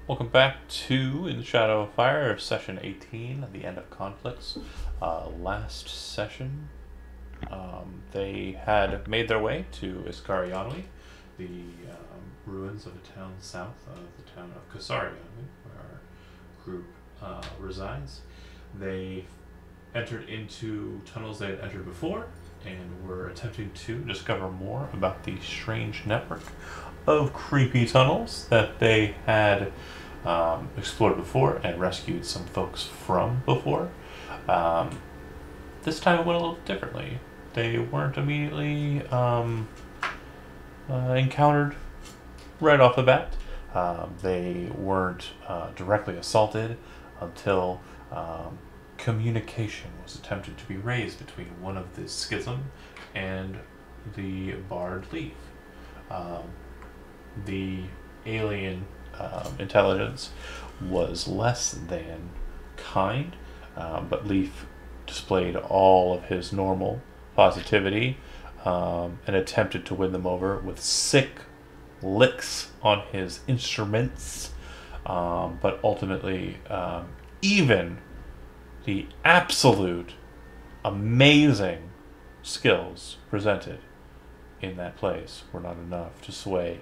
Welcome back to In the Shadow of Fire, session 18, the end of conflicts. Last session, they had made their way to Iskarianwi, the ruins of a town south of the town of Kasarianwi, where our group resides. They entered into tunnels they had entered before and were attempting to discover more about the strange network of creepy tunnels that they had explored before and rescued some folks from before. Um, this time it went a little differently. They weren't immediately encountered right off the bat. They weren't directly assaulted until communication was attempted to be raised between one of the schism and the Bard Leaf. Um, the alien intelligence was less than kind, but Leaf displayed all of his normal positivity and attempted to win them over with sick licks on his instruments, but ultimately, even the absolute amazing skills presented in that place were not enough to sway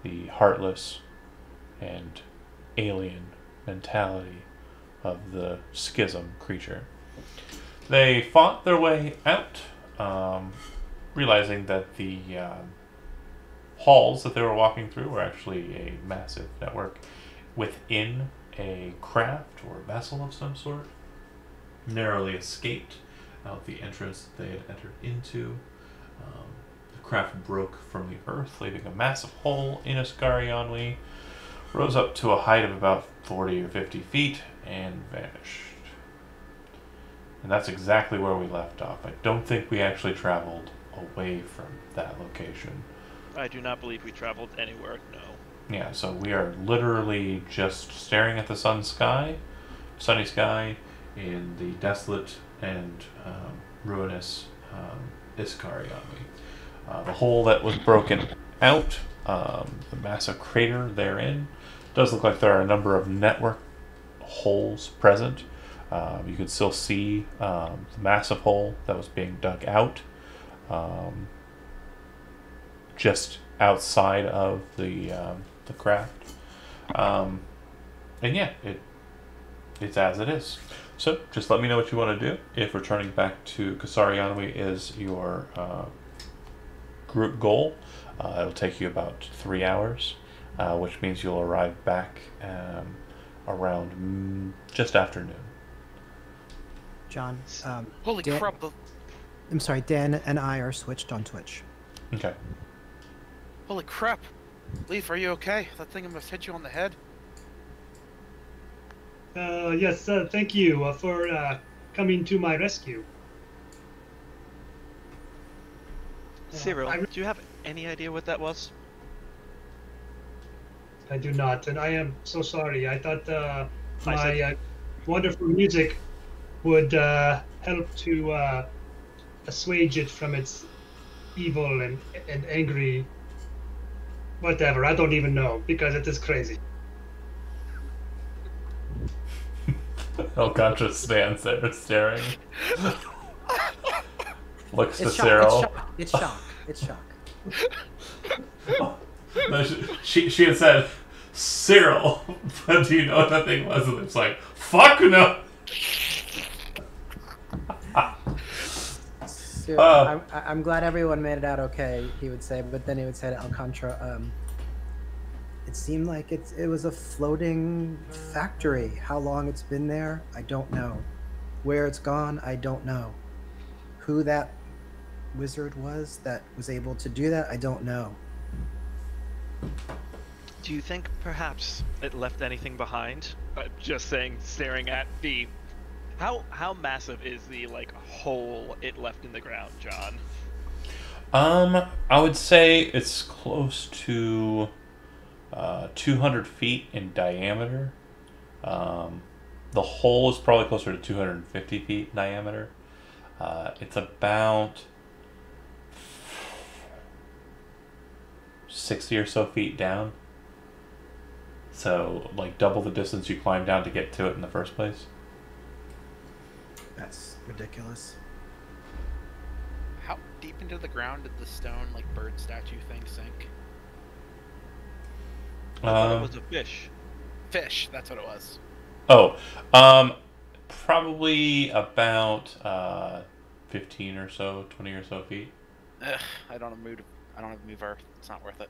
the heartless and alien mentality of the schism creature. They fought their way out, realizing that the halls that they were walking through were actually a massive network within a craft or vessel of some sort. Narrowly escaped out the entrance that they had entered into. The craft broke from the earth, leaving a massive hole in Ascari rose up to a height of about 40 or 50 feet, and vanished. And that's exactly where we left off. I don't think we actually traveled away from that location. I do not believe we traveled anywhere, no. Yeah, so we are literally just staring at the sunny sky, in the desolate and ruinous Iskarianwi. The hole that was broken out, the massive crater therein, does look like there are a number of network holes present. You could still see the massive hole that was being dug out just outside of the craft. And yeah, it's as it is. So just let me know what you want to do. If returning back to Kasarianwi is your group goal, it'll take you about 3 hours, which means you'll arrive back around just after noon. John, Holy Dan, crap, I'm sorry, Dan and I are switched on Twitch. Okay. holy crap. Leaf, are you okay? That thing must hit you on the head. Yes, thank you for coming to my rescue. Cyril, I- do you have any idea what that was? I do not, and I am so sorry. I thought I my said- wonderful music would help to assuage it from its evil and angry whatever. I don't even know because it is crazy. Alcantara stands there staring. Looks to It's Cyril. shock. It's shock. It's shock. No, she had said, Cyril, but do you know what that thing was? And it's like, fuck no! So, I'm glad everyone made it out okay, he would say, but then he would say to Alcantara, it seemed like it was a floating factory. How long it's been there, I don't know. Where it's gone, I don't know. Who that wizard was that was able to do that, I don't know. Do you think perhaps it left anything behind? Just saying, staring at the... How massive is the, hole it left in the ground, John? I would say it's close to 200 feet in diameter. The hole is probably closer to 250 feet in diameter. It's about 60 or so feet down. So, like, double the distance you climbed down to get to it in the first place. That's ridiculous. How deep into the ground did the stone, like, bird statue thing sink? I thought it was a fish. Fish, that's what it was. Oh, probably about 15 or so, 20 or so feet. Ugh, I don't have a move earth. It's not worth it.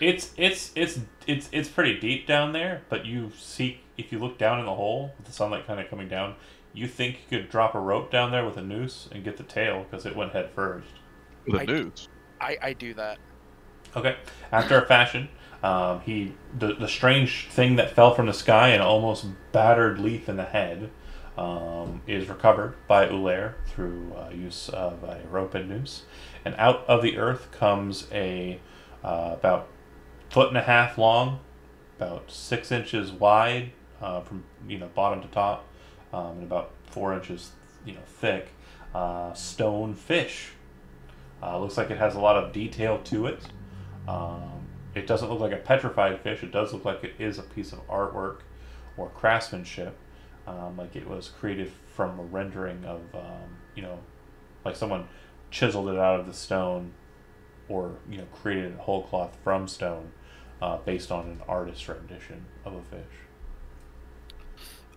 It's pretty deep down there, but if you look down in the hole with the sunlight kind of coming down, you think you could drop a rope down there with a noose and get the tail because it went head first. The news. I do that. Okay. After a fashion, the strange thing that fell from the sky and almost battered Leaf in the head is recovered by Ulair through use of a rope and noose, and out of the earth comes a about 1.5 foot long, about 6 inches wide from bottom to top, and about 4 inches thick stone fish. Looks like it has a lot of detail to it. It doesn't look like a petrified fish. It does look like it is a piece of artwork or craftsmanship, like it was created from a rendering of, like someone chiseled it out of the stone, or created a whole cloth from stone, based on an artist's rendition of a fish.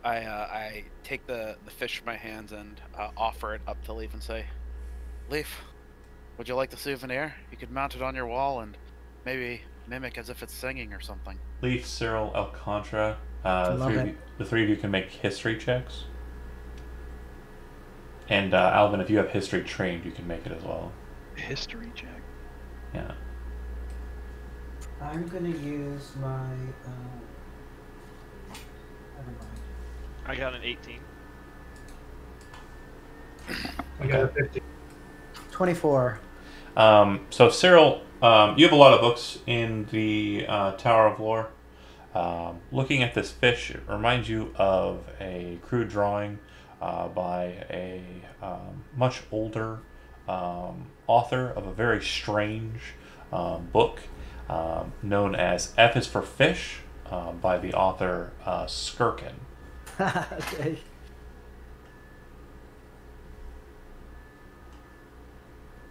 I take the fish from my hands and offer it up to Leaf and say, Leaf, would you like the souvenir? You could mount it on your wall and maybe mimic as if it's singing or something. Leaf, Cyril, Alcontra, the three of you can make history checks. And Alvin, if you have history trained, you can make it as well. History check. Yeah. I'm gonna use my. Never mind. I got an 18. I got a 50. 24. So Cyril, you have a lot of books in the Tower of Lore. Looking at this fish, it reminds you of a crude drawing by a much older author of a very strange book known as F is for Fish by the author Skirkin. Okay.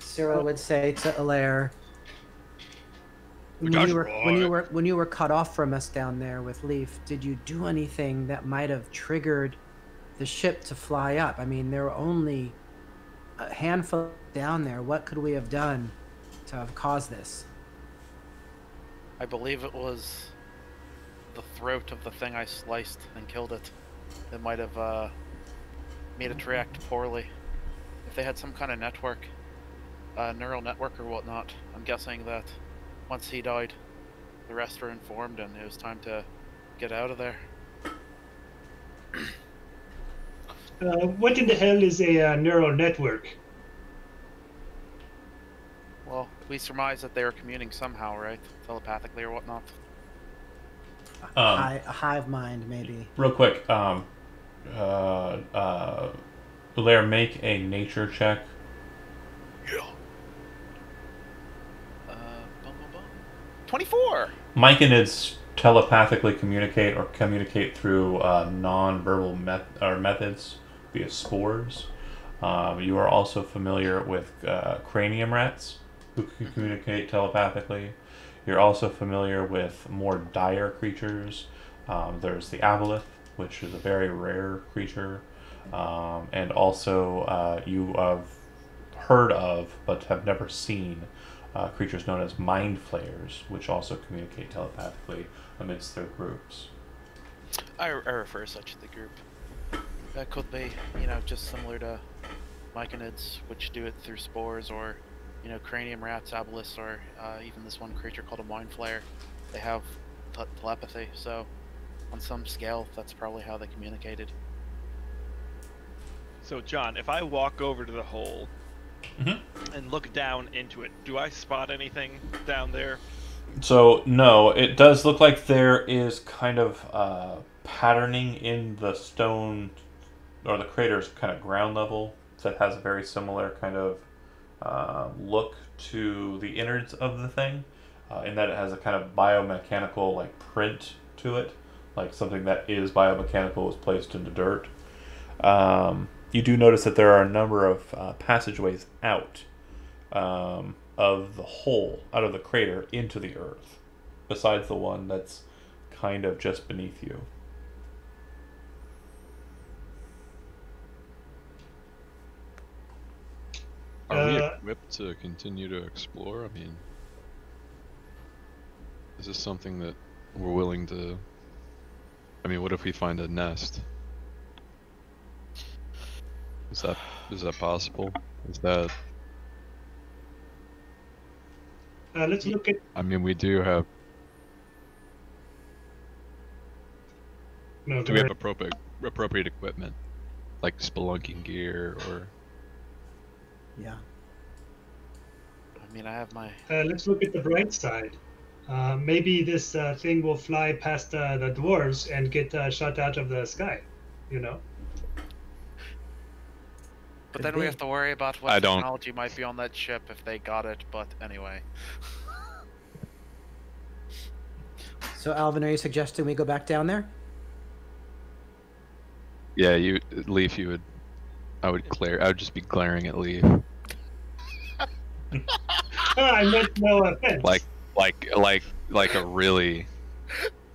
Cyril would say to Alair, when you were cut off from us down there with Leaf, did you do anything that might have triggered the ship to fly up? I mean, there were only a handful down there. What could we have done to have caused this? I believe it was the throat of the thing I sliced and killed it that might have made it react poorly. If they had some kind of network, neural network or whatnot, I'm guessing that once he died, the rest were informed and it was time to get out of there. What in the hell is a neural network? Well, we surmise that they were communing somehow, right? Telepathically or whatnot. A hive mind, maybe. Real quick, Blair, make a nature check. Yeah. 24! Myconids telepathically communicate through non-verbal methods via spores. You are also familiar with cranium rats who can communicate telepathically. You're also familiar with more dire creatures. There's the aboleth, which is a very rare creature. And also you have heard of, but have never seen, creatures known as mind flayers, which also communicate telepathically amidst their groups. I refer such to the group. That could be, just similar to myconids, which do it through spores, or, cranium rats, aboleths, or even this one creature called a mind flayer. They have telepathy, so on some scale, that's probably how they communicated. So, John, if I walk over to the hole and look down into it, do I spot anything down there? So, no, it does look like there is kind of patterning in the stone, or the crater's kind of ground level, that has a very similar kind of look to the innards of the thing. in that it has a kind of biomechanical like print to it, like something that is biomechanical was placed into dirt. You do notice that there are a number of passageways out of the hole, out of the crater into the earth, besides the one that's kind of just beneath you. Are we equipped to continue to explore? I mean, is this something that we're willing to... I mean, what if we find a nest? Is that possible? Is that... Let's look at. I mean, we do have... No, Do go we ahead. have appropriate equipment? Like spelunking gear or... Yeah. I mean, I have my. Let's look at the bright side. Maybe this thing will fly past the dwarves and get shot out of the sky. You know. But Could then be. we have to worry about what I don't- technology might be on that ship if they got it. But anyway. So, Alvin, are you suggesting we go back down there? Yeah, Leaf, I would just be glaring at Leaf. I meant no offense. Like a really,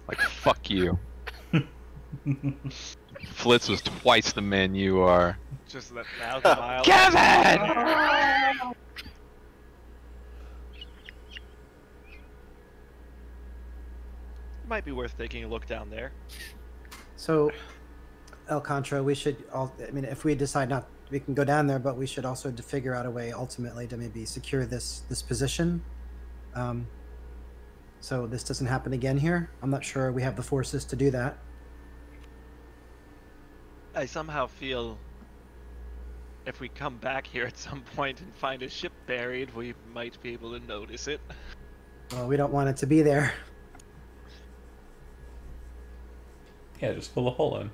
like, fuck you. Flitz was twice the man you are. Just that 1,000-mile. Kevin! Might be worth taking a look down there. So, El Contra, we should all. I mean, if we decide not, we can go down there, but we should also figure out a way ultimately to maybe secure this position. So this doesn't happen again here. I'm not sure we have the forces to do that. I somehow feel if we come back here at some point and find a ship buried, we might be able to notice it. Well, we don't want it to be there. Yeah, just fill the hole in.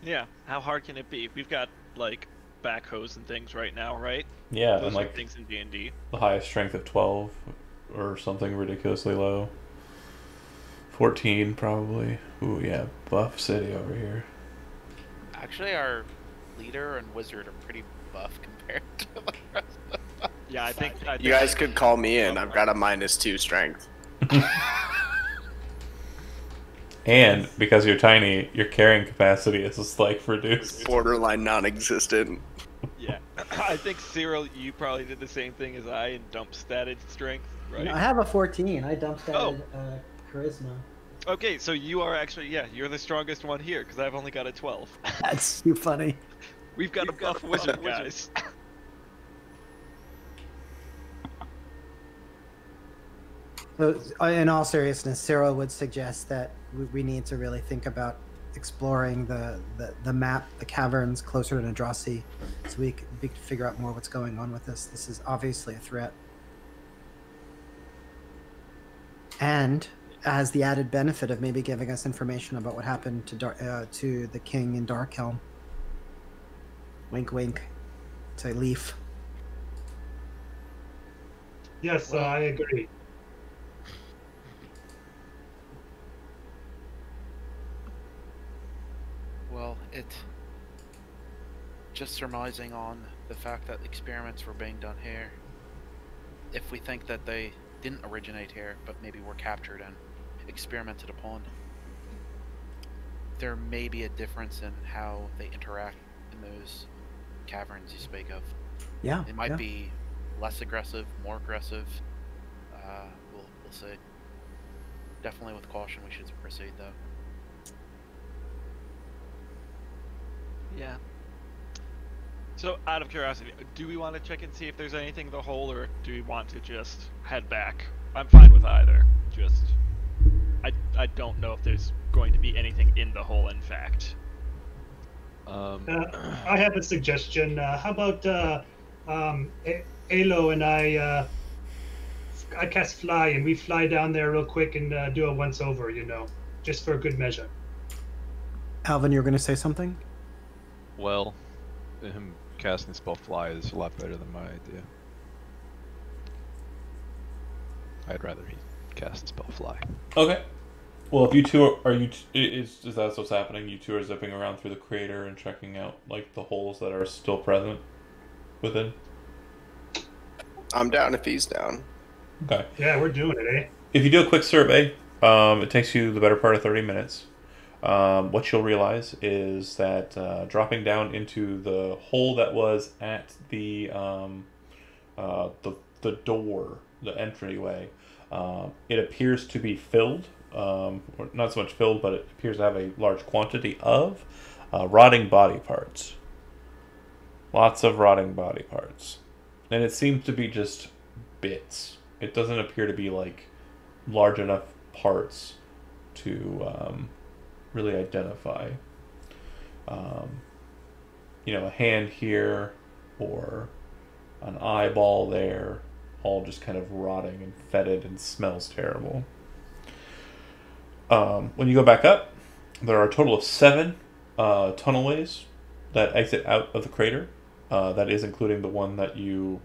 Yeah, how hard can it be? We've got, like, backhoes and things right now, right? Yeah, Those and are like things in D&D. the highest strength of 12 or something ridiculously low. 14 probably. Ooh, yeah, buff city over here. Actually, our leader and wizard are pretty buff compared to the rest of us. Yeah, I think You guys could call me in. I've got a -2 strength. And because you're tiny, your carrying capacity is just like reduced. Borderline non-existent. Yeah, I think Cyril, you probably did the same thing as I and dump statted strength, right? No, I have a 14. I dumped that Oh. charisma. Okay, so you are actually, yeah, you're the strongest one here because I've only got a 12. That's too funny. We've got a buff wizard, guys. So, in all seriousness, Cyril would suggest that we need to really think about exploring the map, the caverns closer to Nadrasi, so we can figure out more what's going on with this. This is obviously a threat. And has the added benefit of maybe giving us information about what happened to the king in Darkhelm. Wink, wink. To Leaf. Yes, I agree. Well, just surmising on the fact that experiments were being done here. If we think that they didn't originate here, but maybe were captured and experimented upon, there may be a difference in how they interact in those caverns you speak of. Yeah. It might yeah. be less aggressive, more aggressive. We'll see. Definitely with caution, we should proceed though. Yeah. So, out of curiosity, do we want to check and see if there's anything in the hole, or do we want to just head back? I'm fine with either. Just, I don't know if there's going to be anything in the hole, in fact. I have a suggestion. How about Alo and I cast fly and we fly down there real quick and do a once over, you know, just for good measure. Alvin, you were going to say something? Well, him casting spell fly is a lot better than my idea. I'd rather he cast spell fly. Okay. Well, if you two is that what's happening? You two are zipping around through the crater and checking out like the holes that are still present within. I'm down if he's down. Okay. Yeah, we're doing it, eh? If you do a quick survey, it takes you the better part of 30 minutes. What you'll realize is that dropping down into the hole that was at the door, the entryway, it appears to be filled. Or not so much filled, but it appears to have a large quantity of rotting body parts. Lots of rotting body parts. And it seems to be just bits. It doesn't appear to be like large enough parts to really identify. A hand here or an eyeball there, all just kind of rotting and fetid and smells terrible. When you go back up, there are a total of 7 tunnelways that exit out of the crater. That is including the one that you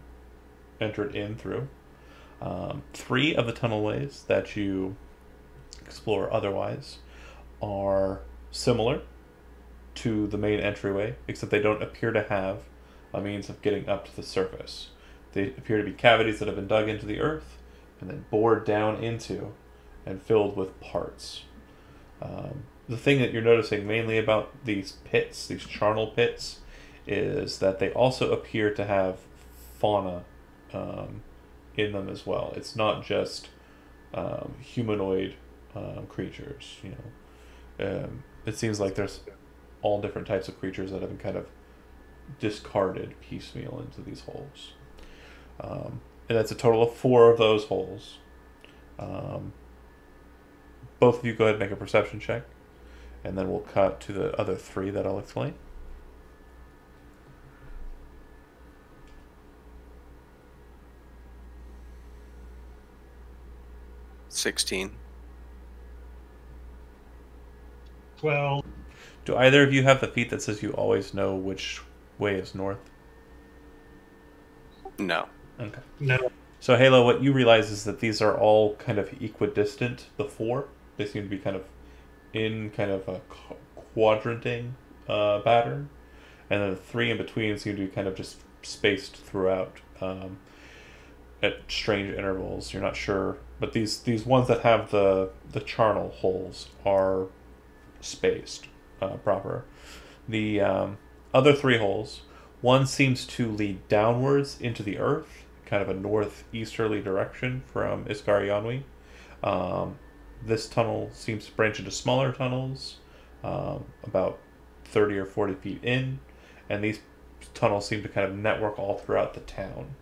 entered in through. 3 of the tunnelways that you explore otherwise are similar to the main entryway, except they don't appear to have a means of getting up to the surface. They appear to be cavities that have been dug into the earth and then bored down into and filled with parts. The thing that you're noticing mainly about these pits, these charnel pits, is that they also appear to have fauna in them as well. It's not just humanoid creatures. It seems like there's all different types of creatures that have been kind of discarded piecemeal into these holes. And that's a total of 4 of those holes. Both of you go ahead and make a perception check, and then we'll cut to the other 3 that I'll explain. $16. 12. Do either of you have the feat that says you always know which way is north? No. Okay. No. So Halo, what you realize is that these are all kind of equidistant, the 4. They seem to be kind of in kind of a quadranting pattern. And then the 3 in between seem to be kind of just spaced throughout at strange intervals. You're not sure. But these ones that have the charnel holes are spaced proper. The other 3 holes, one seems to lead downwards into the earth, kind of a northeasterly direction from Iskari Yanwi. This tunnel seems to branch into smaller tunnels, about 30 or 40 feet in, and these tunnels seem to kind of network all throughout the town.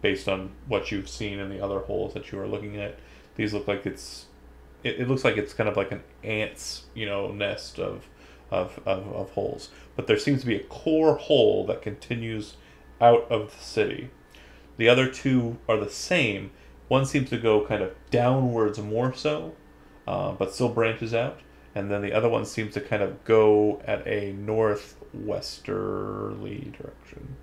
Based on what you've seen in the other holes that you are looking at, these look like it looks like it's kind of like an ant's nest of holes. But there seems to be a core hole that continues out of the city. The other 2 are the same. One seems to go kind of downwards more so, but still branches out. And then the other one seems to kind of go at a northwesterly direction.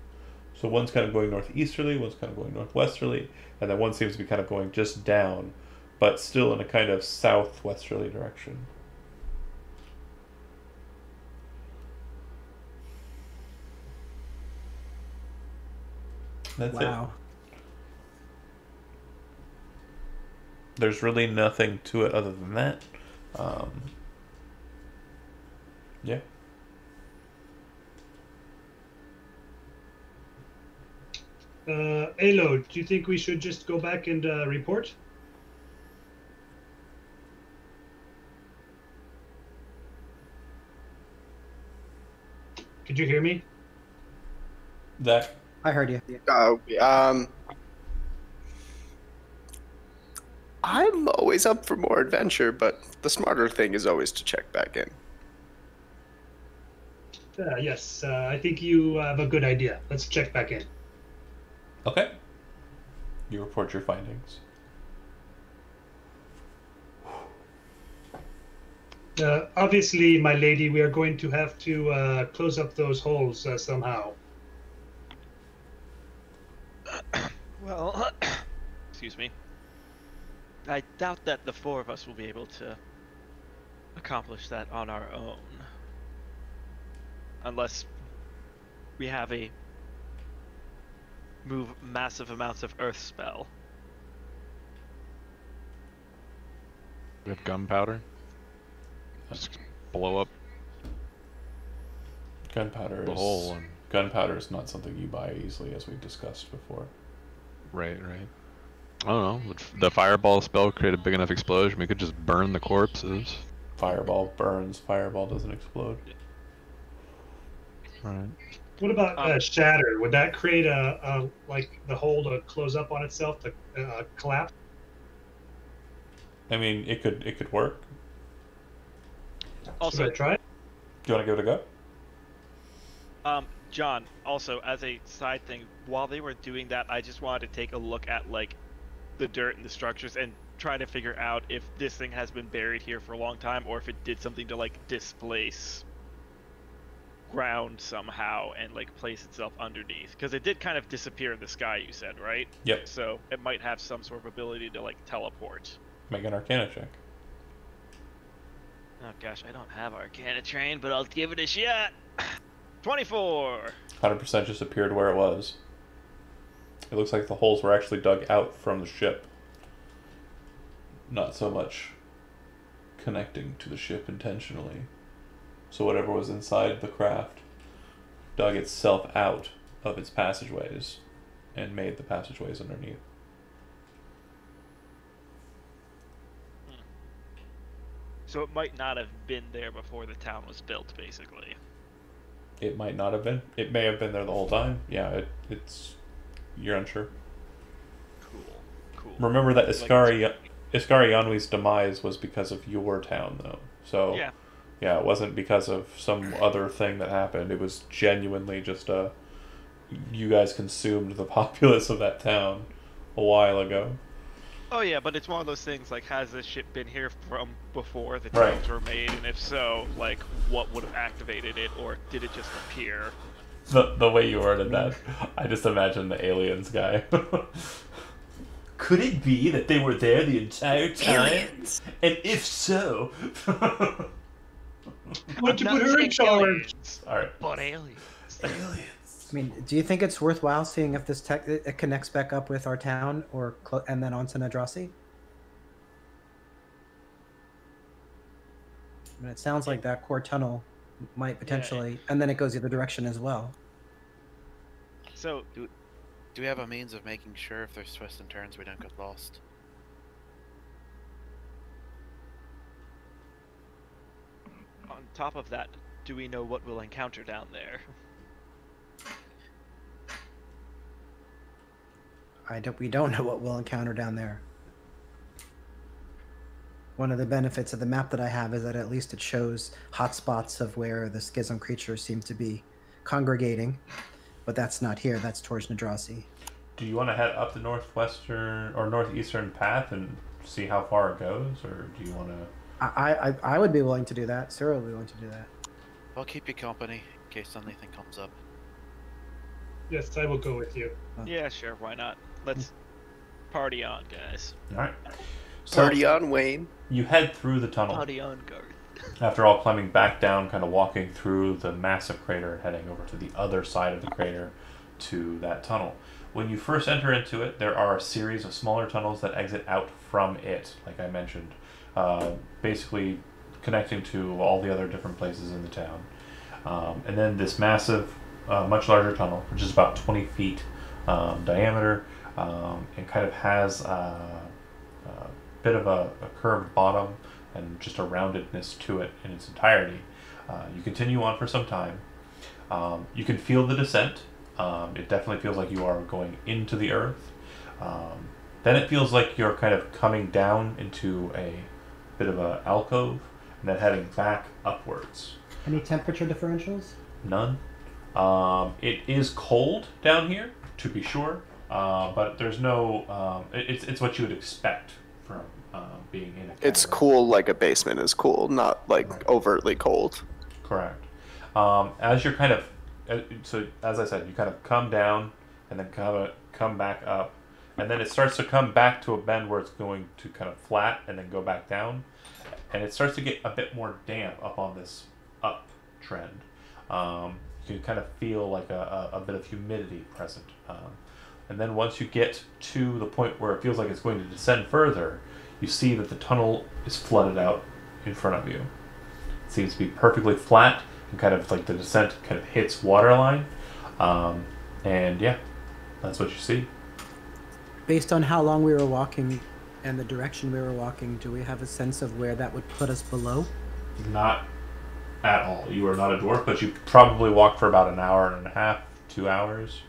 So one's kind of going northeasterly, one's kind of going northwesterly, and then one seems to be kind of going just down, but still in a kind of southwesterly direction. That's it. There's really nothing to it other than that. Yeah. Alo, do you think we should just go back and report? Could you hear me? Zach? I heard you. I'm always up for more adventure, but the smarter thing is always to check back in. Yes, I think you have a good idea. Let's check back in. Okay. You report your findings. Obviously, my lady, we are going to have to close up those holes somehow. Well, excuse me. I doubt that the four of us will be able to accomplish that on our own. Unless we have a move massive amounts of earth spell. We have gunpowder. Just blow up Gunpowder the is hole. And... gunpowder is not something you buy easily, as we've discussed before. Right. I don't know. Would the fireball spell create a big enough explosion? We could just burn the corpses. Fireball burns. Fireball doesn't explode. Right. What about shatter? Would that create a like the hole to close up on itself to collapse? I mean, it could work. Also, Should I try it? Do you want to give it a go? John, also as a side thing, while they were doing that, I just wanted to take a look at like the dirt and the structures and try to figure out if this thing has been buried here for a long time or if it did something to like displace ground somehow and like place itself underneath, because it did kind of disappear in the sky, you said, right? Yep. So it might have some sort of ability to like teleport. Make an Arcana check. Oh gosh, I don't have Arcana train, but I'll give it a shot. 24. 100% just appeared where it was. It looks like the holes were actually dug out from the ship. Not so much connecting to the ship intentionally. So whatever was inside the craft dug itself out of its passageways and made the passageways underneath. So it might not have been there before the town was built, basically. It might not have been. It may have been there the whole time. Yeah, it's... You're unsure. Cool. Remember that Iskari Yanwi's demise was because of your town, though. So, yeah, it wasn't because of some other thing that happened. It was genuinely just you guys consumed the populace of that town a while ago. Oh yeah, but it's one of those things like, has this ship been here from before the towns were made, and if so, like, what would have activated it, or did it just appear? The way you worded that, I just imagine the aliens guy. Could it be that they were there the entire time? Aliens. And if so... Why'd you put her in charge? Alright. But aliens. I mean, do you think it's worthwhile seeing if this it connects back up with our town and then onto Nadrasi? I mean, it sounds like that core tunnel might potentially, and then it goes the other direction as well. So, do we have a means of making sure if there's twists and turns we don't get lost? on top of that, do we know what we'll encounter down there? We don't know what we'll encounter down there. One of the benefits of the map that I have is that at least it shows hotspots of where the schism creatures seem to be congregating, but that's not here. That's towards Nadrasi. Do you want to head up the northwestern or northeastern path and see how far it goes, or do you want to? I would be willing to do that. Cyril would be willing to do that. I'll keep you company in case anything comes up. Yes, I will go with you. Yeah, sure. Why not? Let's party on, guys. All right. So Party on, Wayne. you head through the tunnel. Party on, Garth. After all, climbing back down, kind of walking through the massive crater and heading over to the other side of the crater to that tunnel. When you first enter into it, there are a series of smaller tunnels that exit out from it, like I mentioned, basically connecting to all the other different places in the town. And then this massive, much larger tunnel, which is about 20 feet diameter, and kind of has a bit of a curved bottom and just a roundedness to it in its entirety. You continue on for some time. You can feel the descent. It definitely feels like you are going into the earth. Then it feels like you're kind of coming down into a bit of a alcove and then heading back upwards. Any temperature differentials? None. It is cold down here, to be sure, but there's no. It's what you would expect from being in a cavern. It's cool like a basement is cool, not like overtly cold. Correct. As you're kind of, so as I said, you kind of come down and then come back up, and then it starts to come back to a bend where it's going to kind of flat and then go back down, and it starts to get a bit more damp up on this uptrend. You can kind of feel like a bit of humidity present. And then once you get to the point where it feels like it's going to descend further, you see that the tunnel is flooded out in front of you. It seems to be perfectly flat, and kind of like the descent kind of hits waterline. And yeah, that's what you see. Based on how long we were walking and the direction we were walking, do we have a sense of where that would put us below? Not at all. You are not a dwarf, but you probably walked for about an hour and a half, 2 hours.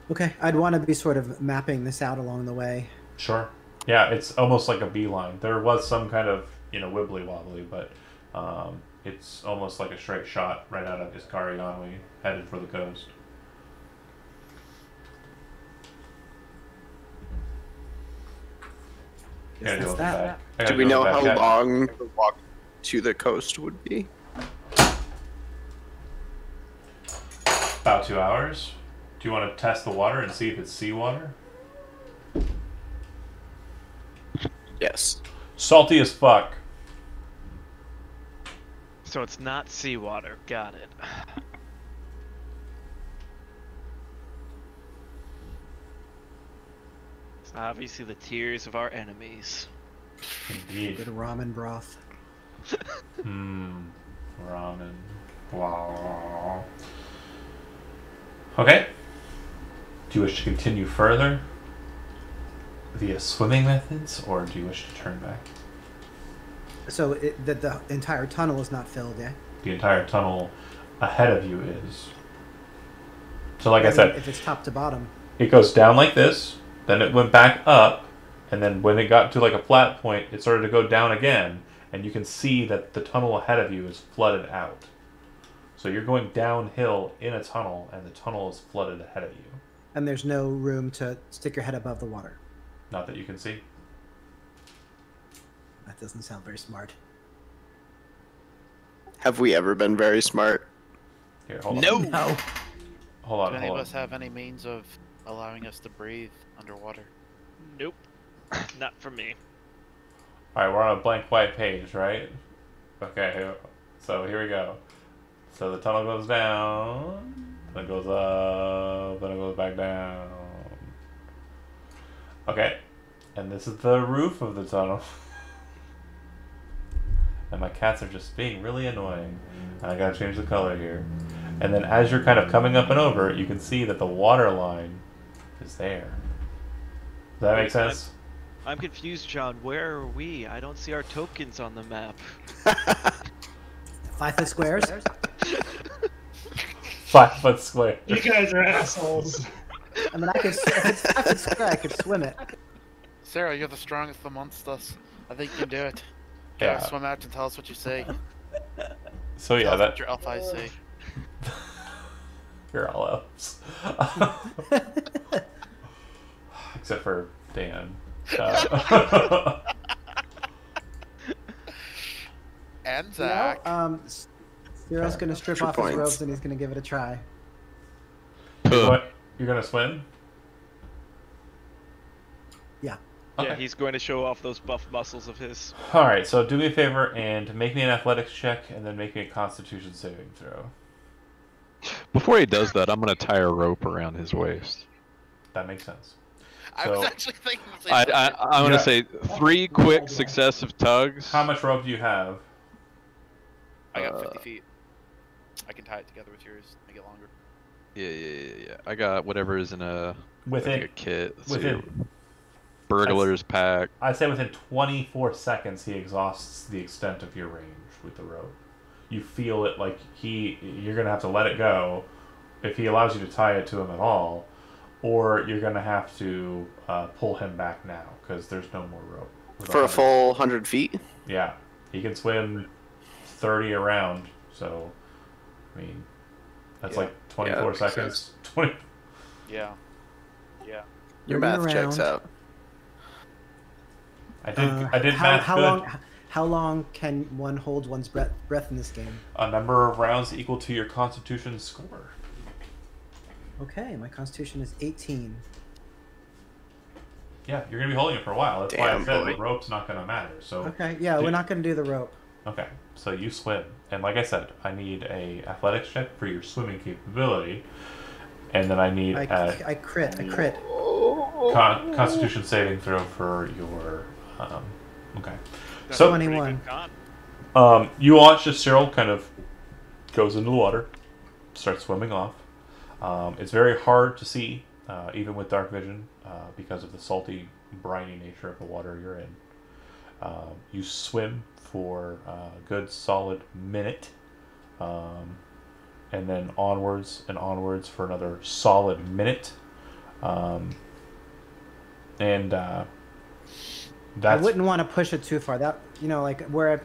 Okay, I'd want to be sort of mapping this out along the way. Sure. Yeah, it's almost like a beeline. There was some kind of, wibbly wobbly, but it's almost like a straight shot right out of Iskarianwi, headed for the coast. Guess that's that. Do we know how long the walk to the coast would be? About 2 hours. Do you want to test the water and see if it's seawater? Yes. Salty as fuck. So it's not seawater. Got it. It's obviously the tears of our enemies. Indeed. Good ramen broth. Ramen. Wow. Okay. Do you wish to continue further via swimming methods, or do you wish to turn back? So the entire tunnel is not filled, yeah? The entire tunnel ahead of you is. So like I said, if it's top to bottom. it goes down like this, then it went back up, and then when it got to like a flat point, it started to go down again, and you can see that the tunnel ahead of you is flooded out. So you're going downhill in a tunnel, and the tunnel is flooded ahead of you. And there's no room to stick your head above the water. Not that you can see. That doesn't sound very smart. Have we ever been very smart? Here, hold No. on. No. Hold on, Do any hold of on. us have any means of allowing us to breathe underwater? Nope. Not for me. Alright, we're on a blank white page, right? Okay, so here we go. So the tunnel goes down, then it goes up, then it goes back down. Okay, and this is the roof of the tunnel. And my cats are just being really annoying. And I gotta change the color here. And then as you're kind of coming up and over, you can see that the water line is there. Does that make sense? I'm confused, John. Where are we? I don't see our tokens on the map. 5 foot squares? 5 foot square. You guys are assholes. I mean, if it's 5 foot square, I could swim it. Sarah, you're the strongest amongst us. I think you can do it. Yeah. Swim out and tell us what you say. So yeah, Tell us that what your elf eyes say. you're all elves. Except for Dan. And Zach. Cyril's gonna strip 2 off his points. robes and he's gonna give it a try. What? You're gonna swim? Yeah. Okay. Yeah, he's going to show off those buff muscles of his. Alright, so do me a favor and make me an athletics check and then make me a constitution saving throw. Before he does that, I'm gonna tie a rope around his waist. That makes sense. I was So- actually thinking the same thing. I'm gonna Yeah. say 3 quick successive tugs. How much rope do you have? I got 50 feet. I can tie it together with yours, make it longer. Yeah. I got whatever is in a, I Within, think a kit. Let's within, see. Burglar's pack. I'd say within 24 seconds he exhausts the extent of your range with the rope. You feel it like you're gonna have to let it go if he allows you to tie it to him at all, or you're gonna have to pull him back now because there's no more rope. With For a 100 full 100 feet? Yeah, he can swim 30 around, so I mean that's Yeah. like 24 Yeah, that makes seconds. 20. Yeah. Yeah. Your Moving math checks around. out. I did math how good. How long can one hold one's breath in this game? A number of rounds equal to your Constitution score. Okay, my Constitution is 18. Yeah, you're gonna be holding it for a while. That's why I Damn, said boy. the rope's not gonna matter. So Okay, yeah, we're not going to do the rope. okay, so you swim, and like I said, I need a athletics check for your swimming capability, and then I need I crit. Constitution saving throw for your. Okay, That's so a pretty 21. good con. you watch as Cyril kind of goes into the water, starts swimming off. It's very hard to see, even with dark vision, because of the salty, briny nature of the water you're in. You swim for a good solid minute, and then onwards and onwards for another solid minute. And I that's wouldn't want to push it too far. That, like where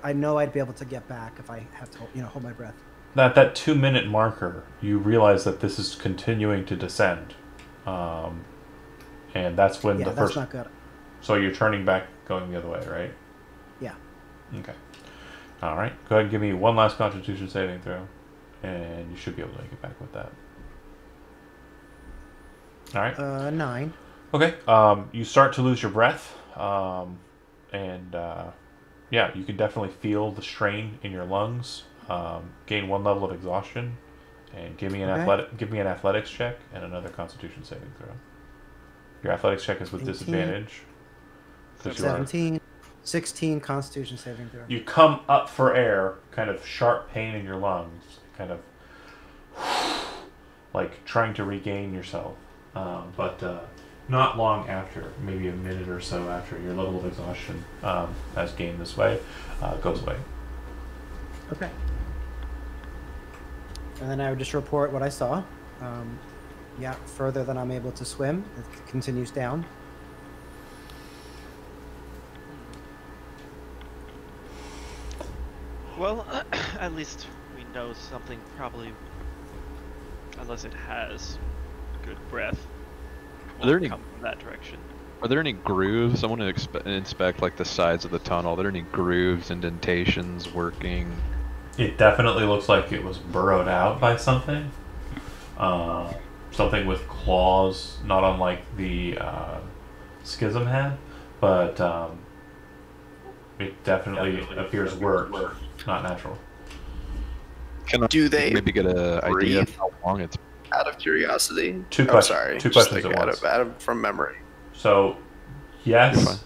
I know I'd be able to get back if I have to, hold my breath. that 2-minute marker. You realize that this is continuing to descend, and that's when Yeah, the that's first. not good. So you're turning back, going the other way, right? Yeah. Okay. All right. Go ahead and give me one last Constitution saving throw, and you should be able to make it back with that. All right. 9. Okay. You start to lose your breath, and yeah, you can definitely feel the strain in your lungs. Gain 1 level of exhaustion, and give me an Okay. Give me an athletics check and another Constitution saving throw. Your athletics check is with 18. disadvantage. 'Cause you are- 17. 16 Constitution saving throw. You come up for air, kind of sharp pain in your lungs, kind of like trying to regain yourself. But not long after, maybe a minute or so after, your level of exhaustion, as gained this way, goes away. Okay. And then I would just report what I saw. Yeah, further than I'm able to swim. It continues down. Well, at least we know something probably, unless it has good breath, Are there will any- come from that direction. Are there any grooves? I want to inspect like the sides of the tunnel. Are there any grooves, indentations, working? It definitely looks like it was burrowed out by something. Something with claws, not unlike the schism had, but it definitely appears worked, not natural. Can I Do they maybe get a idea breathe? of how long it's? Out of curiosity. Two I'm questions- sorry. two just questions at thinking once. out of from memory. So, You're yes,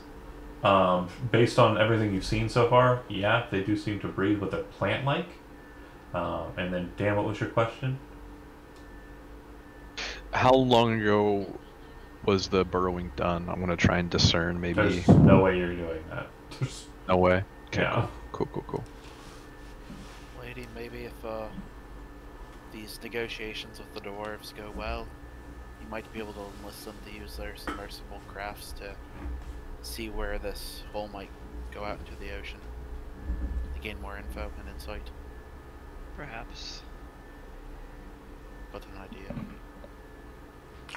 based on everything you've seen so far, yeah, they do seem to breathe, but they're plant-like. And then, Dan, what was your question? How long ago was the burrowing done? I'm gonna try and discern. Maybe. There's no way you're doing that. There's- No way. Okay, Yeah. Cool. Lady, maybe if these negotiations with the dwarves go well, you might be able to enlist them to use their submersible crafts to see where this hole might go out into the ocean to gain more info and insight. Perhaps. But an idea.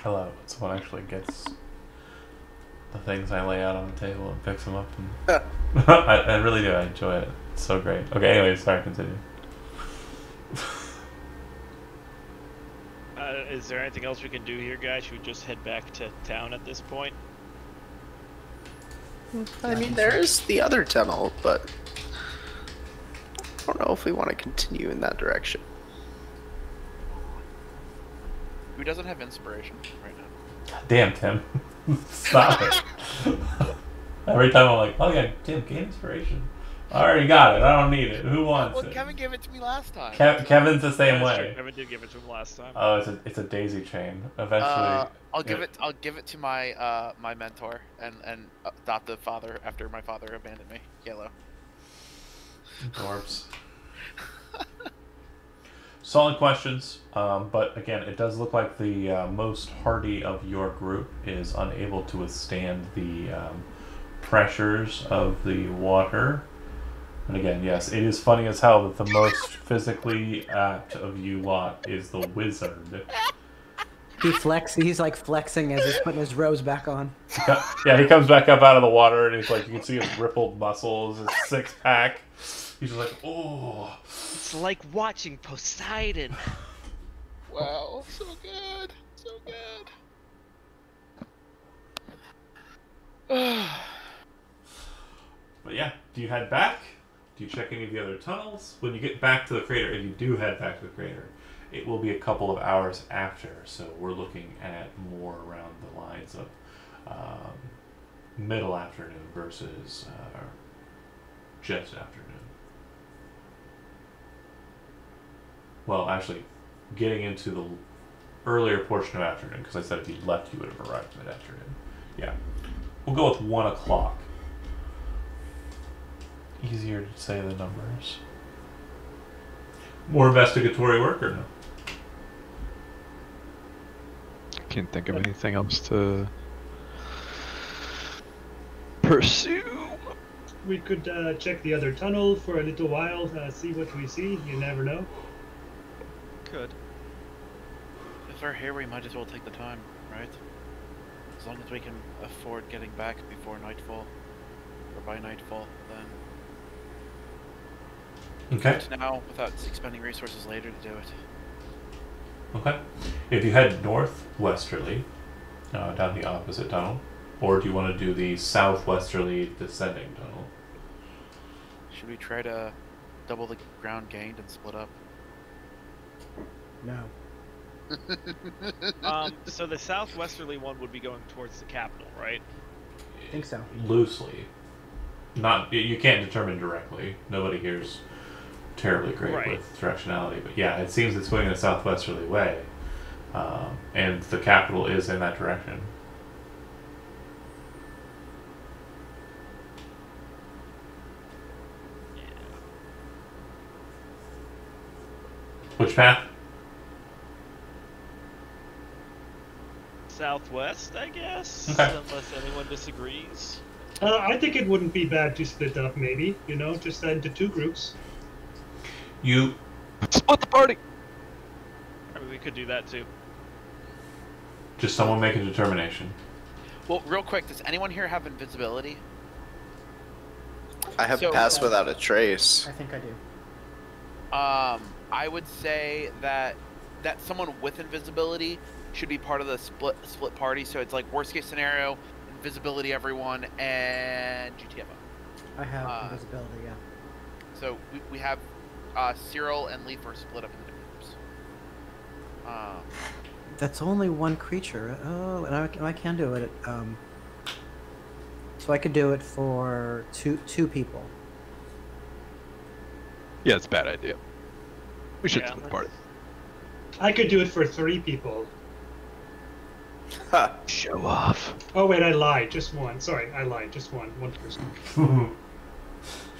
I love it. Someone actually gets the things I lay out on the table and picks them up. And I really do. I enjoy it. It's so great. Okay, anyways, sorry, continue. Is there anything else we can do here, guys? Should we just head back to town at this point? I mean, there is the other tunnel, but I don't know if we want to continue in that direction. Who doesn't have inspiration right now? Damn, Tim. Stop it. Every time I'm like, oh yeah, Tim, gain inspiration. I already got it. I don't need it. Who wants Well, it? Kevin gave it to me last time. Kevin's the same That's true. way. Kevin did give it to him last time. Oh, it's a daisy chain. Eventually, I'll give it to my my mentor and adoptive father after my father abandoned me. Yellow. Dwarves. Solid questions, but again, it does look like the most hardy of your group is unable to withstand the pressures of the water. And again, yes, it is funny as hell that the most physically apt of you lot is the wizard. He's like flexing as he's putting his robes back on. Yeah, he comes back up out of the water, and he's like, you can see his rippled muscles, his six-pack. He's just like, oh. It's like watching Poseidon. Wow, so good, so good. But yeah, do you head back? Do you check any of the other tunnels? When you get back to the crater, if you do head back to the crater, it will be a couple of hours after, so we're looking at more around the lines of middle afternoon versus just afternoon. Well, actually, getting into the earlier portion of afternoon, because I said if you left, you would have arrived mid-afternoon. Yeah. We'll go with 1 o'clock. Easier to say the numbers. More investigatory work or no? Can't think of anything else to pursue. We could check the other tunnel for a little while, see what we see. You never know. Good. If we're here, we might as well take the time, right? As long as we can afford getting back before nightfall, or by nightfall, then Okay. now without expending resources later to do it. Okay. If you head northwesterly, down the opposite tunnel, or do you want to do the southwesterly descending tunnel? Should we try to double the ground gained and split up? No. So the southwesterly one would be going towards the capital, right? I think so. Loosely. Not, you can't determine directly. Nobody here's terribly great Right. with directionality, but yeah, it seems it's going in a southwesterly way, and the capital is in that direction. Which path? Southwest, I guess. Okay. Unless anyone disagrees. I think it wouldn't be bad to split up, maybe. You know, just into 2 groups. You Split the party! I mean, we could do that too. just someone make a determination. Well, real quick, does anyone here have invisibility? I have So, passed without a trace. I think I do. I would say that someone with invisibility should be part of the split party. So it's like worst case scenario, invisibility everyone, and GTFO. I have invisibility, yeah. So we have Cyril and Leaf are split up into groups. That's only 1 creature. Oh, and I can do it. So I could do it for two people. Yeah, it's a bad idea. We should Yeah. split the party. I could do it for 3 people. Ha! Show off. Oh wait, I lied. Just 1. Sorry, I lied. Just 1. 1 person.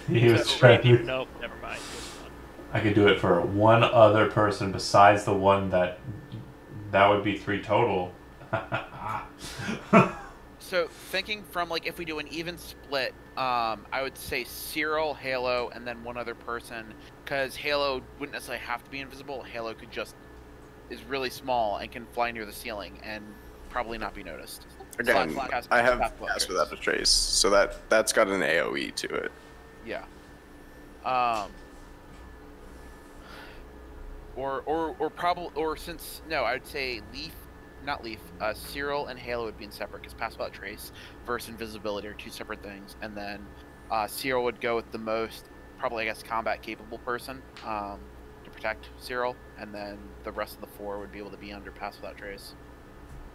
He was So, trying to. Nope, never mind. Just one. I could do it for 1 other person besides the one that would be 3 total. So thinking from like if we do an even split, I would say Cyril, Halo, and then 1 other person, because Halo wouldn't necessarily have to be invisible. Halo could just is really small and can fly near the ceiling and probably not be noticed. Again, Cast- I have cast passed blockers. without a trace, so that's got an AoE to it. Yeah. Or probably, or since no, I would say Cyril and Halo would be in separate, because pass without trace versus invisibility are 2 separate things, and then Cyril would go with the most probably, I guess, combat capable person to protect Cyril, and then the rest of the 4 would be able to be under pass without trace.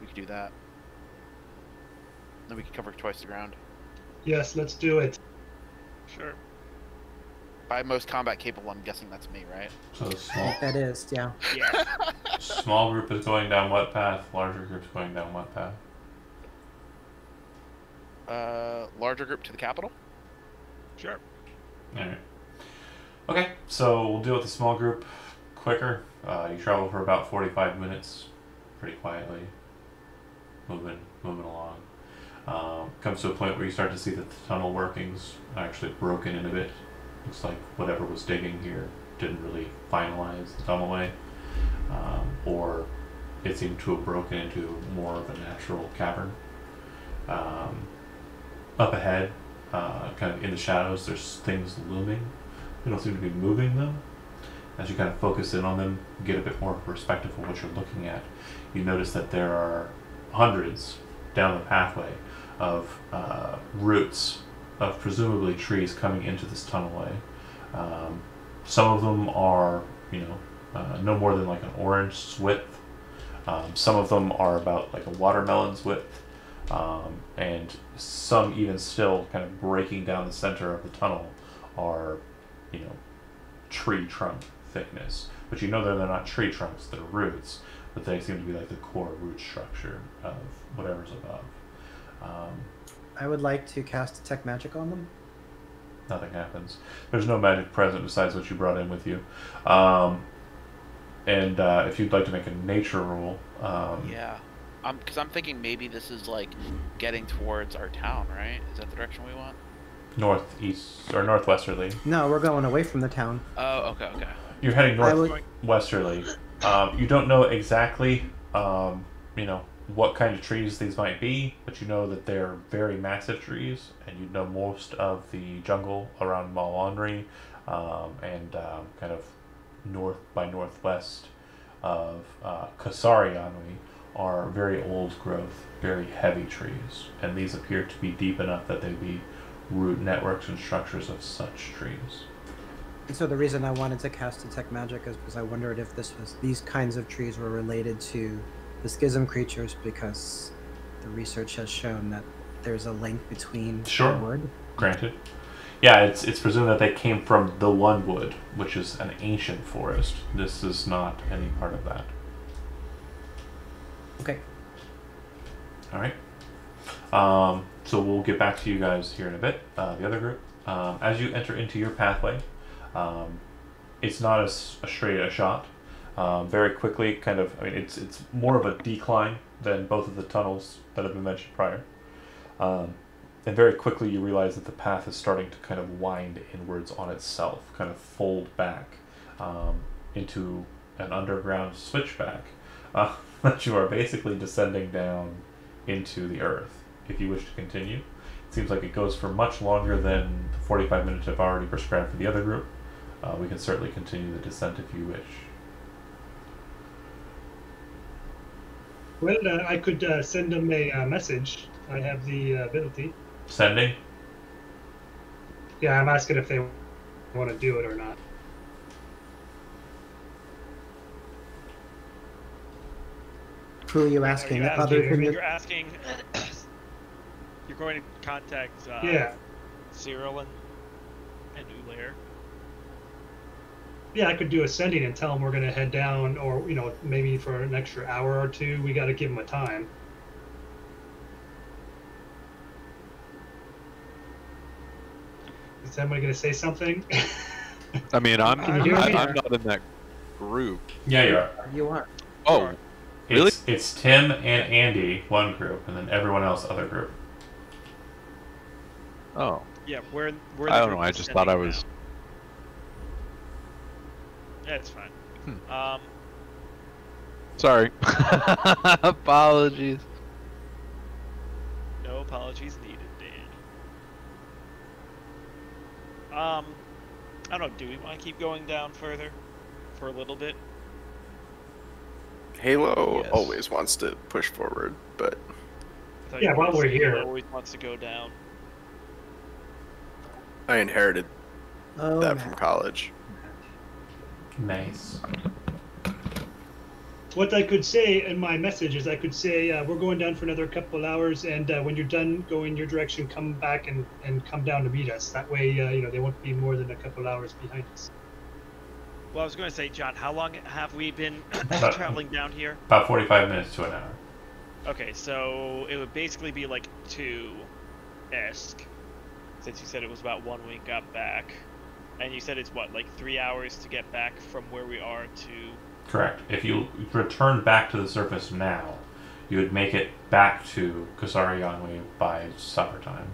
We could do that. Then we could cover twice the ground. Yes, let's do it. Sure. By most combat capable, I'm guessing that's me, right? So small, That is, yeah. Yeah. small group is going down what path? Larger group's going down what path? Larger group to the capital. Sure. Alright. Okay, so we'll deal with the small group quicker. You travel for about 45 minutes, pretty quietly, moving along. Comes to a point where you start to see that the tunnel workings are actually broken in a bit. Looks like whatever was digging here didn't really finalize the tunnelway, or it seemed to have broken into more of a natural cavern. Up ahead, kind of in the shadows, there's things looming. They don't seem to be moving though. As you kind of focus in on them, get a bit more perspective of what you're looking at, you notice that there are hundreds down the pathway of roots of presumably trees coming into this tunnelway. Some of them are, no more than like an orange's width. Some of them are about like a watermelon's width. And some even still kind of breaking down the center of the tunnel are, tree trunk thickness. But they're not tree trunks, they're roots, but they seem to be like the core root structure of whatever's above. I would like to cast Detect Magic on them. Nothing happens. There's no magic present besides what you brought in with you. And if you'd like to make a nature roll... yeah. Because I'm thinking maybe this is like getting towards our town, right? Is that the direction we want? Northeast or northwesterly. No, we're going away from the town. Oh, okay. You're heading northwesterly. You don't know exactly, what kind of trees these might be, but you know that they're very massive trees, and you know most of the jungle around Malandri, and kind of north by northwest of Kasarianwi are very old growth, very heavy trees, and these appear to be deep enough that they be root networks and structures of such trees. And so the reason I wanted to cast Detect Magic is because I wondered if these kinds of trees were related to the schism creatures, because the research has shown that there's a link between Sure. wood. Granted. Yeah, it's presumed that they came from the One Wood, which is an ancient forest. This is not any part of that. Okay. All right. So we'll get back to you guys here in a bit. The other group, as you enter into your pathway, it's not as straight a shot. Very quickly, it's more of a decline than both of the tunnels that have been mentioned prior. And very quickly you realize that the path is starting to kind of wind inwards on itself, kind of fold back into an underground switchback that you are basically descending down into the earth. If you wish to continue, it seems like it goes for much longer than the 45 minutes I've already prescribed for the other group. We can certainly continue the descent if you wish. Well, I could send them a message. I have the ability. Sending? Yeah, I'm asking if they want to do it or not. Who are you asking? You're asking. You're going to contact Cyril and Ulair. Yeah, I could do a sending and tell them we're going to head down, or maybe for an extra hour or two. We got to give them a time. Is somebody going to say something? I mean, I'm Can you hear me? not in that group. Yeah, you are. You are. Oh, really? It's Tim and Andy, one group, and then everyone else, other group. Oh. Yeah, we're the I don't group know. I that's just thought I sending was. now. Yeah, it's fine. Sorry. Apologies. No apologies needed, Dan. I don't know. Do we want to keep going down further for a little bit? Halo Yes. always wants to push forward, but I thought Yeah, you were while gonna we're say here. he always wants to go down. I inherited Oh, that Matt. from college. Nice. What I could say in my message is I could say we're going down for another couple hours, and when you're done going your direction, come back and come down to meet us. That way, they won't be more than a couple hours behind us. Well, I was going to say, John, how long have we been traveling down here? About 45 minutes to an hour. Okay, so it would basically be like 2-esque, since you said it was about 1 week got back. And you said it's what, like 3 hours to get back from where we are to... Correct. If you return back to the surface now, you would make it back to Kasarianwi by supper time.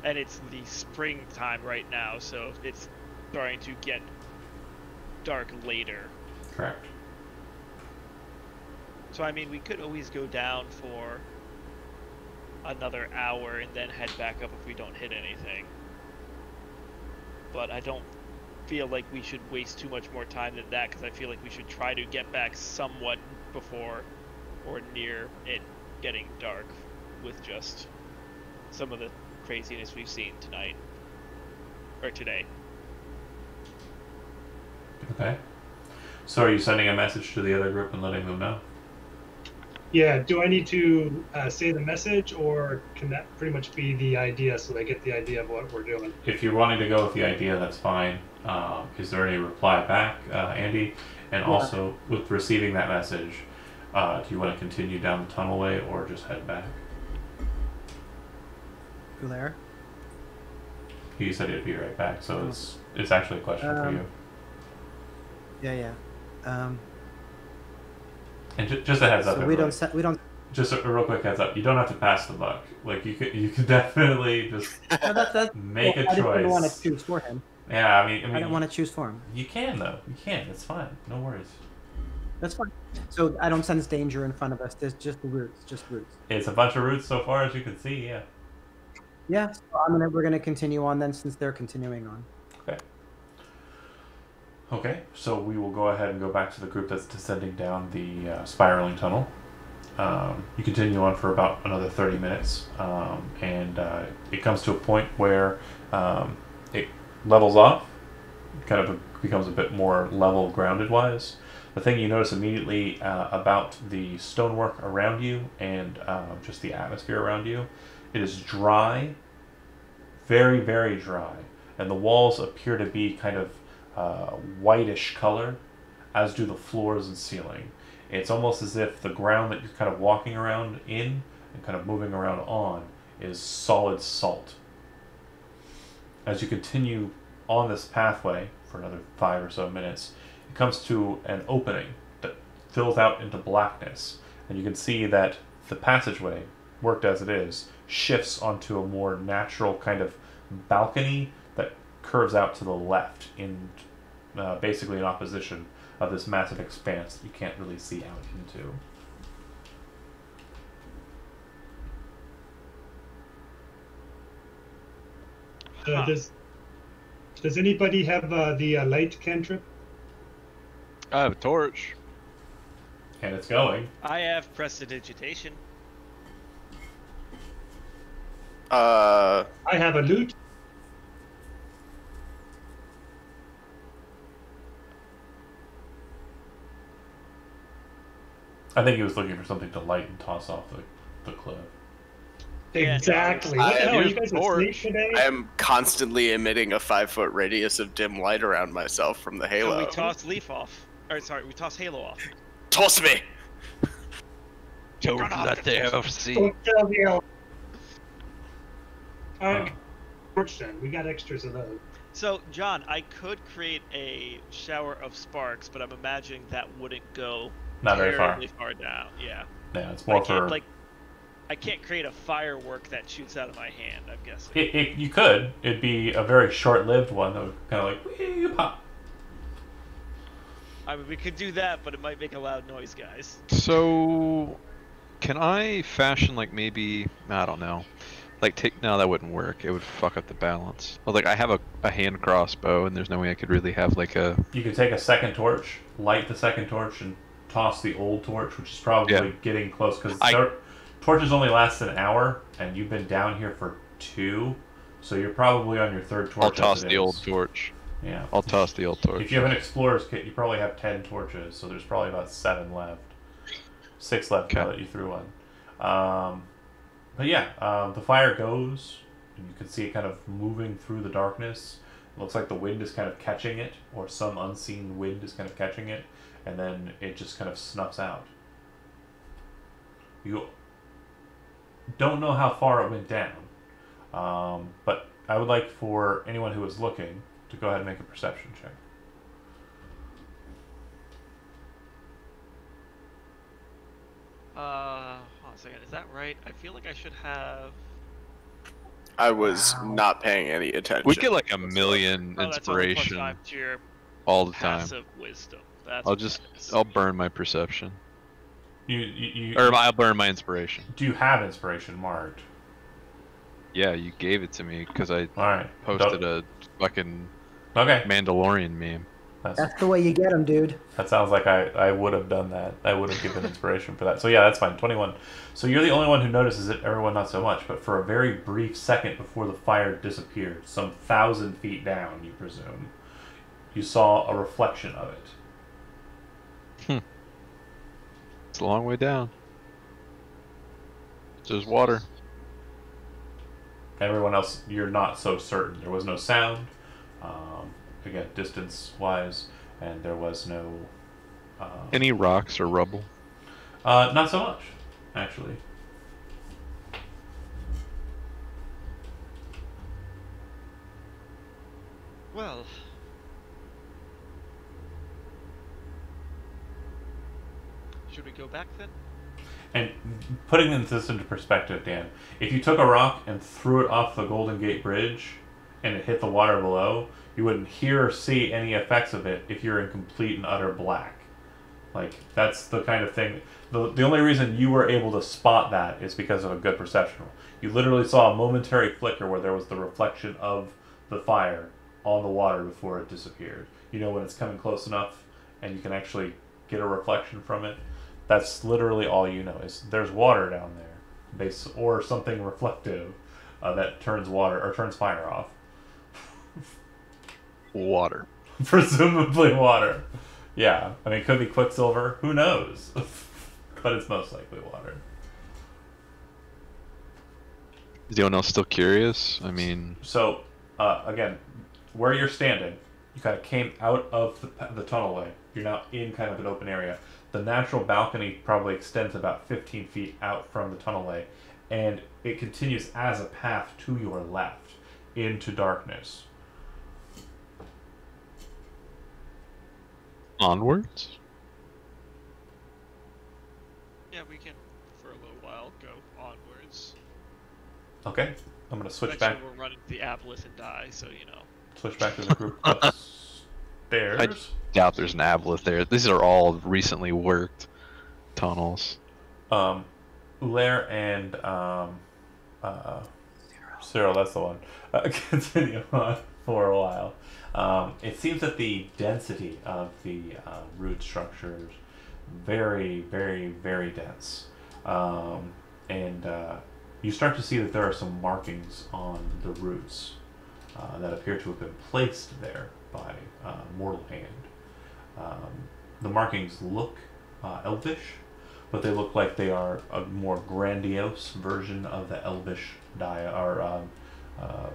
And it's the springtime right now, so it's starting to get dark later. Correct. So I mean, we could always go down for another hour and then head back up if we don't hit anything. But I don't feel like we should waste too much more time than that, because I feel like we should try to get back somewhat before or near it getting dark with just some of the craziness we've seen tonight. Or today. Okay. So are you sending a message to the other group and letting them know? Yeah, do I need to say the message, or can that pretty much be the idea so they get the idea of what we're doing? If you're wanting to go with the idea, that's fine. Is there any reply back, Andy? And also, with receiving that message, do you want to continue down the tunnelway or just head back? Gulair? He said he'd be right back, so it's actually a question for you. Yeah. And just a heads up. So we don't. Just a real quick heads up. You don't have to pass the buck. Like you could definitely just make a choice. I didn't want to choose for him. Yeah, I mean, I don't want to choose for him. You can though. You can. It's fine. No worries. That's fine. So I don't sense danger in front of us. There's just the roots. Just roots. It's a bunch of roots so far as you can see. Yeah. Yeah. So we're gonna continue on then, since they're continuing on. Okay. Okay. So we will go ahead and go back to the group that's descending down the spiraling tunnel. You continue on for about another 30 minutes, and it comes to a point where it levels off, kind of becomes a bit more level grounded wise. The thing you notice immediately about the stonework around you and just the atmosphere around you, it is dry, very, very dry, and the walls appear to be kind of whitish color, as do the floors and ceiling. It's almost as if the ground that you're kind of walking around in and kind of moving around on is solid salt. As you continue on this pathway for another 5 or so minutes, it comes to an opening that fills out into blackness, and you can see that the passageway, worked as it is, shifts onto a more natural kind of balcony that curves out to the left in basically in opposition of this massive expanse that you can't really see out into. Does anybody have the light cantrip? I have a torch. And it's going. I have prestidigitation. I have a loot. I think he was looking for something to light and toss off the cliff. Exactly. What the hell? Are you guys asleep today? I am constantly emitting a 5-foot radius of dim light around myself from the halo. So we toss Leaf off. Or sorry, we toss Halo off. Toss me! Don't let the elf see. Don't tell the elf. Alright, torch then. We got extras of those. So, John, I could create a shower of sparks, but I'm imagining that wouldn't go Not very far. terribly far down. Yeah. Yeah, it's more for... I can't create a firework that shoots out of my hand, I'm guessing. You could. It'd be a very short-lived one that would kind of like, wee, pop. I mean, we could do that, but it might make a loud noise, guys. So, can I fashion like maybe, I don't know, like no, that wouldn't work. It would fuck up the balance. Well, like I have a hand crossbow, and there's no way I could really have like a. You could take a second torch, light the second torch, and toss the old torch, which is probably getting close because torches only last an hour, and you've been down here for 2, so you're probably on your 3rd torch. I'll toss the old torch. Yeah. I'll toss the old torch. If you have an explorer's kit, you probably have 10 torches, so there's probably about 7 left. 6 left now that you threw one. But yeah, the fire goes, and you can see it kind of moving through the darkness. It looks like the wind is kind of catching it, or some unseen wind is kind of catching it, and then it just kind of snuffs out. You don't know how far it went down, but I would like for anyone who is looking to go ahead and make a perception check. Hold on a second. Is that right? I feel like I should have... I was not paying any attention. We get like a million inspiration to your all the time. passive wisdom. That's I'll burn my perception. Or I'll burn my inspiration. do you have inspiration marked? Yeah, you gave it to me because I All right. posted a fucking Okay. Mandalorian meme. That's the way you get them, dude. That sounds like I would have done that. I would have given inspiration for that. So yeah, that's fine. 21. So you're the only one who notices it. Everyone not so much. But for a very brief second before the fire disappeared, some 1,000 feet down, you presume, you saw a reflection of it. It's a long way down. There's water. Everyone else, you're not so certain. There was no sound, again, distance-wise, and there was no... Any rocks or rubble? Not so much, actually. Well. Should we go back then? And putting this into perspective, Dan, if you took a rock and threw it off the Golden Gate Bridge and it hit the water below, you wouldn't hear or see any effects of it if you're in complete and utter black. Like, that's the kind of thing... The only reason you were able to spot that is because of a good perception. You literally saw a momentary flicker where there was the reflection of the fire on the water before it disappeared. You know when it's coming close enough and you can actually get a reflection from it? That's literally all you know, is there's water down there, or something reflective that turns water or turns fire off. Water. Presumably water. Yeah, I mean, it could be Quicksilver. Who knows? But it's most likely water. Is anyone else still curious? I mean... So, again, where you're standing, you kind of came out of the tunnelway. You're now in kind of an open area. The natural balcony probably extends about 15 feet out from the tunnelway, and it continues as a path to your left into darkness. Onwards? Yeah, we can, for a little while, go onwards. Okay, I'm going to switch Eventually back. we'll run into the Aboleth and die, so you know. Switch back to the group upstairs. I doubt there's an aboleth there. These are all recently worked tunnels. Ulair and Cyril, that's the one. Continue on for a while. It seems that the density of the root structure is very, very, very dense. And you start to see that there are some markings on the roots that appear to have been placed there by mortal hand. The markings look elvish, but they look like they are a more grandiose version of the elvish the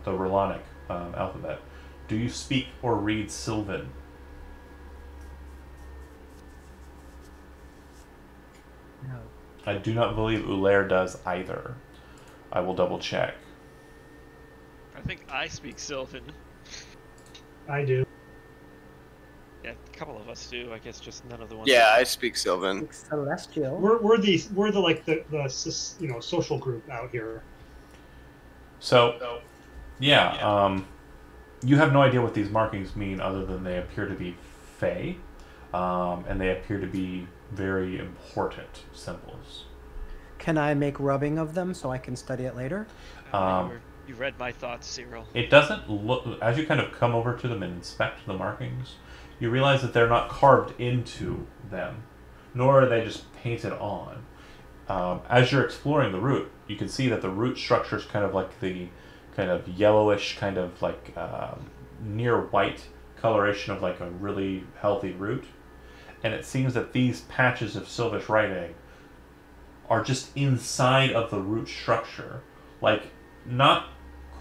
Rulonic alphabet. Do you speak or read Sylvan? No. I do not believe Ulair does either. I will double check. I think I speak Sylvan. I do. Yeah, a couple of us do. I guess just none of the ones. Yeah, I speak Sylvan. Like Celestial. We're the like the social group out here. So, yeah, you have no idea what these markings mean other than they appear to be fey, and they appear to be very important symbols. Can I make rubbing of them so I can study it later? You read my thoughts, Cyril. It doesn't look, as you kind of come over to them and inspect the markings, you realize that they're not carved into them, nor are they just painted on. As you're exploring the root, you can see that the root structure is kind of like the kind of yellowish, kind of like near white coloration of like a really healthy root. And it seems that these patches of Sylvish writing are just inside of the root structure. Like, not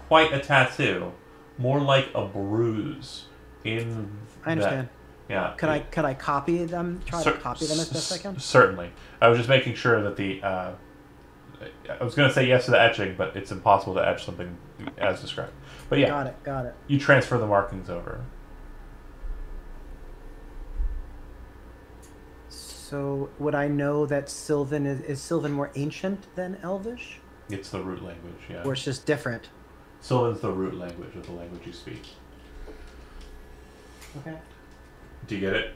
quite a tattoo, more like a bruise in I understand. Yeah. Could I copy them? Try to copy them as best I can. Certainly. I was just making sure that the. I was going to say yes to the etching, but it's impossible to etch something as described. But yeah. Got it. You transfer the markings over. So would I know that Sylvan is Sylvan more ancient than Elvish? It's the root language, yeah. Or it's just different? Sylvan's the root language of the language you speak. Okay. Do you get it?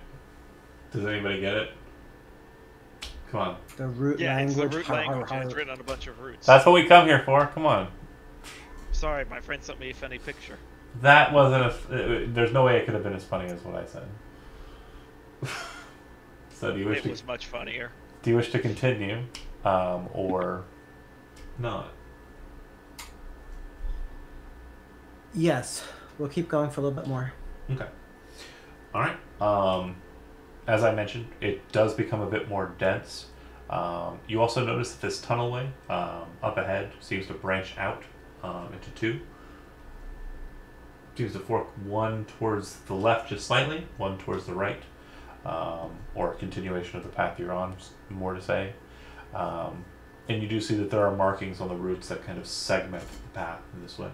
Does anybody get it? Come on. The root Yeah, it's the language. root har, har, language, and har. it's written on a bunch of roots. That's what we come here for. Come on. Sorry, my friend sent me a funny picture. That wasn't there's no way it could have been as funny as what I said. So It was much funnier. do you wish to continue, or not? Yes, we'll keep going for a little bit more. Okay. All right. As I mentioned, it does become a bit more dense. You also notice that this tunnelway up ahead seems to branch out into two. Seems to fork one towards the left just slightly, one towards the right, or a continuation of the path you're on, more to say. And you do see that there are markings on the routes that kind of segment the path in this way.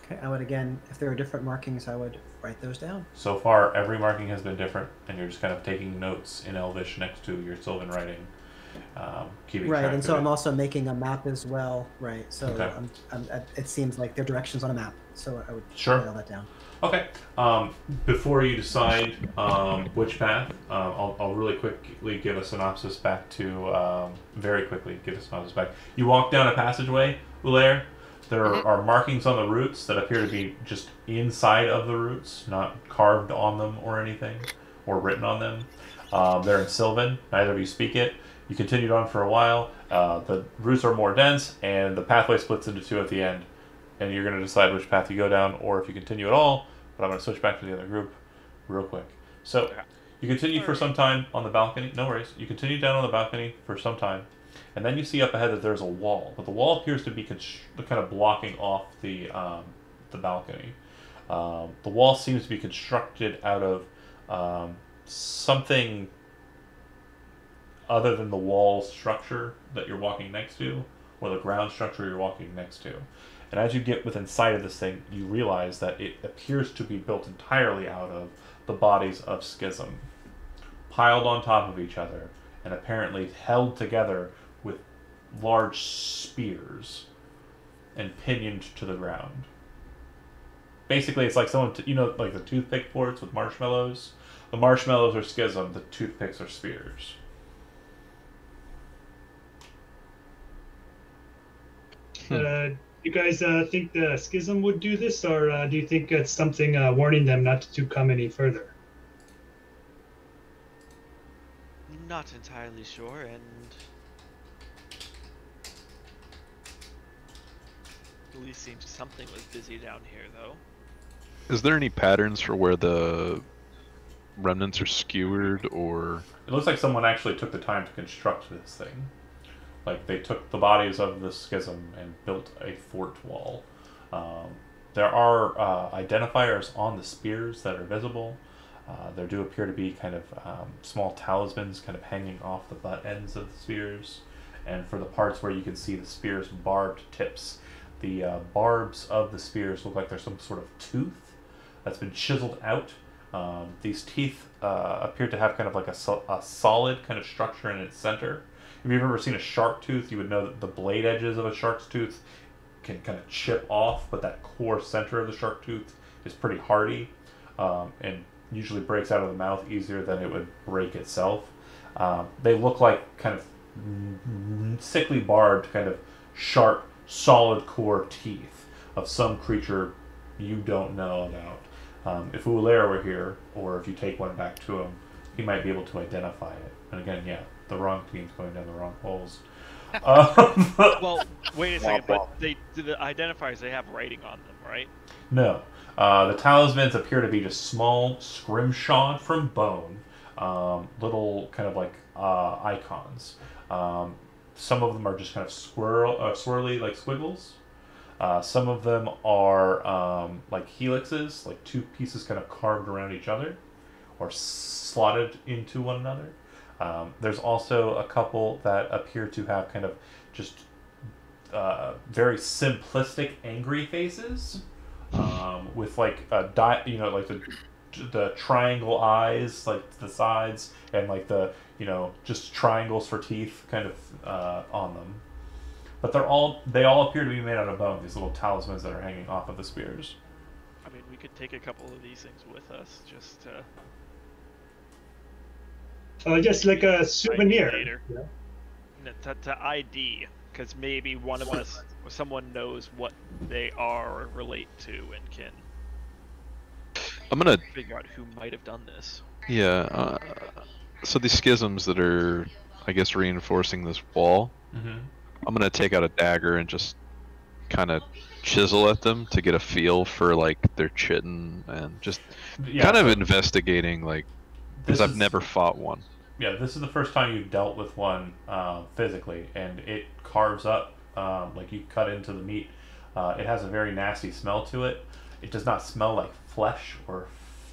Okay, I would again, if there are different markings, I would write those down. So far, every marking has been different, and you're just kind of taking notes in Elvish next to your Sylvan writing, keeping Right, track and of so it. I'm also making a map as well. Right, so Okay. it seems like they're directions on a map, so I would Sure. write all that down. Okay. Before you decide which path, I'll really quickly give a synopsis back to very quickly give a synopsis back. You walk down a passageway, Ulair. There are markings on the routes that appear to be just inside of the routes, not carved on them or anything, or written on them. They're in Sylvan. Neither of you speak it. You continued on for a while. The routes are more dense, and the pathway splits into two at the end. And you're going to decide which path you go down, or if you continue at all. But I'm going to switch back to the other group real quick. So you continue for some time on the balcony. No worries. You continue down on the balcony for some time. And then you see up ahead that there's a wall. But the wall appears to be kind of blocking off the balcony. The wall seems to be constructed out of something other than the wall structure that you're walking next to, or the ground structure you're walking next to. And as you get within sight of this thing, you realize that it appears to be built entirely out of the bodies of Schism, piled on top of each other, and apparently held together with large spears and pinioned to the ground. Basically, it's like someone, like the toothpick forts with marshmallows. The marshmallows are Schism, the toothpicks are spears. You guys think the Schism would do this, or do you think it's something warning them not to come any further? Not entirely sure, and at least seems something was busy down here, though. Is there any patterns for where the remnants are skewered, or? It looks like someone actually took the time to construct this thing. Like, they took the bodies of the Schism and built a fort wall. There are identifiers on the spears that are visible. There do appear to be kind of small talismans kind of hanging off the butt ends of the spears. And for the parts where you can see the spears' barbed tips, the barbs of the spears look like there's some sort of tooth that's been chiseled out. These teeth appear to have kind of like a solid kind of structure in its center. If you've ever seen a shark tooth, you would know that the blade edges of a shark's tooth can kind of chip off, but that core center of the shark tooth is pretty hardy and usually breaks out of the mouth easier than it would break itself. They look like kind of sickly barbed, kind of sharp, solid core teeth of some creature you don't know about. If Ulair were here, or if you take one back to him, he might be able to identify it. And again, yeah, the wrong team's going down the wrong holes. Well, wait a second, but the identifiers, they have writing on them, right? No. The talismans appear to be just small, scrimshawed from bone, little kind of like icons. Some of them are just kind of swirly, like squiggles. Some of them are like helixes, like two pieces kind of carved around each other, or slotted into one another. There's also a couple that appear to have kind of just very simplistic, angry faces, with like like the triangle eyes, like the sides, and like the just triangles for teeth, kind of on them. But they all appear to be made out of bone. These little talismans that are hanging off of the spears. I mean, we could take a couple of these things with us just to Just like a souvenir. later. To ID, because maybe one of us or someone knows what they are or relate to and can I'm gonna, figure out who might have done this. yeah. So these schisms that are, I guess, reinforcing this wall. Mm-hmm. I'm gonna take out a dagger and just kind of chisel at them to get a feel for like their chitting and just Yeah, kind of so investigating, like, because this I've is- never fought one. Yeah, this is the first time you've dealt with one physically, and it carves up like you cut into the meat. It has a very nasty smell to it. It does not smell like flesh or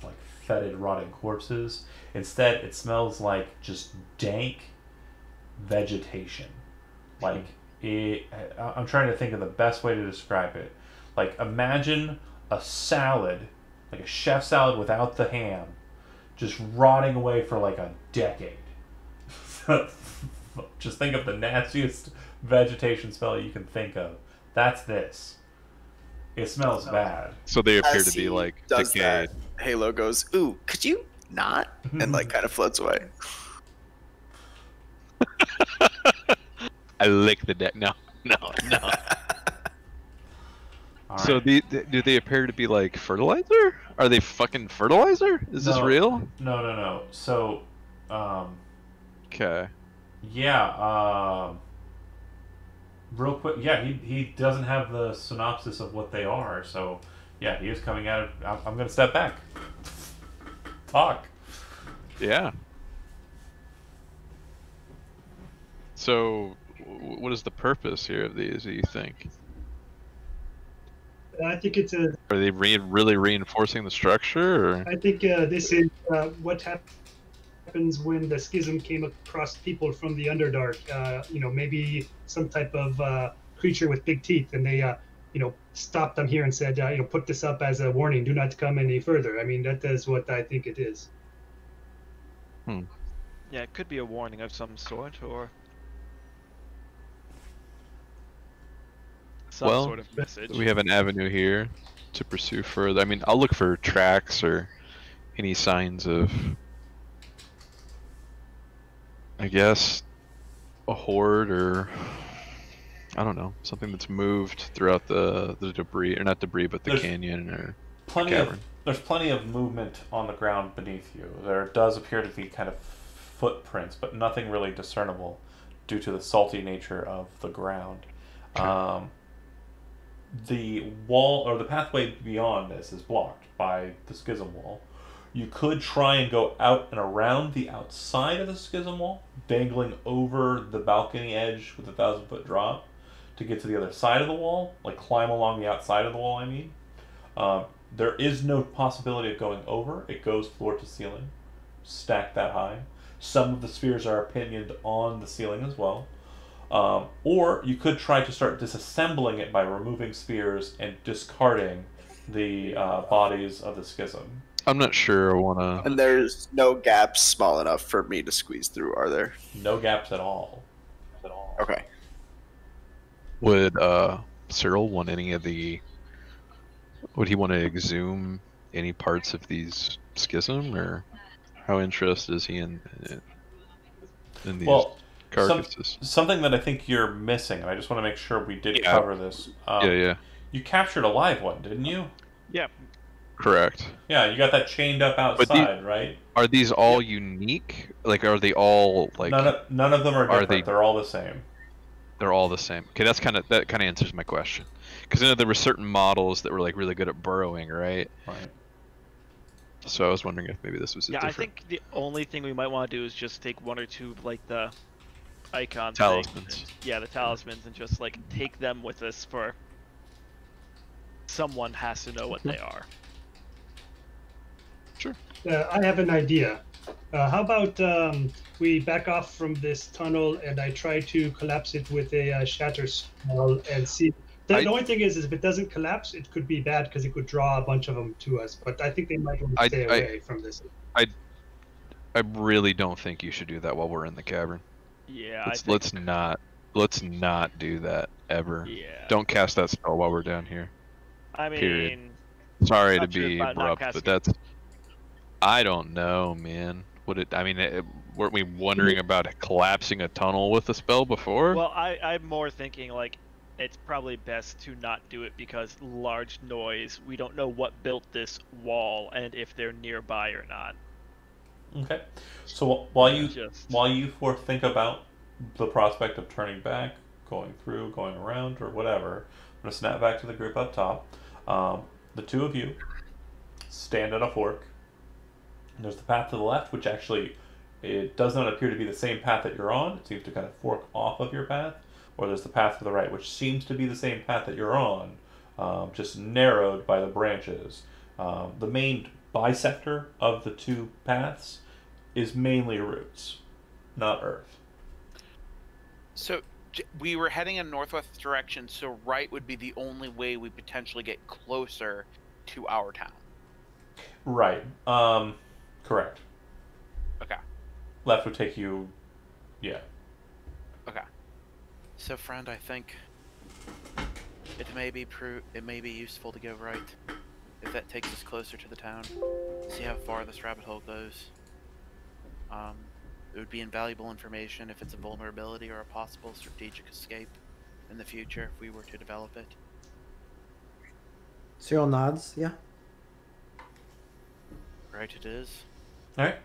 like fetid, rotting corpses. Instead, it smells like just dank vegetation. Like I'm trying to think of the best way to describe it. Like imagine a salad, like a chef salad without the ham, just rotting away for like a decade. Just think of the nastiest vegetation smell you can think of. That's this. It smells bad. So they appear As to be he like does decayed. that, Halo goes, "Ooh, could you not?" and like kind of floats away. I lick the deck. No. All So right. do they appear to be like fertilizer? Are they fucking fertilizer? Is this No. real? No. So, Okay. yeah, real quick, yeah, he doesn't have the synopsis of what they are, so yeah, he is coming out of. I'm gonna step back. Talk. Yeah. So, what is the purpose here of these? Do you think? I think it's a. Are they really reinforcing the structure? Or? I think this is what happens when the schism came across people from the Underdark. Maybe some type of creature with big teeth, and they, stopped them here and said, put this up as a warning: do not come any further. I mean, that is what I think it is. Yeah, it could be a warning of some sort, or some Well, sort of message. We have an avenue here to pursue further. I mean, I'll look for tracks or any signs of, I guess, a horde or, I don't know, something that's moved throughout the debris, or not debris, but the There's canyon or There's plenty of movement on the ground beneath you. There does appear to be kind of footprints, but nothing really discernible due to the salty nature of the ground. The wall or the pathway beyond this is blocked by the schism wall. You could try and go out and around the outside of the schism wall, dangling over the balcony edge with a 1,000-foot drop to get to the other side of the wall, like climb along the outside of the wall, I mean. There is no possibility of going over. It goes floor to ceiling, stacked that high. Some of the spheres are pinioned on the ceiling as well. Or you could try to start disassembling it by removing spheres and discarding the bodies of the schism. I'm not sure I want to. And there's no gaps small enough for me to squeeze through, are there? No gaps at all. Okay. Would Cyril want any of the? Would he want to exhume any parts of these schism, or how interested is he in these carcasses? Something that I think you're missing, and I just want to make sure we did Yeah. cover this. Yeah. You captured a live one, didn't you? Yeah, Correct. Yeah, you got that chained up outside, right? Are these all unique? Like, are they all like? None of them are different. they- They're all the same. They're all the same. Okay, that kind of answers my question. Because I know there were certain models that were like really good at burrowing, right? Right. So I was wondering if maybe this was yeah. different. I think the only thing we might want to do is just take one or two of like the icon Talismans. things. Yeah, the talismans, and just like take them with us for. Someone has to know what they are. Sure. I have an idea. How about we back off from this tunnel and I try to collapse it with a shatter spell and see. The only thing is if it doesn't collapse, it could be bad because it could draw a bunch of them to us. But I think they might want to stay away from this. I really don't think you should do that while we're in the cavern. Yeah, Let's not do that ever. Yeah. Don't cast that spell while we're down here. I mean, Period. Sorry to not sure be about not abrupt, casting but that's. I don't know, man. Would it? I mean, weren't we wondering about collapsing a tunnel with a spell before? Well, I'm more thinking like it's probably best to not do it because large noise. We don't know what built this wall and if they're nearby or not. Okay. So while you Just- four think about the prospect of turning back, going through, going around, or whatever, I'm gonna snap back to the group up top. The two of you stand at a fork. There's the path to the left, which actually it does not appear to be the same path that you're on. It seems to kind of fork off of your path. Or there's the path to the right, which seems to be the same path that you're on, just narrowed by the branches. The main bisector of the two paths is mainly roots, not earth. So we were heading in northwest direction, so right would be the only way we potentially get closer to our town. Right. Correct. Okay. Left would take you, yeah. Okay. So, friend, I think it may be useful to go right, if that takes us closer to the town. See how far this rabbit hole goes. It would be invaluable information if it's a vulnerability or a possible strategic escape in the future if we were to develop it. Cyril nods. Yeah. Right, it is. All right.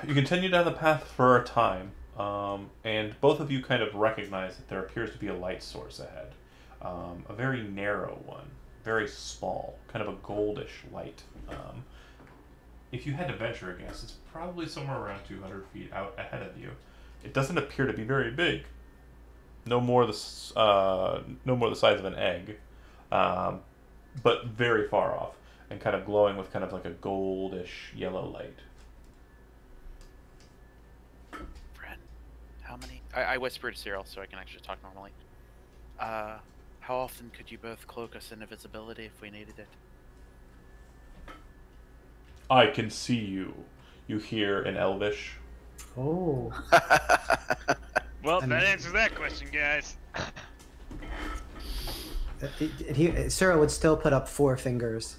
You continue down the path for a time, and both of you kind of recognize that there appears to be a light source ahead. A very narrow one, very small, kind of a goldish light. If you had to venture a guess, it's probably somewhere around 200 feet out ahead of you. It doesn't appear to be very big. No more the size of an egg, but very far off and kind of glowing with kind of like a goldish yellow light. Friend, how many... I whisper to Cyril so I can actually talk normally. How often could you both cloak us in invisibility if we needed it? I can see you. You hear in Elvish. Oh. Well, I that mean- answers that question, guys. Cyril would still put up 4 fingers.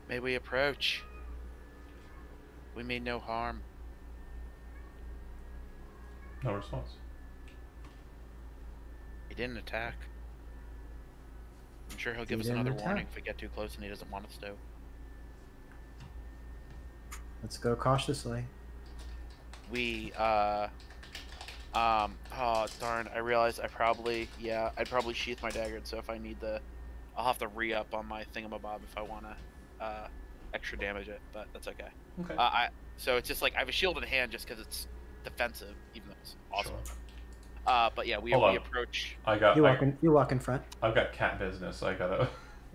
May we approach? We mean no harm. No response. He didn't attack. I'm sure he'll give He us didn't another attack. warning if we get too close and he doesn't want us to. Let's go cautiously. We, oh darn, I realized I'd probably sheath my dagger, so if I need I'll have to re-up on my thingamabob if I want to, extra damage it, but that's okay. Okay. So it's just like, I have a shield in hand just because it's defensive, even though it's awesome. Sure. But yeah, we Hold on. approach. You walk in front. I've got cat business. I gotta.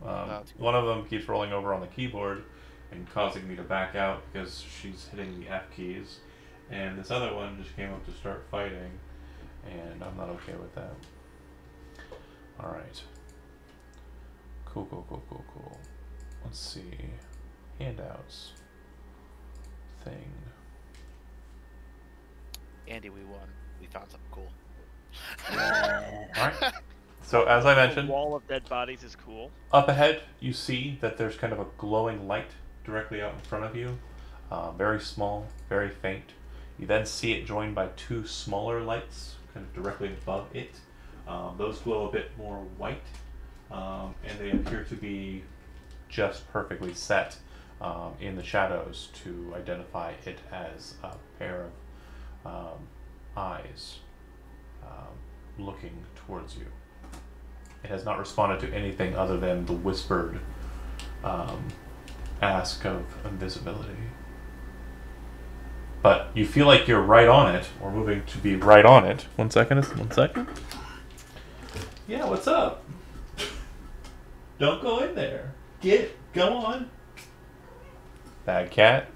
That's cool. One of them keeps rolling over on the keyboard and causing me to back out because she's hitting the F keys, and this other one just came up to start fighting, and I'm not okay with that. All right. Cool. Let's see. Handouts. Thing. Andy, we won. We found something cool. Alright. So as I The mentioned, wall of dead bodies is cool. up ahead you see that there's kind of a glowing light directly out in front of you. Very small, very faint. You then see it joined by 2 smaller lights kind of directly above it. Those glow a bit more white, and they appear to be just perfectly set in the shadows to identify it as a pair of eyes looking towards you. It has not responded to anything other than the whispered ask of invisibility. But you feel like you're right on it, or moving to be right on it. 1 second. Yeah, what's up? Don't go in there. Go on. Bad cat.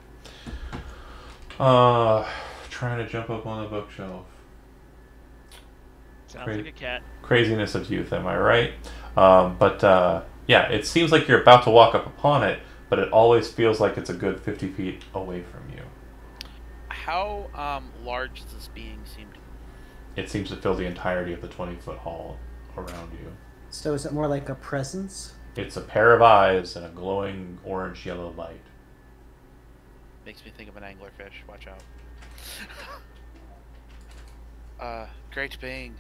Trying to jump up on the bookshelf. Sounds Great. like a cat. Craziness of youth, am I right? Yeah, it seems like you're about to walk up upon it, but it always feels like it's a good 50 feet away from you. How large does this being seem to be? It seems to fill the entirety of the 20-foot hall around you. So is it more like a presence? It's a pair of eyes and a glowing orange-yellow light. Makes me think of an anglerfish. Watch out. Great being.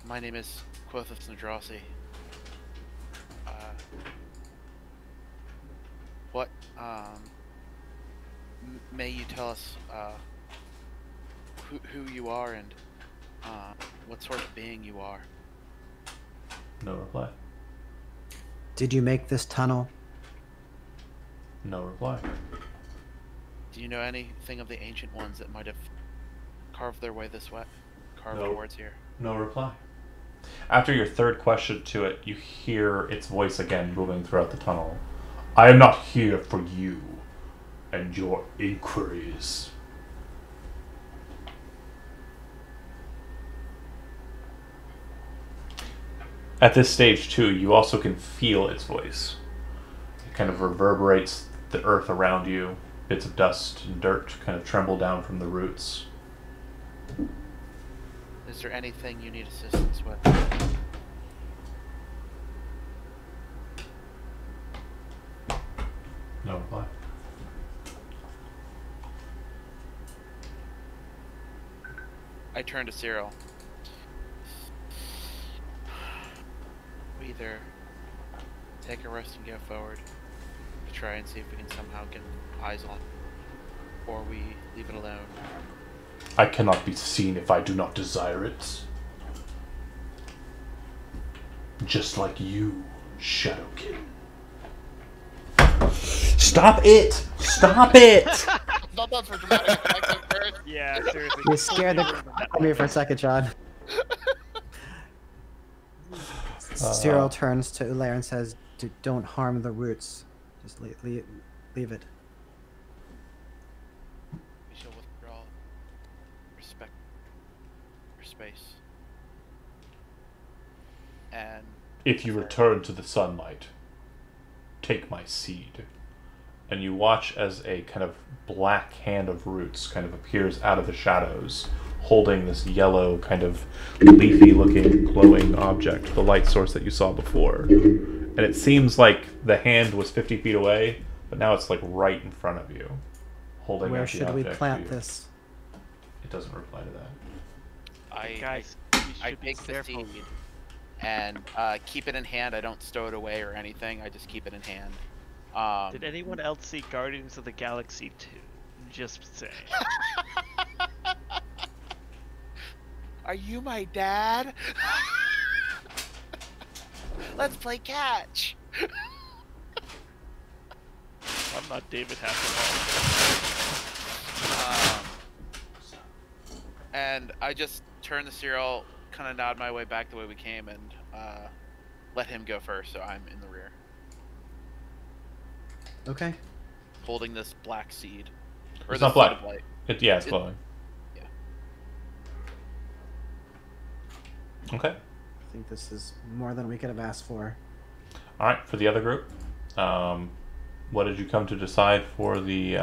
My name is Quothus Nadrasi. What, may you tell us, who you are and, what sort of being you are? No reply. Did you make this tunnel? No reply. Do you know anything of the ancient ones that might have carved their way this way? Carved No. towards here? No reply. After your third question to it, you hear its voice again moving throughout the tunnel. I am not here for you and your inquiries. At this stage, too, you also can feel its voice. It kind of reverberates the earth around you. Bits of dust and dirt kind of tremble down from the roots. Is there anything you need assistance with? No reply. I turn to Cyril. We either take a rest and go forward to try and see if we can somehow get eyes on, or we leave it alone. I cannot be seen if I do not desire it. Just like you, Shadowkin. Stop it! Stop it! Not that for dramatic effect at first. Yeah, seriously. You scared the crap out of me for a second, John. Cyril turns to Ulair and says, "Don't harm the roots. Just leave it." We shall withdraw. Respect your space. And If you return to the sunlight, take my seed. And you watch as a kind of black hand of roots kind of appears out of the shadows, holding this yellow, kind of leafy looking, glowing object, the light source that you saw before. And it seems like the hand was 50 feet away, but now it's like right in front of you, holding Where out the should we object to plant you. this? It doesn't reply to that. Guys, you I should be take the careful. seed and keep it in hand. I don't stow it away or anything. I just keep it in hand. Did anyone else see Guardians of the Galaxy 2? Just saying. Are you my dad? Let's play catch. I'm not David Hasselhoff. And I just turn the Cyril, kind of nod my way back the way we came, and let him go first, so I'm in the rear, Okay. holding this black seed. Or It's this not black. seed of light. It's glowing. Yeah. Okay. I think this is more than we could have asked for. All right, for the other group, what did you come to decide for the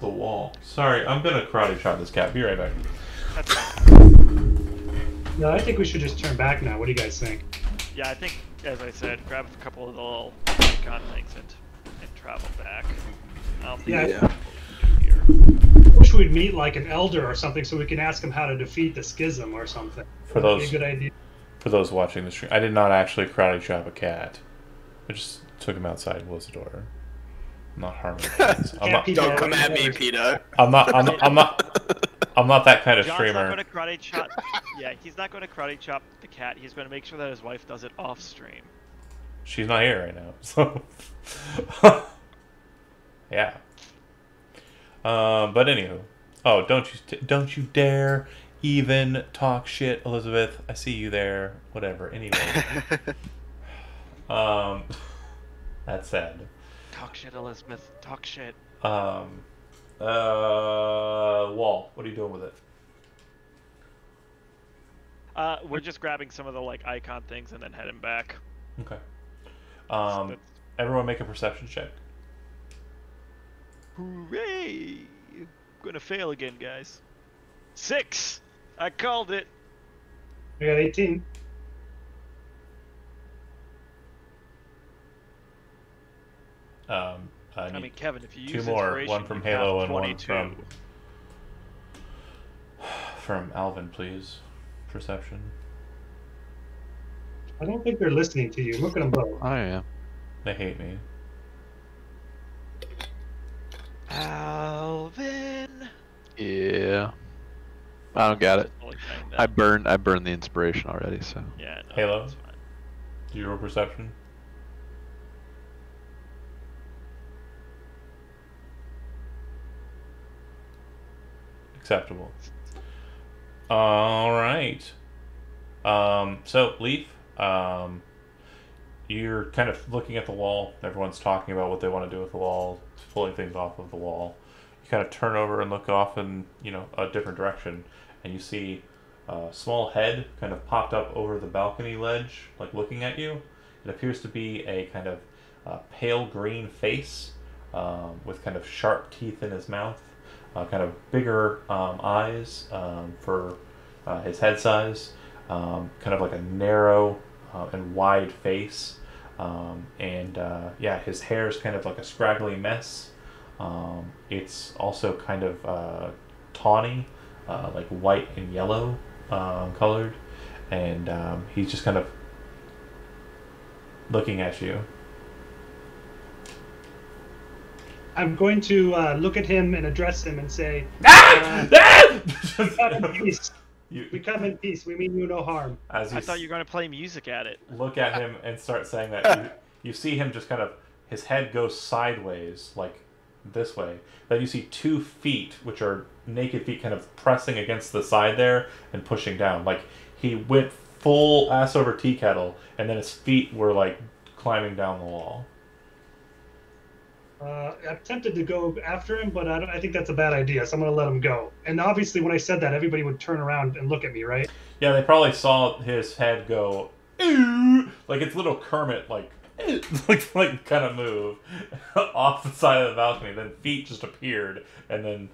wall? Sorry, I'm gonna karate chop this cat. Be right back. That's fine. No, I think we should just turn back now. What do you guys think? Yeah, I think, as I said, grab a couple of the little icon things and travel back. I don't think Yeah. there's anything here. Wish we'd meet like an elder or something so we can ask him how to defeat the schism or something. For That'd be those a good idea. for those watching the stream, I did not actually karate chop a cat. I just took him outside and closed the door. I'm not harming cats. Don't come at me, Peter. I'm not that kind of John's streamer. not going to karate chop. Yeah, he's not going to karate chop the cat. He's going to make sure that his wife does it off stream. She's not here right now, so yeah. But anywho, oh, don't you dare even talk shit, Elizabeth. I see you there. Whatever. Anyway, that's sad. Talk shit, Elizabeth. Talk shit. Wall. What are you doing with it? We're just grabbing some of the like icon things and then heading back. Okay. That's- Everyone make a perception check. Hooray! I'm gonna fail again, guys. 6! I called it! I got 18. I I need mean, Kevin, if you two use more. inspiration, One from you have Halo and 22. one from Alvin, please. Perception. I don't think they're listening to you. Look at them both. Oh yeah. They hate me. Alvin. Yeah. I don't got it. Just only saying that. I burned the inspiration already, so. Yeah. No, Halo? that's fine. 0 perception. Acceptable. All right. So Leaf, you're kind of looking at the wall. Everyone's talking about what they want to do with the wall, pulling things off of the wall. You kind of turn over and look off in, a different direction, and you see a small head kind of popped up over the balcony ledge, like looking at you. It appears to be a kind of pale green face with kind of sharp teeth in his mouth, kind of bigger eyes for his head size, kind of like a narrow and wide face, and his hair is kind of like a scraggly mess. It's also kind of tawny, like white and yellow colored, and he's just kind of looking at you. I'm going to look at him and address him and say, "We come in peace. We come in peace. We mean you no harm." As you I thought you were going to play music at it. look at him and start saying that, you see him just kind of, his head goes sideways, like this way. Then you see 2 feet, which are naked feet, kind of pressing against the side there and pushing down. Like he went full ass over tea kettle, and then his feet were like climbing down the wall. I'm tempted to go after him, but I think that's a bad idea, so I'm going to let him go. And obviously, when I said that, everybody would turn around and look at me, right? Yeah, they probably saw his head go, "Ew," like it's little Kermit, like like kind of move off the side of the balcony. Then feet just appeared, and then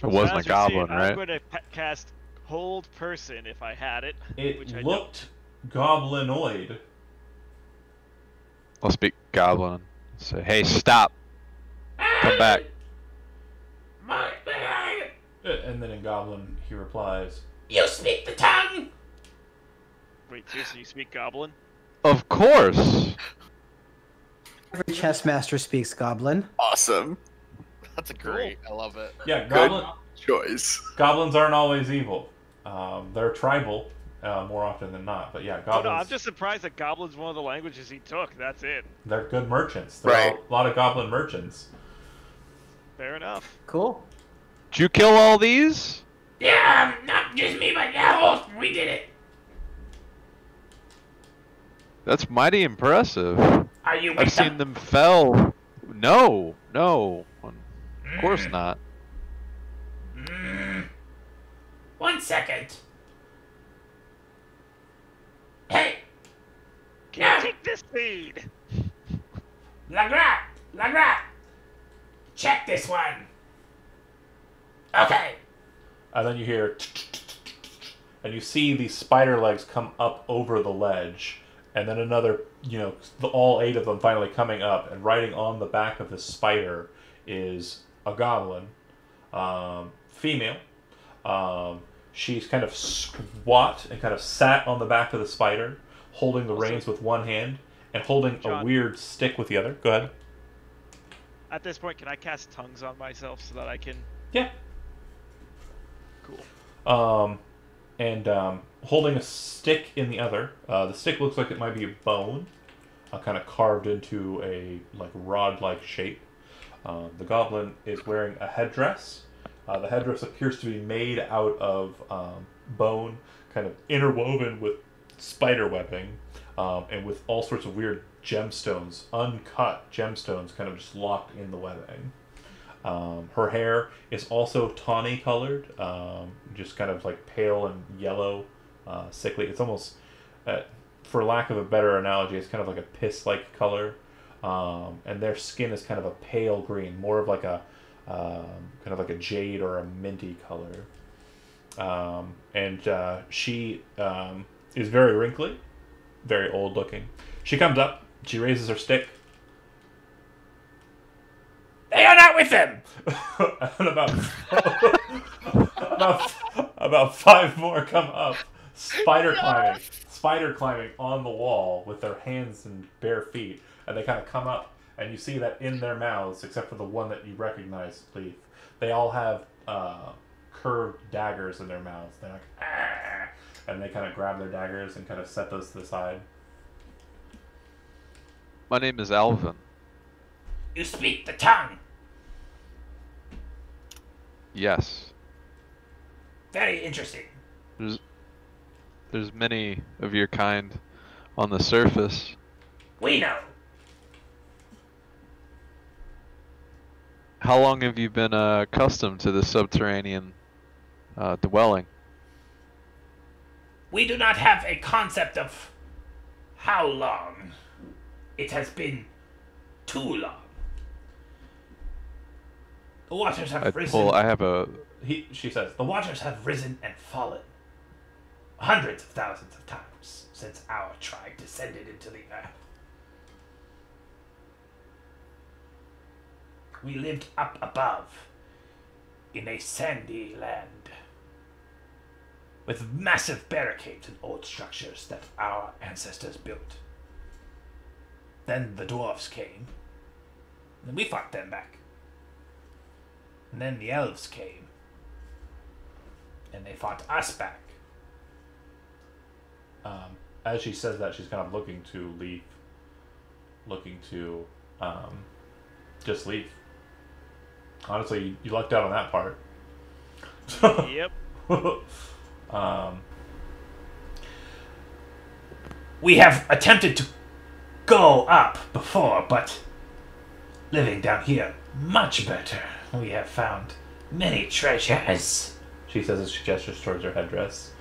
It wasn't a As you see, goblin, I'm right? going to cast Hold Person if I had it. which I it looked goblinoid. I'll speak goblin. Say, hey, stop. Come back. And then in Goblin, he replies, don't. Wait, seriously, you speak Goblin? Of course. Every chess master speaks Goblin. Awesome. That's a great. I love it. "Yeah, Good choice. goblins aren't always evil. They're tribal more often than not. But yeah, Oh, goblins, no, I'm just surprised that Goblin's one of the languages he took. That's it. they're good merchants. There are Right. a lot of goblin merchants. Fair enough. Cool. Did you kill all these? Yeah, not just me, but yeah, we did it. That's mighty impressive. Are you I've with seen them fell. No. Of course not. Mm. 1 second. Hey, Can Yeah. you take this feed? Lagrat, check this one. Okay. And then you hear, and you see these spider legs come up over the ledge, and then another, all 8 of them finally coming up, and riding on the back of the spider is a goblin, female. She's kind of squat and kind of sat on the back of the spider, holding the Also- reins with one hand and holding a John. weird stick with the other. Go ahead. At this point, can I cast Tongues on myself so that I can... Yeah. Cool. And holding a stick in the other. The stick looks like it might be a bone, kind of carved into a rod-like shape. The goblin is wearing a headdress. The headdress appears to be made out of bone, kind of interwoven with spider webbing, and with all sorts of weird gemstones, uncut gemstones, kind of just locked in the webbing. Her hair is also tawny colored, just kind of like pale and yellow, sickly. It's almost, for lack of a better analogy, it's kind of like a piss-like color. And their skin is kind of a pale green, more of like a kind of like a jade or a minty color. And she is very wrinkly, very old looking. She comes up. She raises her stick. They are not with them! And about 5 more come up, spider climbing on the wall with their hands and bare feet, and they kind of come up, and you see that in their mouths, except for the one that you recognize, Leaf, they all have curved daggers in their mouths. They're like, ah! And they kind of grab their daggers and kind of set those to the side. My name is Alvin. You speak the tongue. Yes. Very interesting. There's many of your kind on the surface. We know. How long have you been accustomed to this subterranean dwelling? We do not have a concept of how long. It has been too long. The waters have risen. Well, I have a... She says, The waters have risen and fallen hundreds of thousands of times since our tribe descended into the earth. We lived up above in a sandy land with massive barricades and old structures that our ancestors built. Then the dwarves came, and we fought them back. And then the elves came, and they fought us back. as she says that, she's kind of looking to leave, just leave. Honestly, you lucked out on that part. Yep. We have attempted to go up before, but living down here, much better. We have found many treasures, She says as she gestures towards her headdress.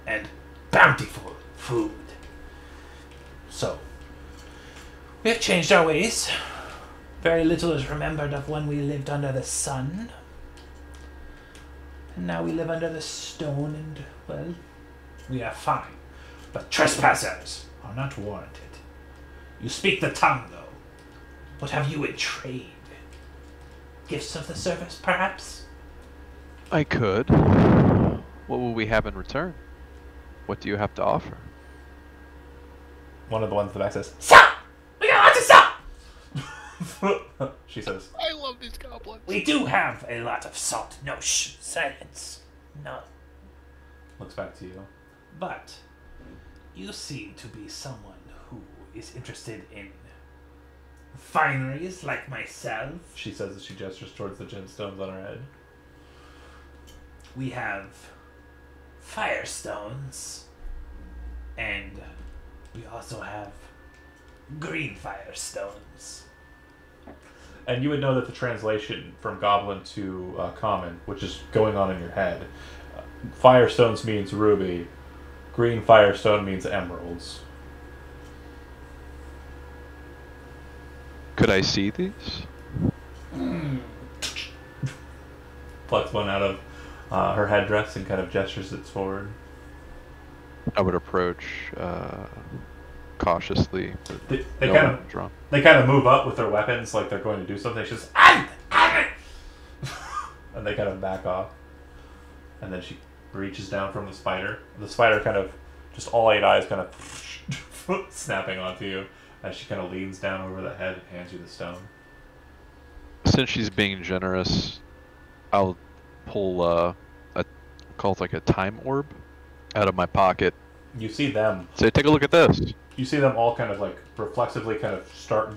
and bountiful food. So, we have changed our ways. Very little is remembered of when we lived under the sun. And now we live under the stone, and, well, we are fine. But trespassers are not warranted. You speak the tongue, though. What have you in trade? Gifts of the service, perhaps? I could. What will we have in return? What do you have to offer? One of the ones in the back says, Stop! We got lots of stuff! she says, I love these goblins. We do have a lot of salt. No, shh. Silence. No. looks back to you. But you seem to be someone who is interested in fineries like myself. She says as she gestures towards the gemstones on her head. We have firestones, and we also have green firestones. And you would know that the translation from Goblin to Common, which is going on in your head, firestones means ruby, green firestone means emeralds. Could I see these? Plucks one out of her headdress and kind of gestures it forward. I would approach cautiously. They no kind one of drawn. they kind of move up with their weapons like they're going to do something. She says, and they kind of back off. And then she reaches down from the spider. The spider kind of, just all 8 eyes kind of snapping onto you as she kind of leans down over the head and hands you the stone. Since she's being generous, I'll pull call it like a time orb out of my pocket. You see them. Say, take a look at this. You see them all kind of like reflexively kind of start,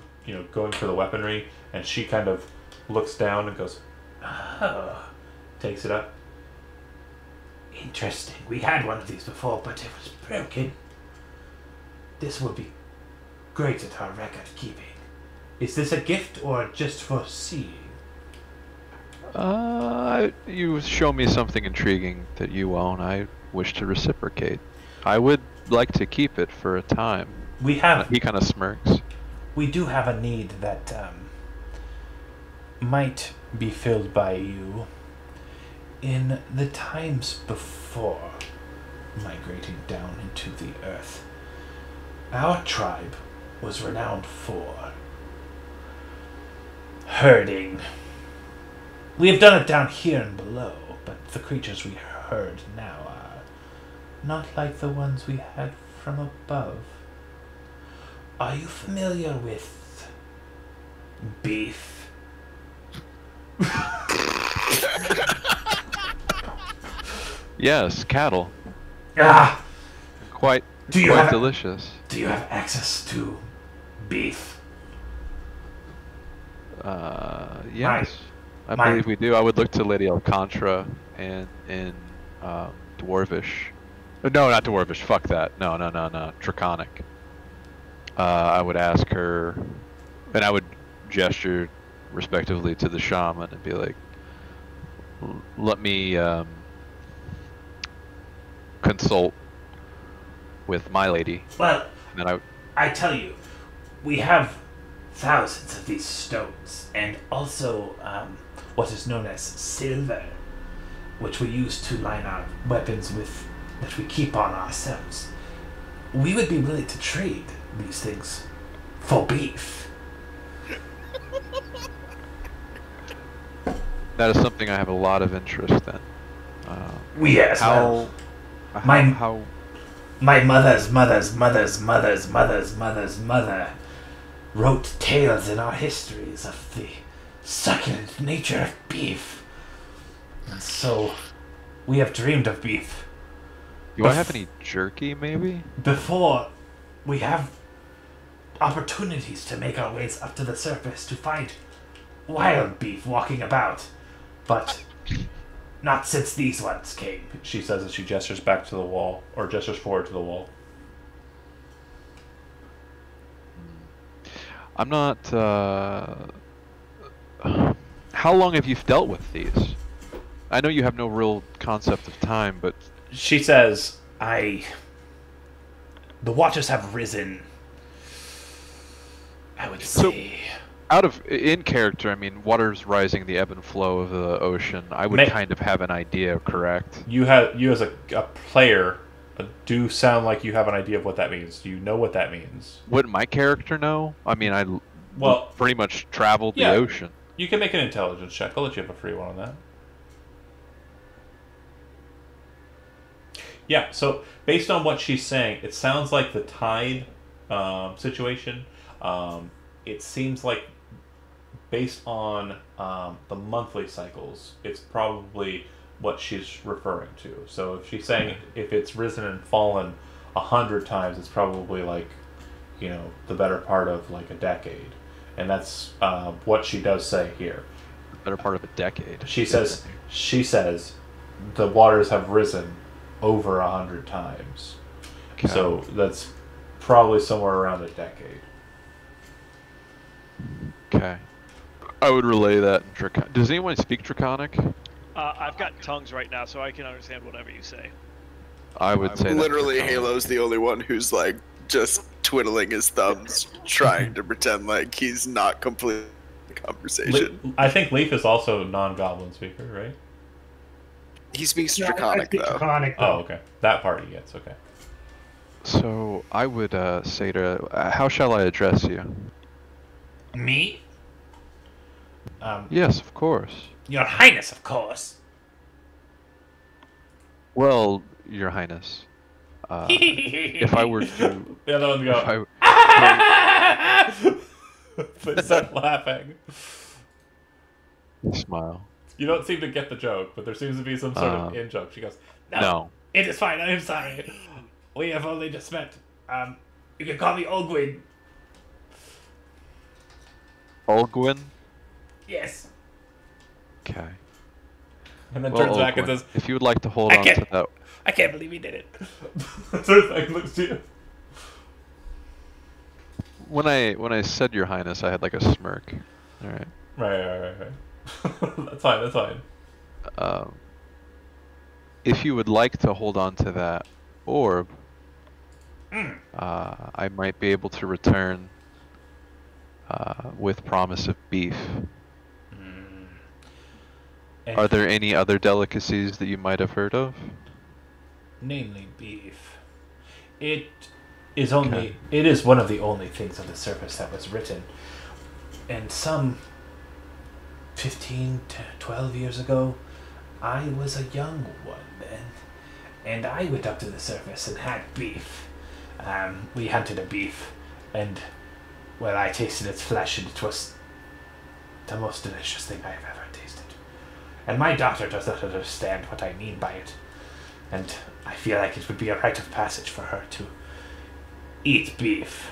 going for the weaponry, and she kind of looks down and goes, Oh, takes it up. interesting. We had one of these before, but it was broken. This will be great at our record keeping. Is this a gift or just for seeing? You show me something intriguing that you own. I wish to reciprocate. I would like to keep it for a time. We have He kind of smirks. We do have a need that might be filled by you in the times before migrating down into the earth. Our tribe was renowned for herding. We have done it down here and below, but the creatures we herd now are not like the ones we had from above. Are you familiar with beef? Yes, cattle. Ah! Quite Do you quite have delicious. Do you have access to beef? Yes. I my- believe we do. I would look to Lady Alcantra and in Dwarvish. No, not Dwarvish. Fuck that. No. Draconic. I would ask her, and I would gesture respectively to the shaman and be like, let me consult with my lady. Well, And then I tell you, we have thousands of these stones, and also what is known as silver, which we use to line our weapons with, that we keep on ourselves. We would be willing to trade these things for beef. that is something I have a lot of interest in. We as well. How My mother's mother wrote tales in our histories of the succulent nature of beef. And so, we have dreamed of beef. do I have any jerky maybe? Before we have opportunities to make our ways up to the surface to find wild beef walking about. But not since these ones came, she says as she gestures back to the wall, or gestures forward to the wall. I'm not. How long have you dealt with these? I know you have no real concept of time, but She says, the waters have risen. I would So- say. in character, I mean, water's rising, the ebb and flow of the ocean. I would May- kind of have an idea, correct? You as a player do sound like you have an idea of what that means. Do you know what that means? Wouldn't my character know? I mean, Well, pretty much traveled yeah. the ocean. you can make an intelligence check. I'll let you have a free one on that. Yeah, so based on what she's saying, it sounds like the tide situation. It seems like based on the monthly cycles, it's probably what she's referring to. So if she's saying if it's risen and fallen 100 times, it's probably like, the better part of like a decade. And that's what she does say here. Better part of a decade. She says the waters have risen over 100 times. Okay. So that's probably somewhere around a decade. Okay. I would relay that in Draconic. Does anyone speak Draconic? I've got tongues right now, so I can understand whatever you say. I would say that Literally, Draconic. Halo's the only one who's like just twiddling his thumbs, trying to pretend like he's not completing the conversation. I think Leaf is also a non-goblin speaker, right? He speaks Yeah, I Draconic speak though. Draconic, Oh, okay. That part he gets, okay. So I would say to, how shall I address you? Me? Yes, of course. Your Highness, of course. Well, Your Highness, if I were to, The other one if go. I They start laughing. smile. You don't seem to get the joke, but there seems to be some sort of in joke. She goes, No. It is fine, I am sorry. We have only just met. You can call me Olgwin. Olgwin? Yes. Okay. And then Well, turns back and Olgwin, says, if you would like to hold I on can't- to that, I can't believe he did it. turns back and looks to you. when I said Your Highness, I had like a smirk. All right. Right. That's fine. If you would like to hold on to that orb, I might be able to return with promise of beef. And Are there any other delicacies that you might have heard of? namely beef. It is only it is one of the only things on the surface that was written. And some 15 to 12 years ago, I was a young one then, and I went up to the surface and had beef. We hunted a beef, and well, I tasted its flesh, and it was the most delicious thing I've ever tasted. And my daughter does not understand what I mean by it, and I feel like it would be a rite of passage for her to eat beef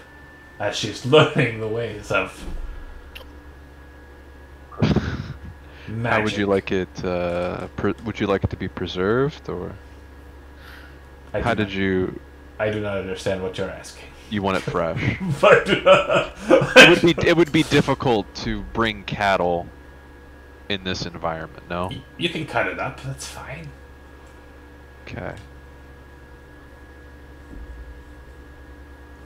as she's learning the ways of magic. How would you like it? Would you like it to be preserved, or how did you? I do not understand what you're asking. You want it fresh. But It would be difficult to bring cattle in this environment. No. you can cut it up. That's fine. Okay.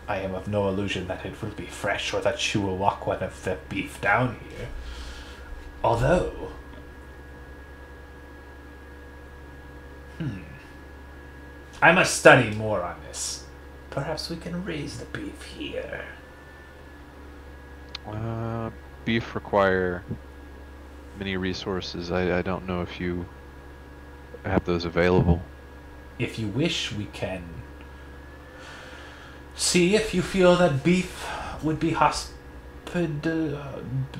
I am of no illusion that it will be fresh or that you will walk one of the beef down here. Although, I must study more on this. Perhaps we can raise the beef here. Beef require many resources. I don't know if you have those available. If you wish, we can see if you feel that beef would be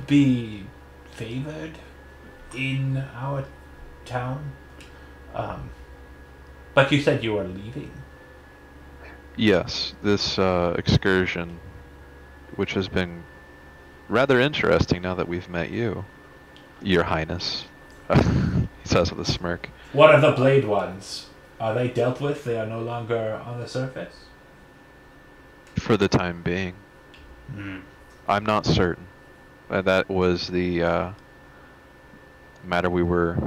be favored in our town. But you said you were leaving. Yes, this excursion, which has been rather interesting now that we've met you, Your Highness. He says with a smirk. What are the blade ones? Are they dealt with? They are no longer on the surface? For the time being. I'm not certain. That was the matter we were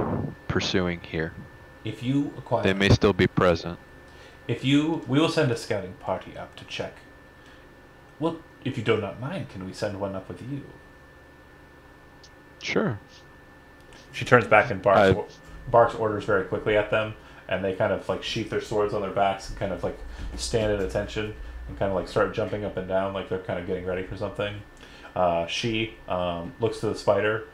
pursuing here. If you acquire... They may still be present. we will send a scouting party up to check. Well, if you do not mind, can we send one up with you? Sure. She turns back and barks orders very quickly at them, and they kind of like sheath their swords on their backs and kind of like stand at attention and kind of like start jumping up and down like they're kind of getting ready for something. She looks to the spider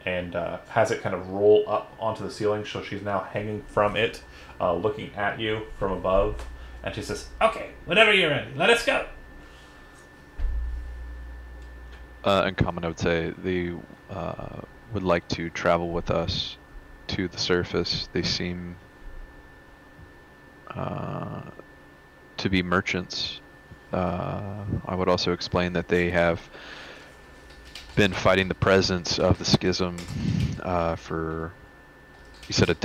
and has it kind of roll up onto the ceiling, so she's now hanging from it, looking at you from above, and she says, "Okay, whenever you're ready, let us go." In common, I would say they would like to travel with us to the surface. They seem to be merchants. I would also explain that they have been fighting the presence of the schism for, you said, a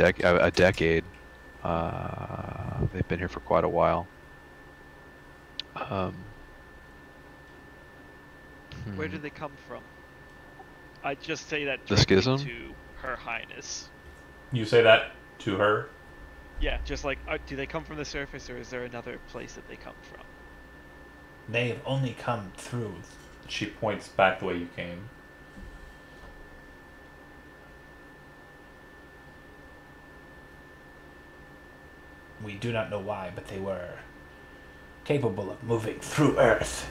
decade. They've been here for quite a while. Where did they come from? I just say that The directly schism? to Her Highness. You say that to her. Yeah, just like, do they come from the surface, or is there another place that they come from? They have only come through. She points back the way you came. We do not know why, but they were capable of moving through earth,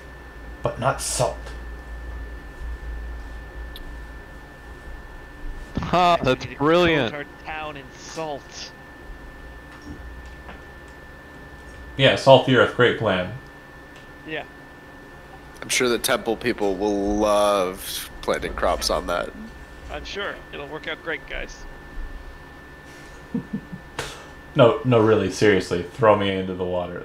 but not salt. Ha! We That's need to brilliant. coat our town in salt. Yeah, salt the earth, great plan. Yeah. I'm sure the temple people will love planting crops on that. I'm sure it'll work out great, guys. No, really, seriously, throw me into the water.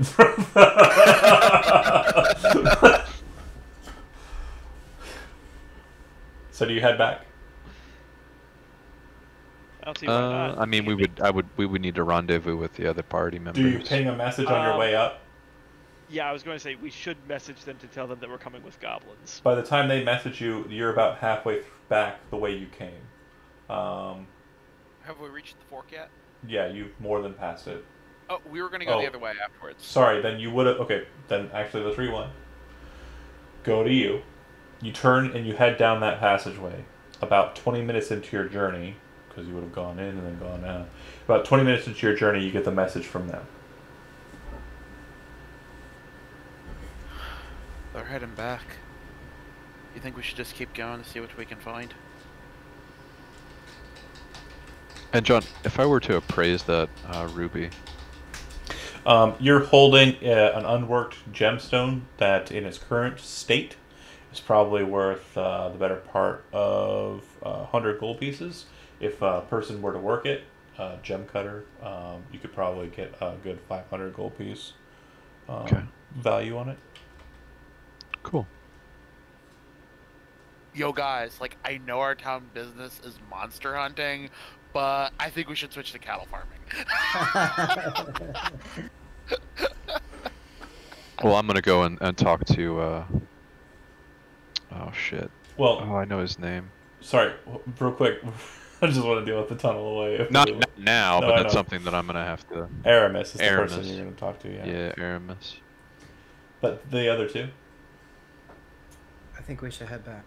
So do you head back? I don't see why not. I mean, we would need to rendezvous with the other party members. Do you ping a message on your way up? Yeah, I was going to say we should message them to tell them that we're coming with goblins. By the time they message you, you're about halfway back the way you came. Have we reached the fork yet? Yeah, you've more than passed it. Oh, we were gonna go Oh. the other way afterwards. Sorry, then you would have... Okay, then actually let's rewind. Go to you. You turn and you head down that passageway. About 20 minutes into your journey, because you would have gone in and then gone out. About 20 minutes into your journey, you get the message from them. heading back. You think we should just keep going to see what we can find? And John, if I were to appraise that ruby, You're holding an unworked gemstone that, in its current state, is probably worth the better part of 100 gold pieces. If a person were to work it, gem cutter, you could probably get a good 500 gold piece Okay. value on it. cool. Yo guys, like, I know our town business is monster hunting, but I think we should switch to cattle farming. Well, I'm gonna go and talk to. Oh shit. Well, Oh, I know his name. sorry, real quick. I just want to deal with the tunnel away. Not now, No, but I that's know. something that I'm gonna have to. Aramis is the person Aramis. you're going to talk to, Yeah, Aramis. But the other two? I think we should head back.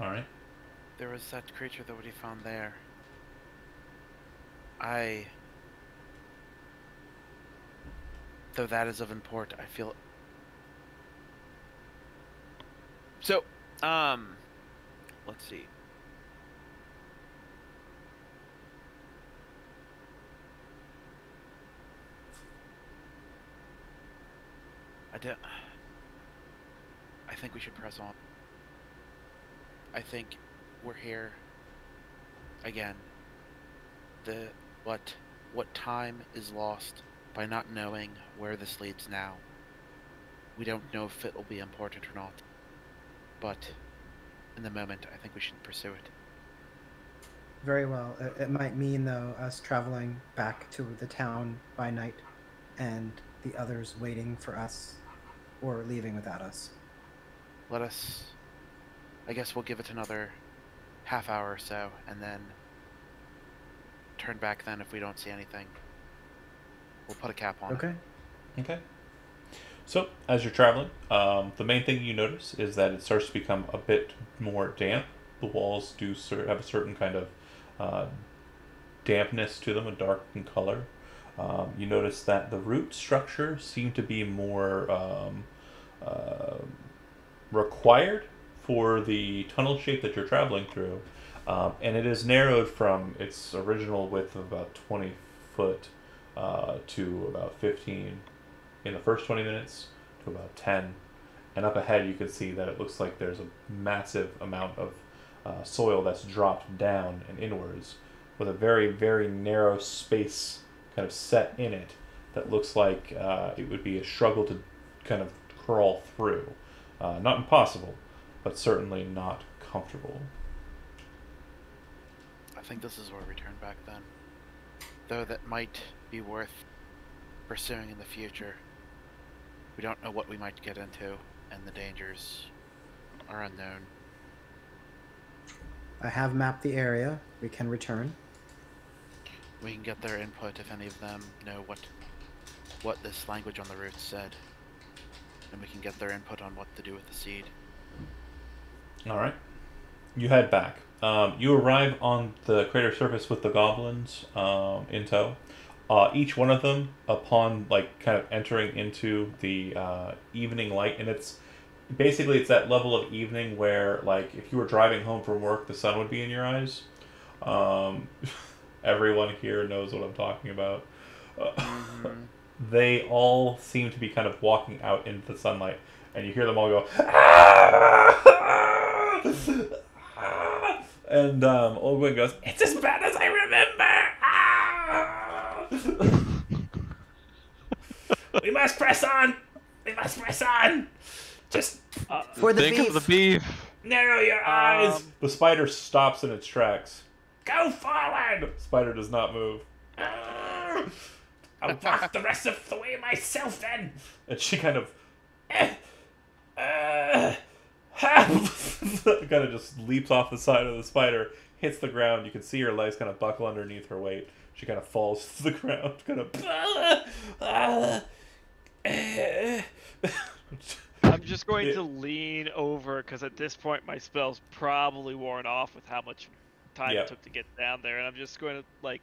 Alright. There was that creature that we found there. Though that is of import, I feel... So, let's see. I think we should press on. I think we're here again. What time is lost by not knowing where this leads now. We don't know if it will be important or not. But in the moment, I think we should pursue it. Very well. It might mean, though, us traveling back to the town by night and the others waiting for us or leaving without us. I guess we'll give it another half hour or so and then turn back then if we don't see anything. We'll put a cap on it. Okay. Okay. So, as you're traveling, the main thing you notice is that it starts to become a bit more damp. The walls do have a certain kind of dampness to them, a dark in color. You notice that the root structure seem to be more required for the tunnel shape that you're traveling through. And it is narrowed from its original width of about 20 foot to about 15 in the first 20 minutes to about 10. And up ahead you can see that it looks like there's a massive amount of soil that's dropped down and inwards with a very, very narrow space kind of set in it that looks like it would be a struggle to kind of crawl through. Not impossible, but certainly not comfortable. I think this is where we turn back then. Though that might be worth pursuing in the future. We don't know what we might get into, and the dangers are unknown. I have mapped the area. We can return. We can get their input if any of them know what this language on the roots said. And we can get their input on what to do with the seed. Alright. You head back. You arrive on the crater surface with the goblins in tow. Each one of them, upon kind of entering into the evening light, and it's that level of evening where if you were driving home from work, the sun would be in your eyes. Everyone here knows what I'm talking about. They all seem to be kind of walking out into the sunlight, and you hear them all go, and Olwyn goes, "It's as bad as I remember! We must press on! We must press on! Just For the Think beef. of the beef. narrow your eyes!" The spider stops in its tracks. "Go forward!" Spider does not move. "I'll walk the rest of the way myself then!" And she kind of kind of just leaps off the side of the spider, hits the ground. You can see her legs kind of buckle underneath her weight. She kind of falls to the ground, kind of. I'm just going to lean over because at this point my spell's probably worn off with how much time Yeah. it took to get down there, and I'm just going to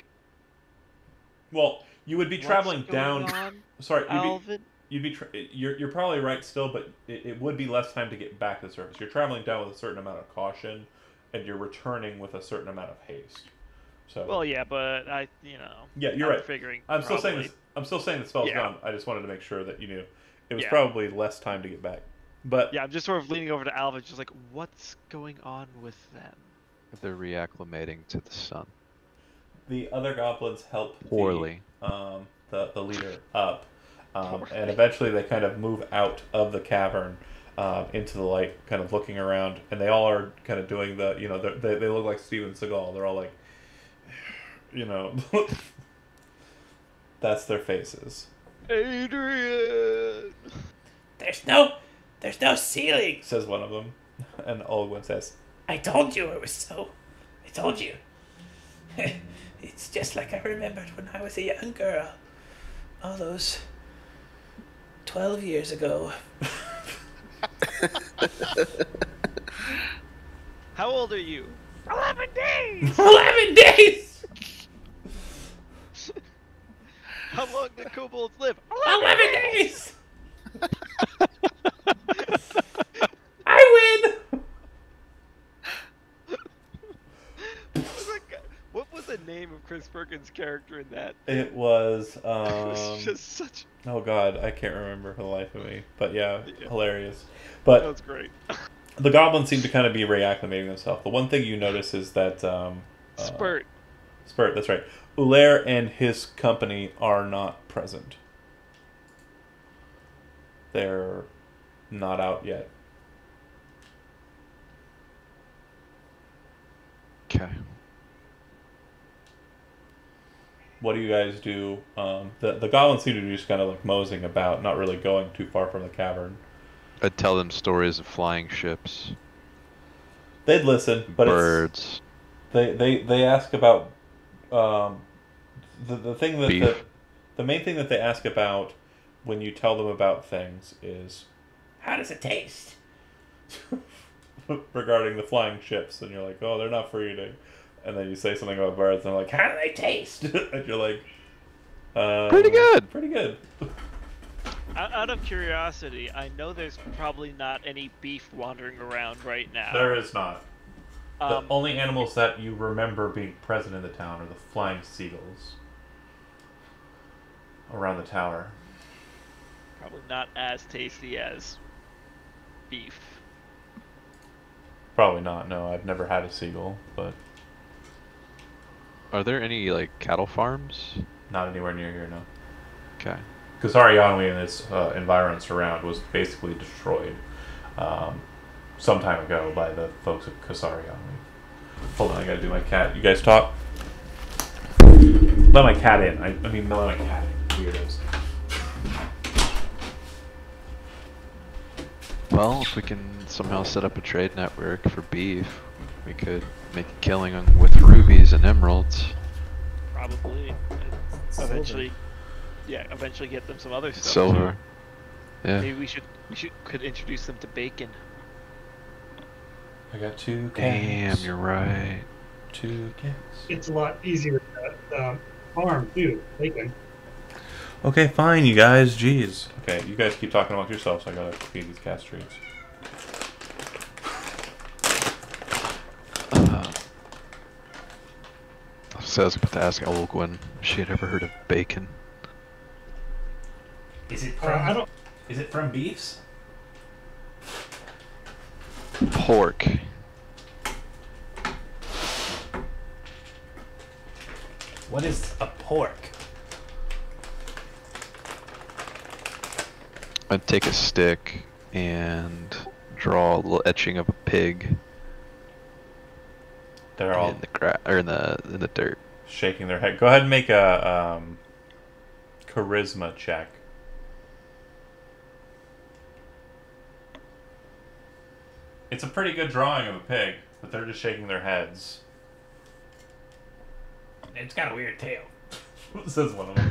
Well, you would be traveling what's down. going on, Sorry, Alvin? you're probably right still, but it would be less time to get back to the surface. You're traveling down with a certain amount of caution, and you're returning with a certain amount of haste. So. Well, yeah, but Yeah, you're I'm right. Figuring. I'm still probably- saying this. I'm still saying the spell's Yeah. gone. I just wanted to make sure that you knew. It was Yeah. probably less time to get back. But Yeah, I'm just sort of leaning over to Alvin, just like, what's going on with them? They're reacclimating to the sun. the other goblins help Poorly. the leader up, and eventually they kind of move out of the cavern into the light, kind of looking around, and they all are kind of doing the they look like Steven Seagal. They're all like, that's their faces. Adrian! There's no ceiling, Says one of them, and Olwyn says, I told you it was so. I told you. It's just like I remembered when I was a young girl. All those 12 years ago. How old are you? 11 days! 11 days! How long do kobolds live? 11 days! I win! What was the name of Chris Perkins' character in that? it was It was just such. oh god, I can't remember for the life of me. But yeah, Yeah. hilarious. That But was great. the goblins seem to kind of be reacclimating themselves. The one thing you notice is that Spurt. Spurt, that's right. Ulair and his company are not present. They're not out yet. Okay. What do you guys do? The goblins seem to be just kind of like moseying about, not really going too far from the cavern. I'd tell them stories of flying ships, They'd listen, but birds. they ask about the thing that Beef. the main thing that they ask about when you tell them about things is How does it taste? regarding the flying ships, and you're like, oh, they're not for eating. And then you say something about birds, and they're like, How do they taste? and you're like, Pretty good. pretty good. Out of curiosity, I know there's probably not any beef wandering around right now. There is not. The Um, only animals that you remember being present in the town are the flying seagulls around the tower. Probably not as tasty as beef. Probably not. No, I've never had a seagull, but Are there any like cattle farms? not anywhere near here. No. Okay. Kasari and its environs around was basically destroyed some time ago by the folks at Kasari. Hold on, I gotta do my cat. You guys talk? Let my cat in. I mean, let my cat in. Weirdos. Well, if we can somehow set up a trade network for beef, we could make a killing with rubies and emeralds. Probably. Silver. Eventually get them some other stuff. Silver. Yeah. Maybe we could introduce them to bacon. I got two Damn, cats. you're right. Two cats. It's a lot easier to farm too. Bacon. Okay, fine, you guys. Jeez. Okay, you guys keep talking amongst yourselves. So I gotta feed these cats treats. So I was about to ask Olgwen if she had ever heard of bacon. Is it I don't. Is it from beefs? Pork. What is a pork? I'd take a stick and draw a little etching of a pig They're all in the in the dirt. shaking their head. Go ahead and make a charisma check. It's a pretty good drawing of a pig, but they're just shaking their heads. It's got a weird tail. Says one of them.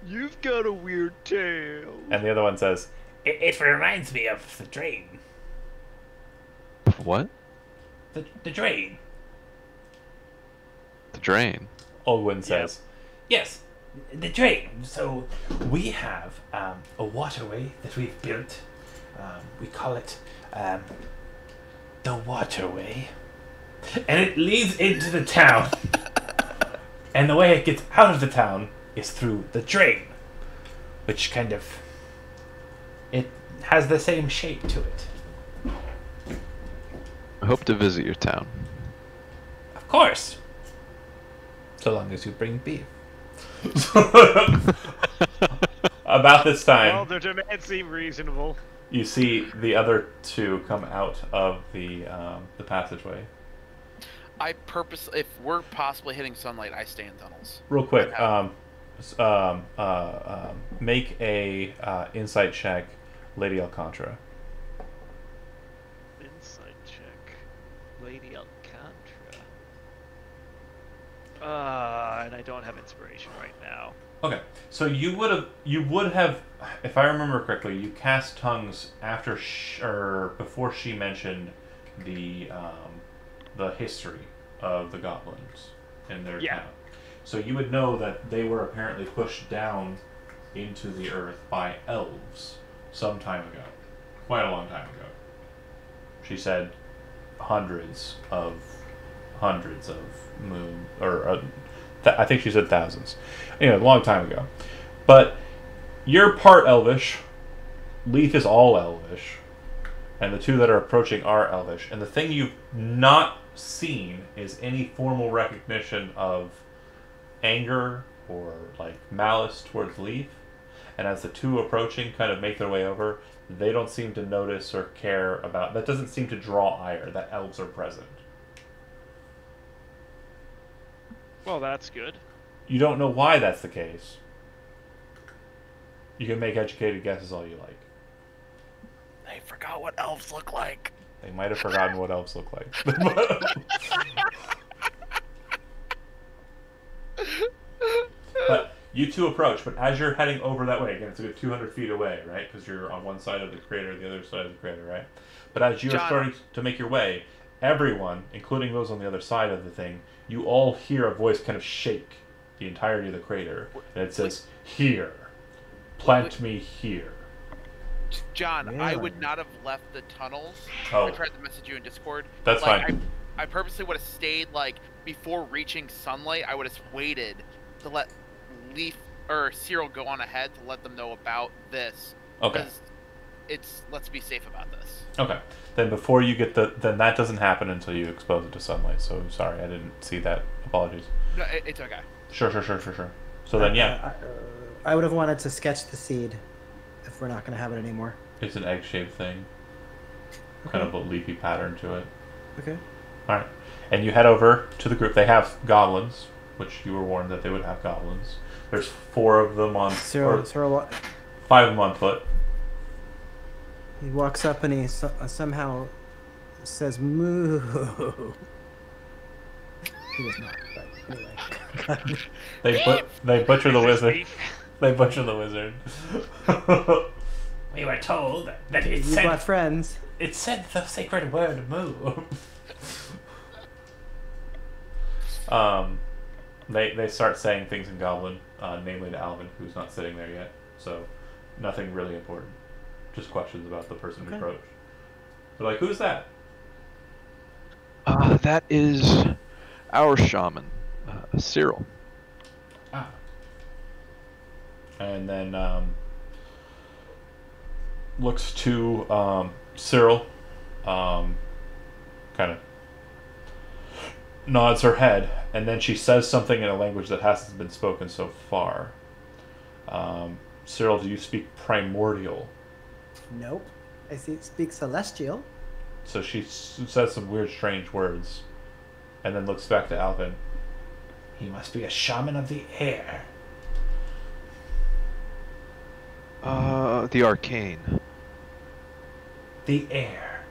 You've got a weird tail. And the other one says, It reminds me of the drain. What? The drain. The drain. Olwyn says, Yes, The drain. So we have a waterway that we've built. We call it the waterway. And it leads into the town. And the way it gets out of the town is through the drain. Which kind of... it has the same shape to it. I hope to visit your town. Of course. So long as you bring beef. About this time, Well, their demands seem reasonable. you see the other two come out of the passageway. If we're possibly hitting sunlight, I stay in tunnels. Real quick, make a insight check, Lady Alcantara. Insight check. Lady Alcantara. And I don't have inspiration right now. Okay, so you would have, if I remember correctly, you cast tongues after or before she mentioned the history of the goblins in their town. So you would know that they were apparently pushed down into the earth by elves some time ago, quite a long time ago. She said hundreds of moon, or I think she said thousands. Anyway, a long time ago. But you're part elvish. Leaf is all elvish. And the two that are approaching are elvish. And the thing you've not seen is any formal recognition of anger or like malice towards Leaf. And as the two approaching kind of make their way over, they don't seem to notice or care about... that doesn't seem to draw ire that elves are present. Well, that's good. You don't know why that's the case. You can make educated guesses all you like. They forgot what elves look like. They might have forgotten what elves look like. But you two approach, but as you're heading over that way, again, it's a good 200 feet away, right? Because you're on one side of the crater, the other side of the crater, right? But as you're starting to make your way, everyone, including those on the other side of the thing, you all hear a voice kind of shake the entirety of the crater. And it says, "Here. Plant me here." John, Really? I would not have left the tunnels. Oh. I tried to message you in Discord. That's fine. I purposely would have stayed, before reaching sunlight, I would have waited to let Leaf or Cyril go on ahead to let them know about this. Okay. Because let's be safe about this. Okay. Then before you get then that doesn't happen until you expose it to sunlight. So sorry, I didn't see that. Apologies. No, it's okay. Sure. So then, yeah. I would have wanted to sketch the seed if we're not going to have it anymore. It's an egg-shaped thing. Kind of a leafy pattern to it. Okay. Alright. And you head over to the group. They have goblins, which you were warned that they would have goblins. There's 4 of them on... Cyril, 5 of them on foot. he walks up and he somehow says, "Moo." He was not, but anyway. They butcher the Is this wizard. beef? They butcher the wizard. We were told that it You brought friends. said the sacred word "moo." They start saying things in Goblin, namely to Alvin, who's not sitting there yet. So, nothing really important. Just questions about the person who approached. They're like, "Who's that?" That is our shaman, Cyril. Ah. And then looks to Cyril, kind of nods her head, and then she says something in a language that hasn't been spoken so far. Cyril, do you speak Primordial? Nope. I speak Celestial. So she says some weird, strange words, and then looks back to Alvin. He must be a shaman of the air. The arcane. The air.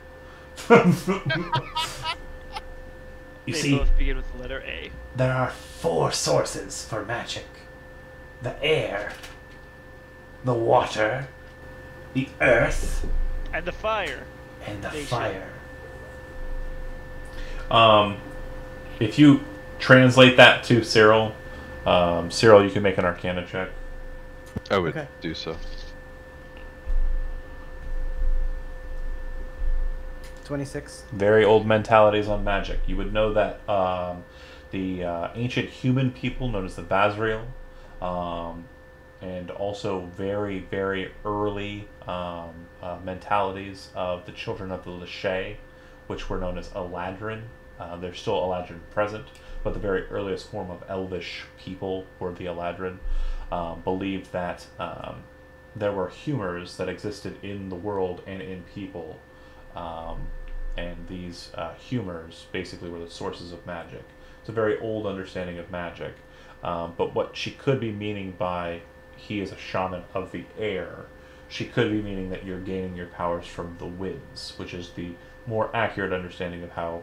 You They see, both begin with the letter A. there are 4 sources for magic: the air, the water, the earth, And the fire. and the Nation. fire. If you translate that to Cyril, Cyril, you can make an Arcana check. I would Okay. do so. 26. Very old mentalities on magic. You would know that the ancient human people known as the Vazriel, and also very, very early mentalities of the children of the Lachey, which were known as Eladrin. There's still Eladrin present, but the very earliest form of Elvish people were the Eladrin. Believed that there were humors that existed in the world and in people. And these humors basically were the sources of magic. It's a very old understanding of magic. But what she could be meaning by he is a shaman of the air, she could be meaning that you're gaining your powers from the winds, which is the more accurate understanding of how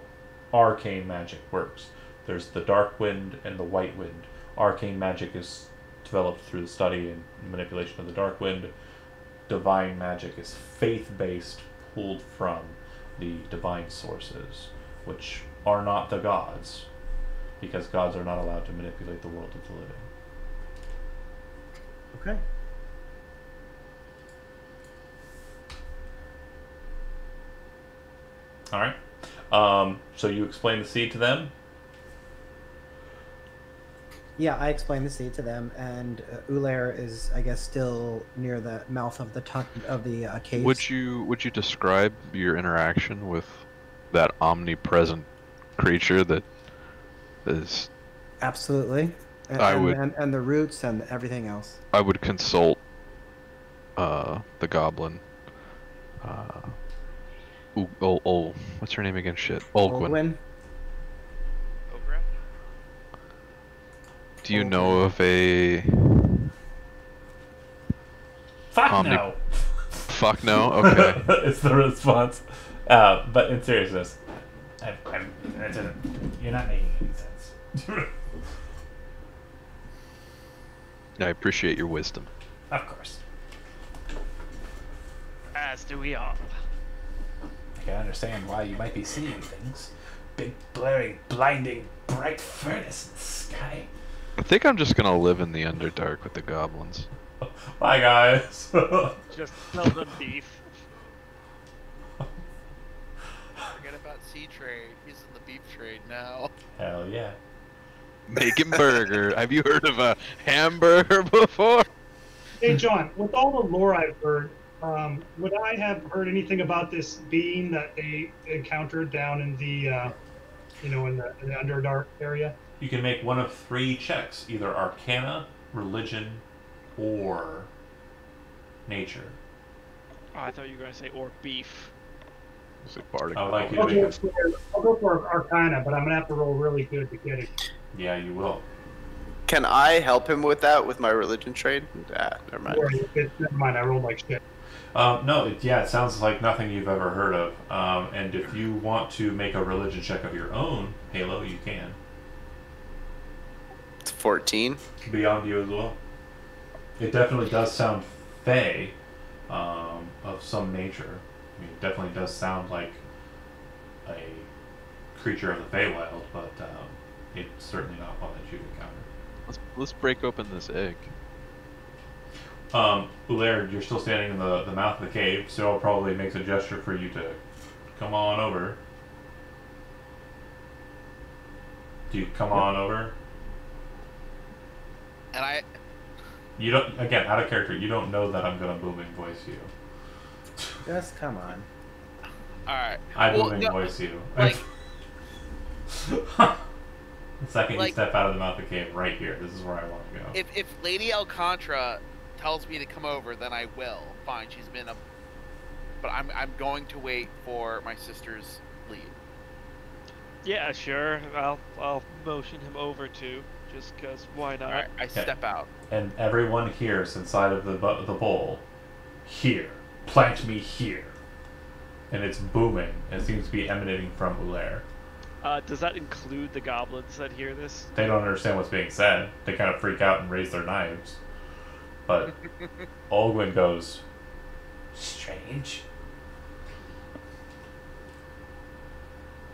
arcane magic works. There's the dark wind and the white wind. Arcane magic is developed through the study and manipulation of the dark wind. Divine magic is faith-based, pulled from the divine sources, which are not the gods, because gods are not allowed to manipulate the world of the living. Okay. All right. So you explain the seed to them. Yeah, I explained the seed to them, and Ulair is, I guess, still near the mouth of the caves. Would you describe your interaction with that omnipresent creature that is? Absolutely. And, I would. and the roots and everything else. I would consult the goblin. What's her name again? Shit. Olgwyn. Olgwyn? Ogra? Do you know of a Fuck Omni- no. fuck no? Okay. It's the response. But in seriousness, That doesn't, you're not making any sense. I appreciate your wisdom. Of course. As do we all. I can understand why you might be seeing things. Big, blaring, blinding, bright furnace in the sky. I think I'm just gonna live in the Underdark with the goblins. bye guys. Just sell them beef. Forget about sea trade. He's in the beef trade now. Hell yeah. Making burger. Have you heard of a hamburger before? Hey, John, with all the lore I've heard, would I have heard anything about this being that they encountered down in the, in the Underdark area? You can make one of 3 checks, either Arcana, Religion, or Nature. Oh, I thought you were going to say or beef. Is it bardic? I would like you I'll to go, make a... for, I'll go for Arcana, but I'm gonna have to roll really good to get it. Yeah, you will. Can I help him with that with my religion trade? Never mind. Or never mind, I rolled like shit. No, it sounds like nothing you've ever heard of. And if you want to make a religion check of your own, Halo, you can. It's 14. Beyond you as well. It definitely does sound fey, of some nature. I mean, it definitely does sound like a creature of the Feywild, but it's certainly not one that you've encountered. Let's break open this egg. Ulair, you're still standing in the mouth of the cave. Cyril probably makes a gesture for you to come on over. Do you come on over? And I, You don't, again, out of character, you don't know that I'm gonna booming voice you. Just come on. alright. I Well, booming no, voice you. like- The second you like- step out of the mouth of the cave, right here, this is where I want to go. If Lady Alcantara tells me to come over, then I will. Fine, she's been a... But I'm going to wait for my sister's lead. Yeah, sure. I'll motion him over too, just cause why not? Alright, I step out. And everyone hears inside of the bowl, here, plant me here. And it's booming, and it seems to be emanating from Ulair. Does that include the goblins that hear this? They don't understand what's being said. They kind of freak out and raise their knives. But Olgwyn goes, Strange.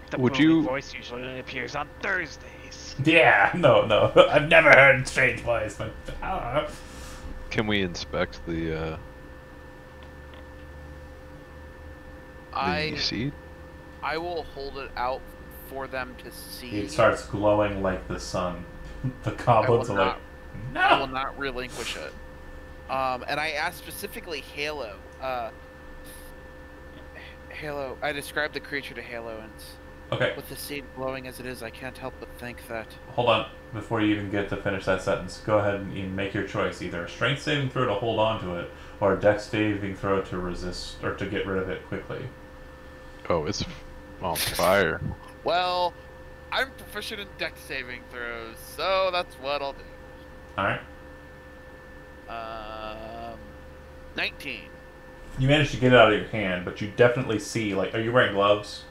The Would booming you- voice usually only appears on Thursdays. voice. Yeah, no. I've never heard a strange voice, but I don't know. Can we inspect the seed? I will hold it out for them to see. It starts glowing like the sun. The I goblins will are like, I will no! not relinquish it. And I asked specifically Halo. Halo. I described the creature to Halo, and Okay, with the seed glowing as it is, I can't help but think that. hold on. Before you even get to finish that sentence, go ahead and make your choice. Either a strength saving throw to hold on to it, or a dex saving throw to resist, or to get rid of it quickly. Oh, it's on fire. Well, I'm proficient in dex saving throws, so that's what I'll do. Alright. 19. You manage to get it out of your hand, but you definitely see, like, are you wearing gloves?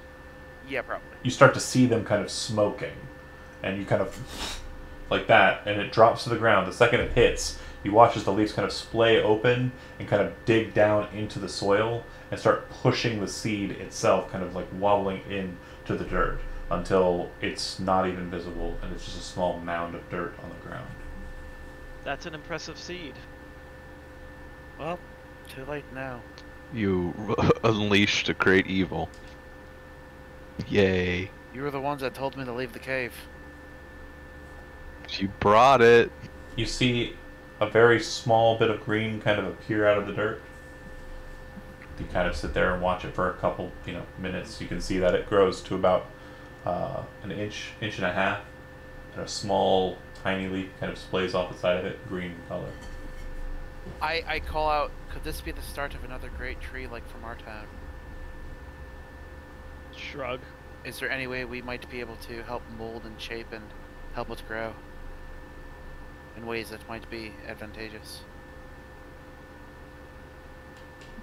Yeah, probably. You start to see them kind of smoking, and you kind of like that, and it drops to the ground. The second it hits, you watch as the leaves kind of splay open and kind of dig down into the soil and start pushing the seed itself, kind of like wobbling into the dirt until it's not even visible and it's just a small mound of dirt on the ground. That's an impressive seed. Well, too late now. You unleashed a great evil. Yay. You were the ones that told me to leave the cave. You brought it. You see a very small bit of green kind of appear out of the dirt. You kind of sit there and watch it for a couple, minutes. You can see that it grows to about an inch and a half, and a small, tiny leaf kind of splays off the side of it, green color. I call out, could this be the start of another great tree like from our town? Shrug. Is there any way we might be able to help mold and shape and help it grow in ways that might be advantageous?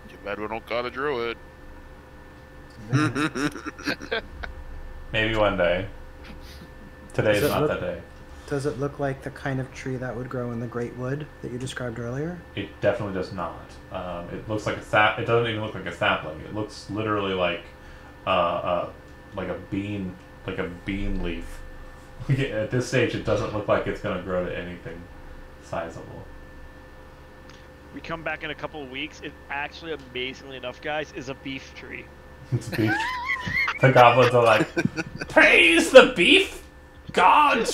Too bad we don't got a druid. Maybe one day. Today Does is it not look- that day. Does it look like the kind of tree that would grow in the Great Wood that you described earlier? It definitely does not. It looks like a sap. It doesn't even look like a sapling. It looks literally like a bean, leaf. At this stage, it doesn't look like it's going to grow to anything sizable. We come back in a couple of weeks. It actually, amazingly enough, guys, is a beef tree. It's beef. The goblins are like, praise the beef god.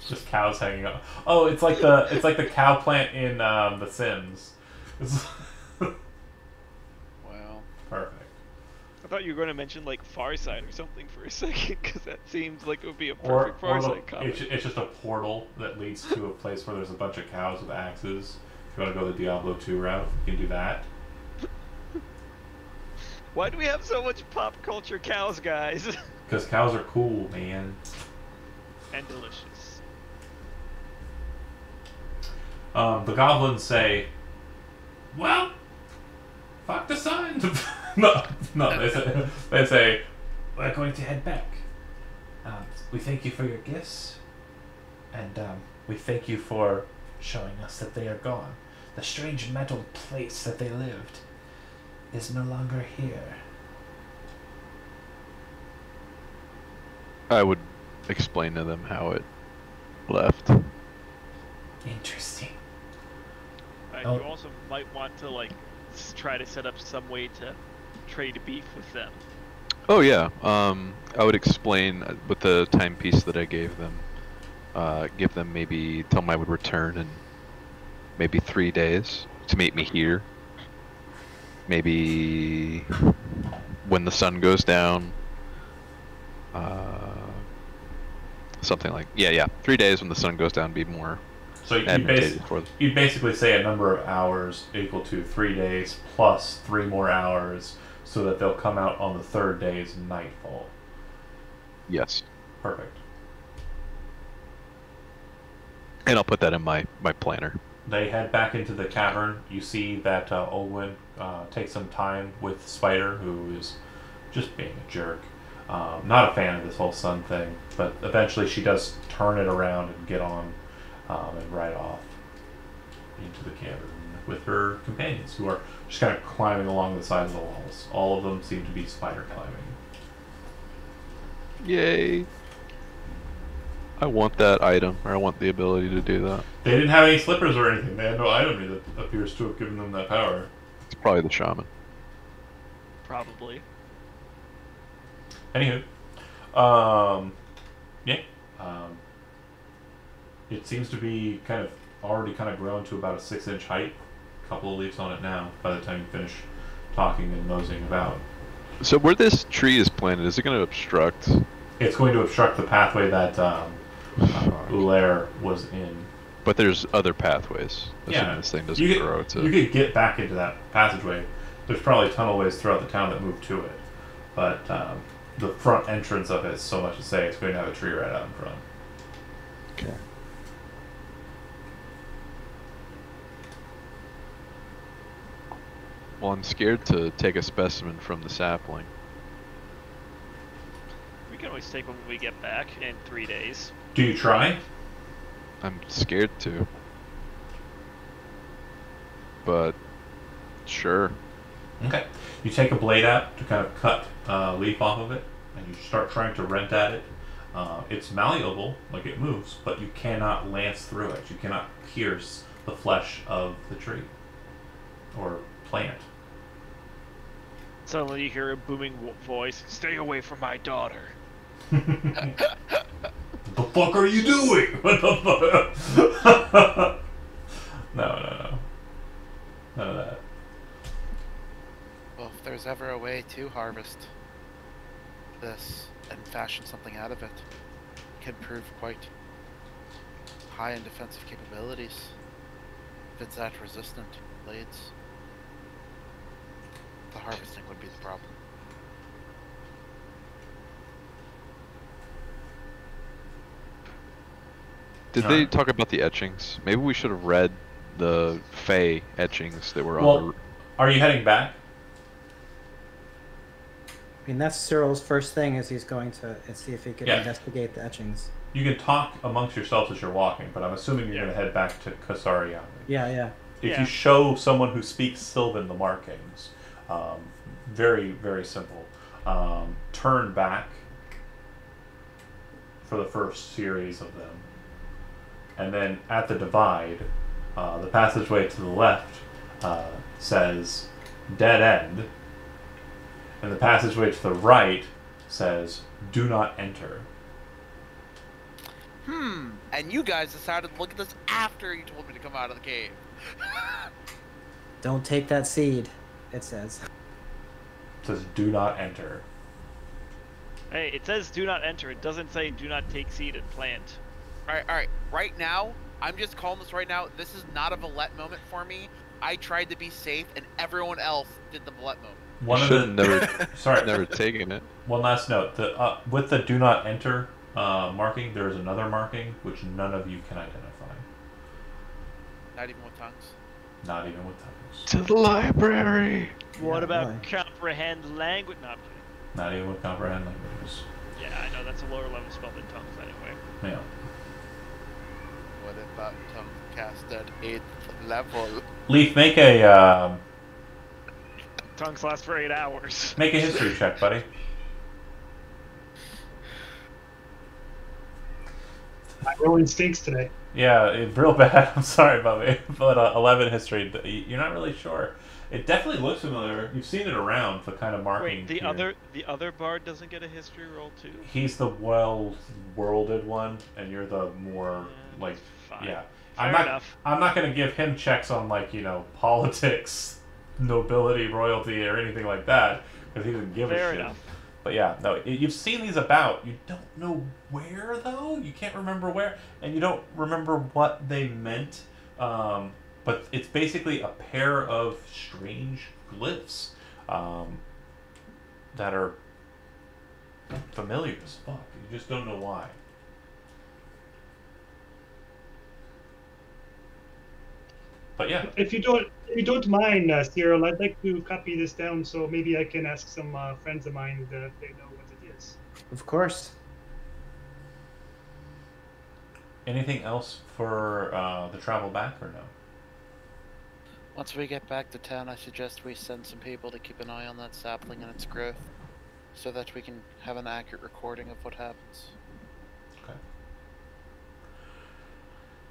Just cows hanging up. Oh, it's like the cow plant in The Sims. Well, Perfect. I thought you were going to mention like Farside or something for a second, because that seems like it would be a Or perfect Farside comic. it's just a portal that leads to a place where there's a bunch of cows with axes. If you want to go the Diablo 2 route, you can do that. Why do we have so much pop culture cows, guys? Because cows are cool, man. And delicious. The goblins say, well, fuck the sun. no, they say, we're going to head back. We thank you for your gifts, and we thank you for showing us that they are gone. The strange metal place that they lived is no longer here. I would explain to them how it left. Interesting. You also might want to like try to set up some way to trade beef with them. Oh yeah. I would explain with the timepiece that I gave them. Give them maybe tell them I would return in maybe 3 days to meet me here. Maybe when the sun goes down. Something like 3 days when the sun goes down, be more So advantageous for them. you'd basically say a number of hours equal to 3 days plus 3 more hours, so that they'll come out on the third day's nightfall. Yes. Perfect. And I'll put that in my planner. They head back into the cavern. You see that Olwyn takes some time with Spider, who is just being a jerk. Not a fan of this whole sun thing, but eventually she does turn it around and get on and ride off into the cavern with her companions, who are just kind of climbing along the sides of the walls. All of them seem to be spider climbing. Yay! I want that item, or I want the ability to do that. They didn't have any slippers or anything. They had no item that appears to have given them that power. It's probably the shaman. Probably. Anywho, yeah, it seems to be already grown to about a 6-inch height. A couple of leaves on it now. By the time you finish talking and moseying about, So where this tree is planted, is it going to obstruct? it's going to obstruct the pathway that Ulair was in. But there's other pathways. Yeah, Assuming this thing doesn't you grow could, to. you could get back into that passageway. There's probably tunnelways throughout the town that move to it, but the front entrance of it is so much to say it's going to have a tree right out in front. Okay. Well, I'm scared to take a specimen from the sapling. We can always take one when we get back in 3 days. Do you try? I'm scared to. But sure. Okay. You take a blade out to kind of cut a leaf off of it, and you start trying to rent at it. It's malleable, like it moves, but you cannot lance through it. You cannot pierce the flesh of the tree or plant. Suddenly you hear a booming voice, "Stay away from my daughter." What the fuck are you doing? What the fuck? No. None of that. Well, if there's ever a way to harvest this and fashion something out of it, it can prove quite high in defensive capabilities. If it's that resistant to blades, the harvesting would be the problem. Did No. they talk about the etchings? Maybe we should have read the Fey etchings that were on Well, are you heading back? I mean, that's Cyril's first thing is he's going to see if he can Yeah. investigate the etchings. You can talk amongst yourselves as you're walking, but I'm assuming you're Yeah. going to head back to Kasarian. Yeah. If Yeah. you show someone who speaks Sylvan the markings, very, very simple. Turn back for the first series of them. And then at the divide, the passageway to the left says dead end. And the passageway to the right says do not enter. And you guys decided to look at this after you told me to come out of the cave. Don't take that seed, it says. It says do not enter. Hey, it says "do not enter." It doesn't say "do not take seed and plant." Alright. Right now, I'm just calling this right now. This is not a Valette moment for me. I tried to be safe, and everyone else did the Valette moment. One You of should the have never, sorry. never taken it. One last note: with the "do not enter" marking, there is another marking which none of you can identify. Not even with tongues. Not even with tongues. To the library. What Yeah, about really. comprehend language? Not. Not even with comprehend languages. Yeah, I know that's a lower level spell than tongues anyway. Yeah. What about tongue cast at 8th level? Leaf, make a Tongues last for 8 hours. make a history check, buddy. My rolling stinks today. Yeah, real bad. I'm sorry, Bubby, but 11 history. You're not really sure. It definitely looks familiar. You've seen it around. The kind of marking. Wait, the here. other bard doesn't get a history roll too? He's the well-worlded one, and you're the more like Fine. yeah. Fair I'm not. enough. I'm not going to give him checks on politics, nobility, royalty, or anything like that because he doesn't give Fair a shit. enough. But yeah, no, you've seen these about. You don't know where though. You can't remember where, and you don't remember what they meant. But it's basically a pair of strange glyphs that are familiar as fuck. You just don't know why. But yeah, If you don't mind, Cyril, I'd like to copy this down so maybe I can ask some friends of mine if they know what it is. Of course. anything else for the travel back or no? Once we get back to town, I suggest we send some people to keep an eye on that sapling and its growth. so that we can have an accurate recording of what happens. Okay.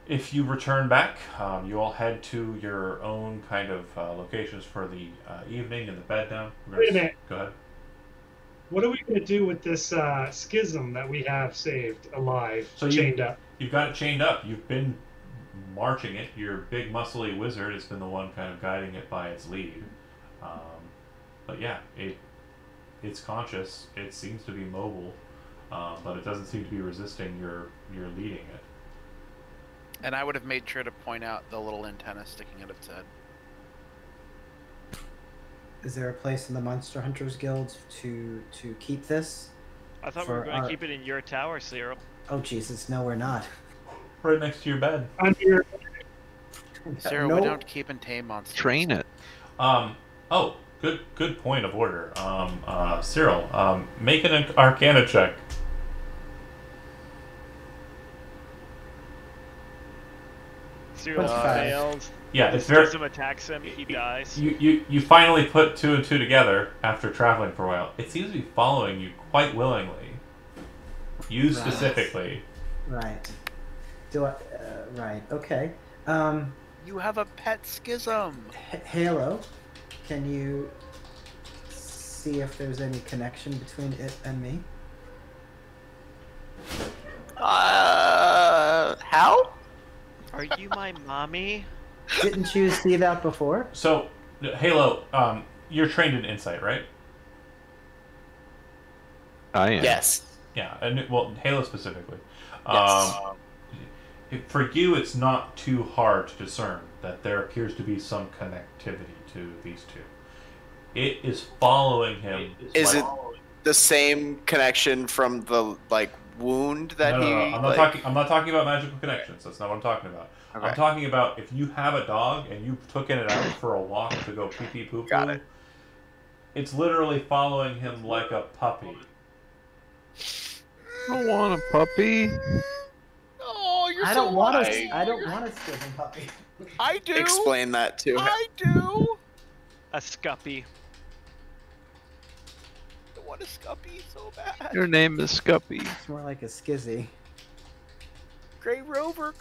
If you return back, you all head to your own kind of locations for the evening and the bed down. Wait a minute. Go ahead. What are we going to do with this schism that we have saved alive, So chained up? You've got it chained up. You've been marching it. Your big muscly wizard has been the one kind of guiding it by its lead. But yeah, it's conscious. It seems to be mobile, but it doesn't seem to be resisting your leading it. And I would have made sure to point out the little antenna sticking out its head. Is there a place in the Monster Hunters Guild to keep this? I thought we were For going to our- keep it in your tower, Cyril. Oh Jesus, no, we're not. Right next to your bed. Under Sarah, no. we don't keep and tame monsters. Train it. Oh, good point of order. Cyril, make an Arcana check. Cyril 25. failed. Yeah, it's very. Schism attacks him, he dies. You finally put two and two together after traveling for a while. It seems to be following you quite willingly. You Right. specifically. Right. Do I? Right. Okay. You have a pet schism. Halo, can you see if there's any connection between it and me? How? Are you my mommy? Didn't you see that before? So, Halo, you're trained in insight, right? I am. Yes. Yeah, and well, Halo specifically. Yes. For you, it's not too hard to discern that there appears to be some connectivity to these two. It is following him. Is like- it the same connection from the wound that No, he? I'm not talking. I'm not talking about magical connections. That's not what I'm talking about. Okay. I'm talking about if you have a dog and you took it out for a walk to go pee pee poo poo. Got it. It's literally following him like a puppy. I don't want a puppy. Oh, you're I so don't want white. a. I don't want a schism puppy. I do. Explain that to him. I do. A scuppy. I want a scuppy so bad. Your name is Scuppy. It's more like a skizzy. Grey Rover,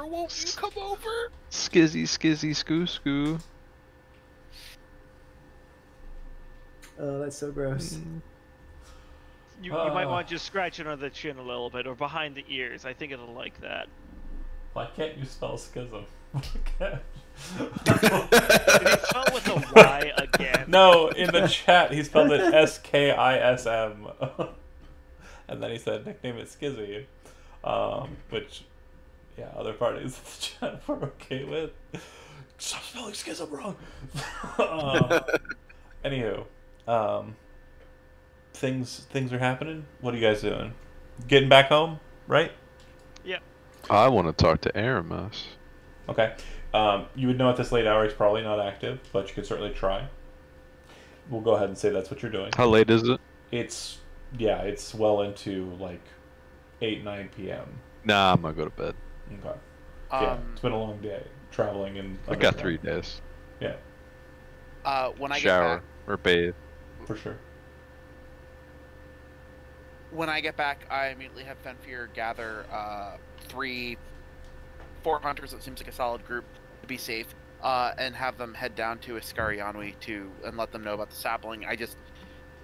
won't you come over? Skizzy, skizzy, skoo, skoo. Oh, that's so gross. You might want to just scratch it under the chin a little bit, or behind the ears. I think it'll like that. Why can't you spell schism? Did he spell with a Y again? No, in the chat he spelled it S-K-I-S-M. And then he said nickname it Skizzy. Which, yeah, other parties in the chat were okay with. Stop spelling schism wrong! Anywho, things are happening. What are you guys doing? Getting back home, right? Yep. I want to talk to Aramis. Okay. You would know at this late hour he's probably not active, but you could certainly try. We'll go ahead and say that's what you're doing. How late is it? It's well into like 8-9 p.m. Nah, I'm gonna go to bed. Okay. Yeah, it's been a long day traveling and. I got 3 days. Yeah, When I Shower get back, or bathe. for sure. when I get back, I immediately have Fenfear gather 4 hunters. It seems like a solid group to be safe, and have them head down to Iskarianwi and let them know about the sapling.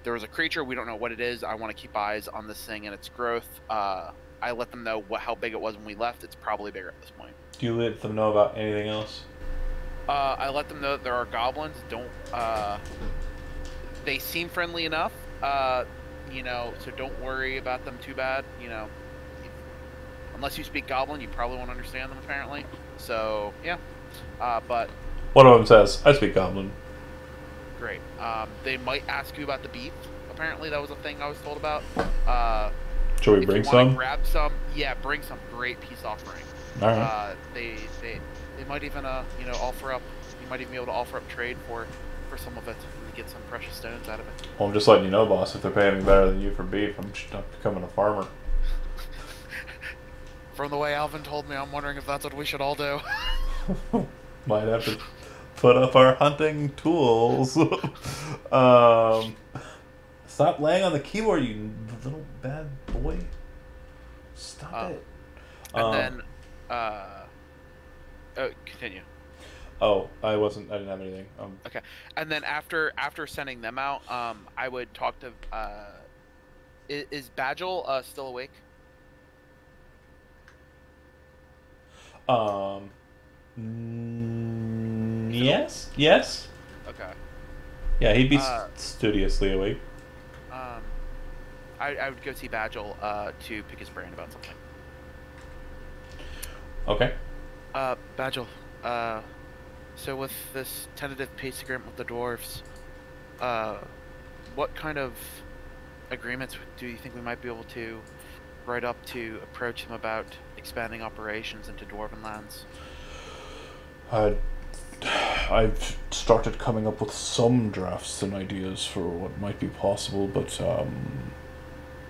There was a creature, we don't know what it is. I want to keep eyes on this thing and its growth. I let them know how big it was when we left. It's probably bigger at this point. Do you let them know about anything else? I let them know that there are goblins. They seem friendly enough, so don't worry about them too bad. Unless you speak Goblin, you probably won't understand them, apparently. So, yeah. But, One of them says, "I speak Goblin." great. They might ask you about the beef. Apparently, that was a thing I was told about. Should we if bring you wanna some? grab some, yeah, bring some. Great peace offering. All right. They might even, offer up. You might even be able to offer up trade for some of it and get some precious stones out of it. Well, I'm just letting you know, boss. If they're paying me better than you for beef, I'm just not becoming a farmer. From the way Alvin told me, I'm wondering if that's what we should all do. Might have to put up our hunting tools. Stop laying on the keyboard, you little bad boy. Stop it. And then, continue. Oh, I didn't have anything. Okay, and then after sending them out, I would talk to. Is Badgel still awake? Yes. Yes. Okay. Yeah, he'd be studiously awake. I would go see Badgel to pick his brain about something. Okay. Badgel, so with this tentative peace agreement with the dwarves, what kind of agreements do you think we might be able to write up to approach them about expanding operations into dwarven lands? I've started coming up with some drafts and ideas for what might be possible, but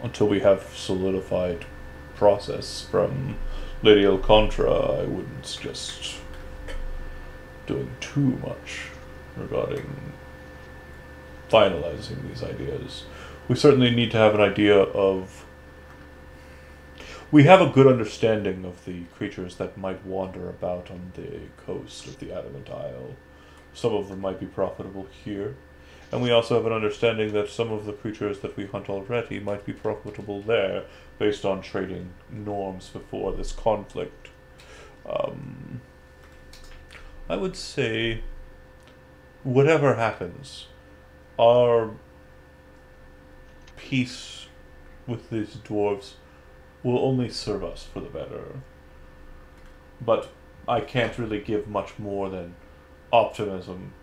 until we have solidified process from Lady Alcontra, I wouldn't suggest doing too much regarding finalizing these ideas. We certainly need to have an idea of... We have a good understanding of the creatures that might wander about on the coast of the Adamant Isle. Some of them might be profitable here, and we also have an understanding that some of the creatures that we hunt already might be profitable there, based on trading norms before this conflict. I would say, whatever happens, our peace with these dwarves will only serve us for the better. But I can't really give much more than optimism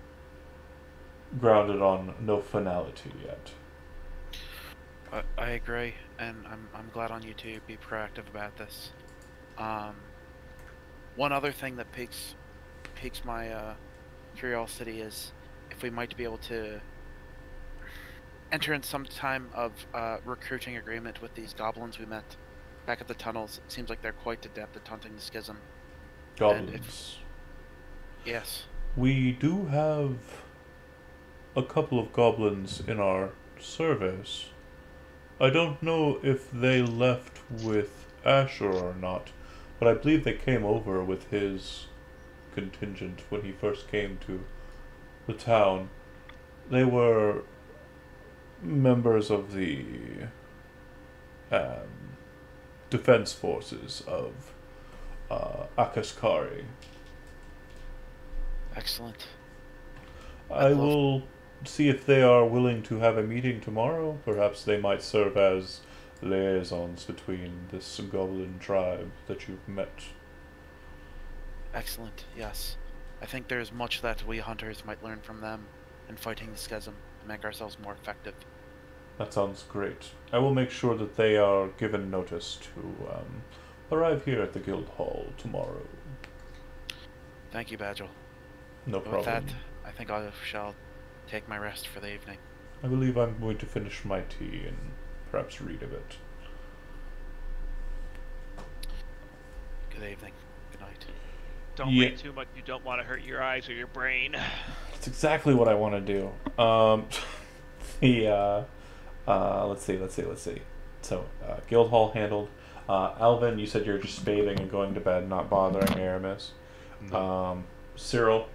grounded on no finality yet. I agree, and I'm glad on you to be proactive about this. One other thing that piques my curiosity is if we might be able to enter in some time of recruiting agreement with these goblins we met back at the tunnels. It seems like they're quite adept at hunting the schism. Goblins. Yes. We do have a couple of goblins in our service. I don't know if they left with Asher or not, but I believe they came over with his contingent when he first came to the town. They were members of the defense forces of Akaskari. Excellent. I will see if they are willing to have a meeting tomorrow. Perhaps they might serve as liaisons between this goblin tribe that you've met. Excellent, yes. I think there's much that we hunters might learn from them in fighting the schism to make ourselves more effective. That sounds great. I will make sure that they are given notice to arrive here at the guild hall tomorrow. Thank you, Badgel. No problem. With that, I think I shall take my rest for the evening. I believe I'm going to finish my tea and perhaps read a bit. Good evening. Good night. Don't read too much. You don't want to hurt your eyes or your brain. That's exactly what I want to do. Let's see. So, guild hall handled. Alvin, you said you're just bathing and going to bed, not bothering Aramis. No. Cyril,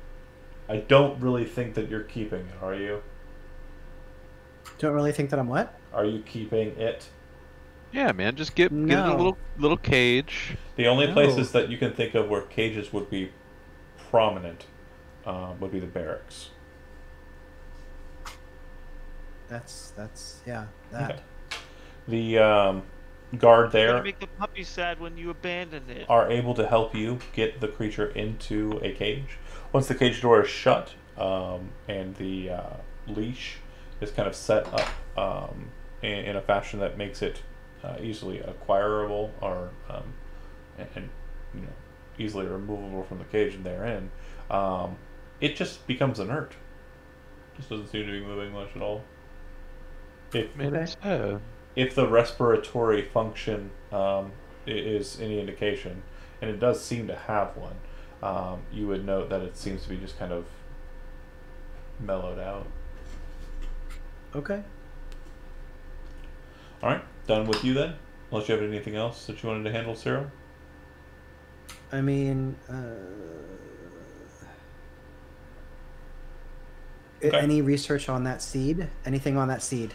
I don't really think that you're keeping it, are you? Don't really think that I'm what? Are you keeping it? Yeah, man, just get in a little cage. The only places that you can think of where cages would be prominent would be the barracks. That's yeah, that. Okay. The guard You're there gonna make the puppy sad when you abandon it. are able to help you get the creature into a cage. Once the cage door is shut and the leash is kind of set up in a fashion that makes it easily acquirable or and you know easily removable from the cage and therein, it just becomes inert. Just doesn't seem to be moving much at all. If the respiratory function is any indication, and it does seem to have one, you would note that it seems to be just kind of mellowed out. Okay. All right, done with you then. Unless you have anything else that you wanted to handle, Cyril. I mean, Okay. any research on that seed? Anything on that seed?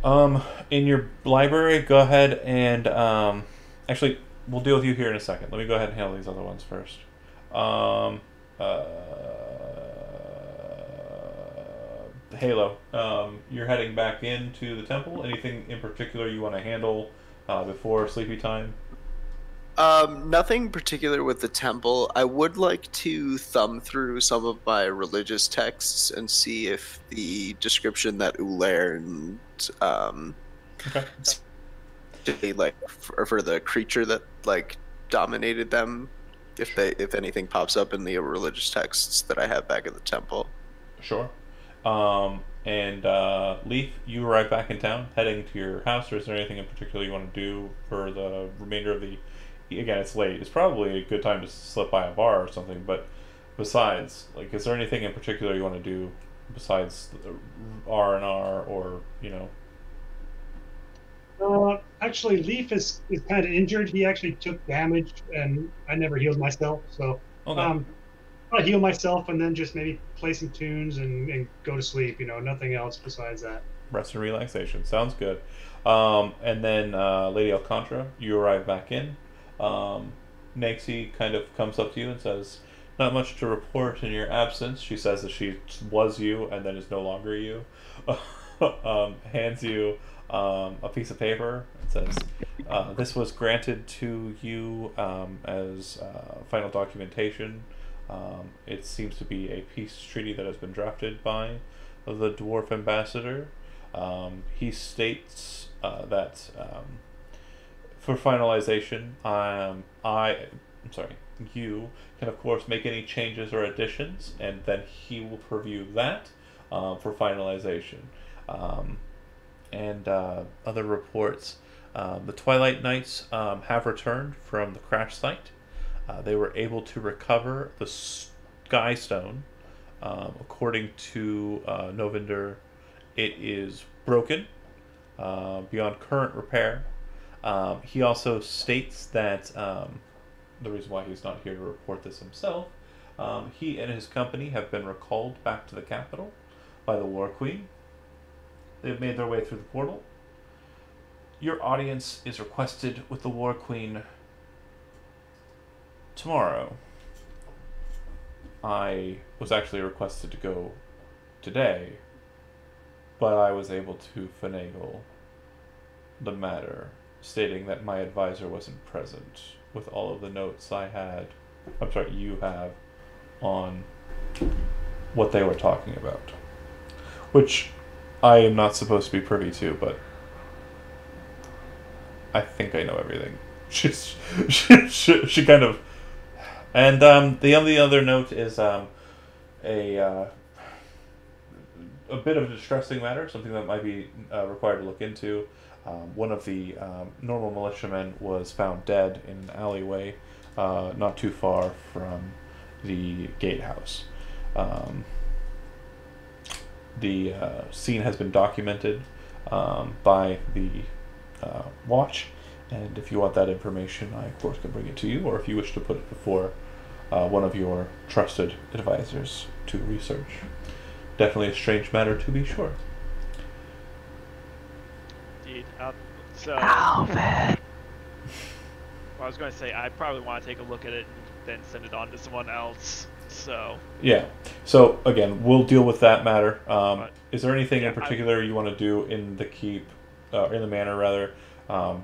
In your library, go ahead and actually, we'll deal with you here in a second. Let me go ahead and handle these other ones first. Halo, you're heading back into the temple. Anything in particular you want to handle before sleepy time? Nothing particular with the temple. I would like to thumb through some of my religious texts and see if the description that Ulair and Okay. like for the creature that like dominated them, if anything pops up in the religious texts that I have back at the temple. Sure. And Leaf, you arrive back in town, heading to your house, or is there anything in particular you want to do for the remainder of the... Again, it's late. It's probably a good time to slip by a bar or something, but besides, like, is there anything in particular you want to do besides R&R or, you know... Actually, Leaf is kind of injured. He actually took damage, and I never healed myself. So Okay. I'll heal myself and then just maybe play some tunes and go to sleep. You know, nothing else besides that. Rest and relaxation. Sounds good. And then Lady Alcantara, you arrive back in. Nexi kind of comes up to you and says, "Not much to report in your absence." She says that she was you and then is no longer you. Hands you a piece of paper and says, "This was granted to you as final documentation. It seems to be a peace treaty that has been drafted by the dwarf ambassador. He states that for finalization, you can of course make any changes or additions, and then he will preview that for finalization. And other reports, the Twilight Knights have returned from the crash site. They were able to recover the Sky Stone. According to Novinder, it is broken beyond current repair. He also states that the reason why he's not here to report this himself, he and his company have been recalled back to the capital by the War Queen. They've made their way through the portal. Your audience is requested with the War Queen tomorrow. I was actually requested to go today, but I was able to finagle the matter, stating that my advisor wasn't present with all of the notes you have on what they were talking about. Which I am not supposed to be privy to, but I think I know everything. She kind of... And the only other note is a bit of a distressing matter, something that might be required to look into. One of the normal militiamen was found dead in an alleyway not too far from the gatehouse. The scene has been documented by the watch, and if you want that information, I of course can bring it to you, or if you wish to put it before one of your trusted advisors to research. Definitely a strange matter, to be sure. Indeed. I was going to say, I probably want to take a look at it and then send it on to someone else. So yeah. So again, we'll deal with that matter. Is there anything yeah, in particular you want to do in the keep, in the manor rather,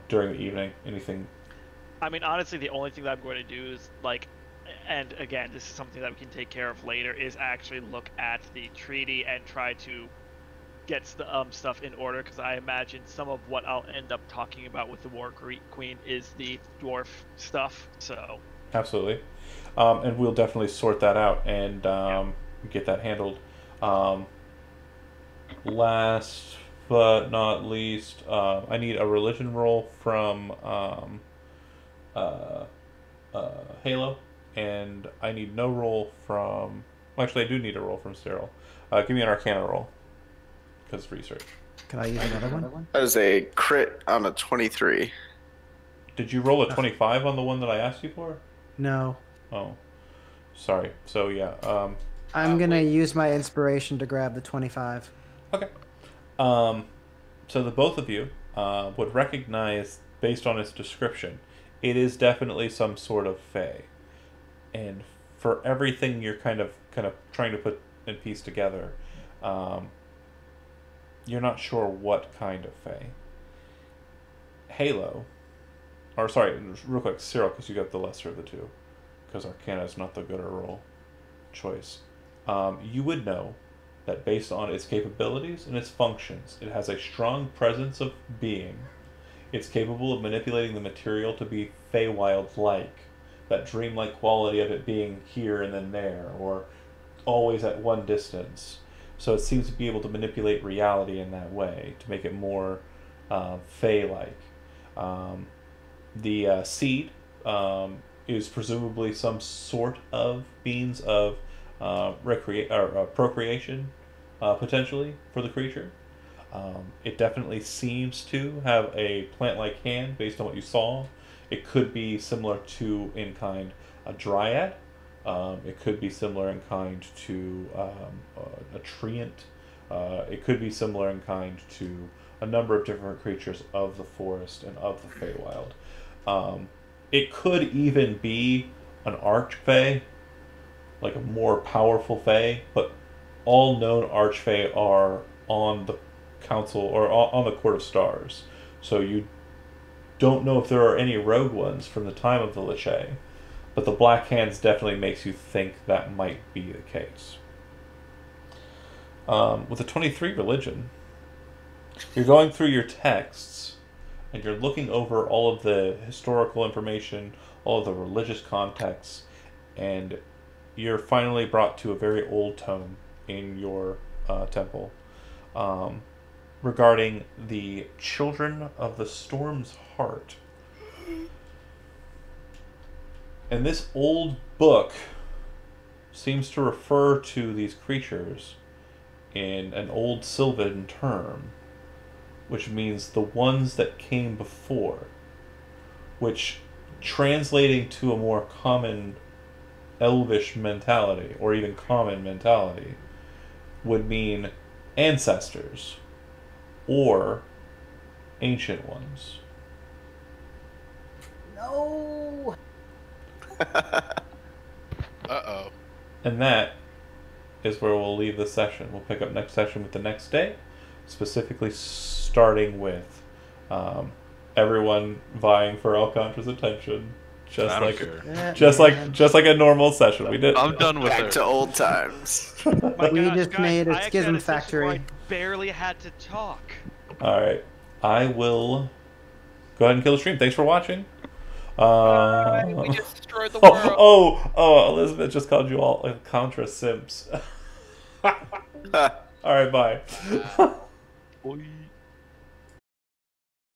during the evening? Anything? I mean, honestly, the only thing that I'm going to do is like, and again, this is something that we can take care of later, is actually look at the treaty and try to get the stuff in order, because I imagine some of what I'll end up talking about with the War Queen is the dwarf stuff. So Absolutely. And we'll definitely sort that out and get that handled. Last but not least, I need a religion roll from Halo, and I need no roll from... Well, actually, I do need a roll from Cyril. Give me an Arcana roll, because research. Can I use another one? That is a crit on a 23. Did you roll a 25 on the one that I asked you for? No. Oh, sorry. So yeah. I'm gonna use my inspiration to grab the 25. Okay. So the both of you would recognize, based on its description, it is definitely some sort of fae. And for everything you're kind of trying to put and piece together, you're not sure what kind of fae. Halo, or sorry, real quick, Cyril, because you got the lesser of the two, because Arcana is not the gooder roll choice. You would know that based on its capabilities and its functions, it has a strong presence of being. It's capable of manipulating the material to be Feywild-like, that dreamlike quality of it being here and then there, or always at one distance. So it seems to be able to manipulate reality in that way, to make it more Fey-like. The seed is presumably some sort of means of procreation, potentially, for the creature. It definitely seems to have a plant-like hand based on what you saw. It could be similar to, in kind, a dryad. It could be similar in kind to a treant. It could be similar in kind to a number of different creatures of the forest and of the Feywild. It could even be an archfey, like a more powerful fey, but all known archfey are on the council or on the Court of Stars. So you don't know if there are any rogue ones from the time of the Lich, but the Black Hands definitely makes you think that might be the case. With a 23 religion, you're going through your texts and you're looking over all of the historical information, all of the religious contexts, and you're finally brought to a very old tome in your temple regarding the Children of the Storm's Heart. And this old book seems to refer to these creatures in an old Sylvan term, which means the ones that came before, which, translating to a more common elvish mentality, or even common mentality, would mean ancestors or ancient ones. No. Uh-oh. And that is where we'll leave the session. We'll pick up next session with the next day, specifically starting with everyone vying for Alcantra's attention, just like a normal session. We did. I'm done with Back it. to old times. My We gosh, just guys, made a I actually schism had session where factory. I barely had to talk. All right, I will go ahead and kill the stream. Thanks for watching. We just destroyed the world. Oh! Elizabeth just called you all Contra simps. All right, bye. Boy.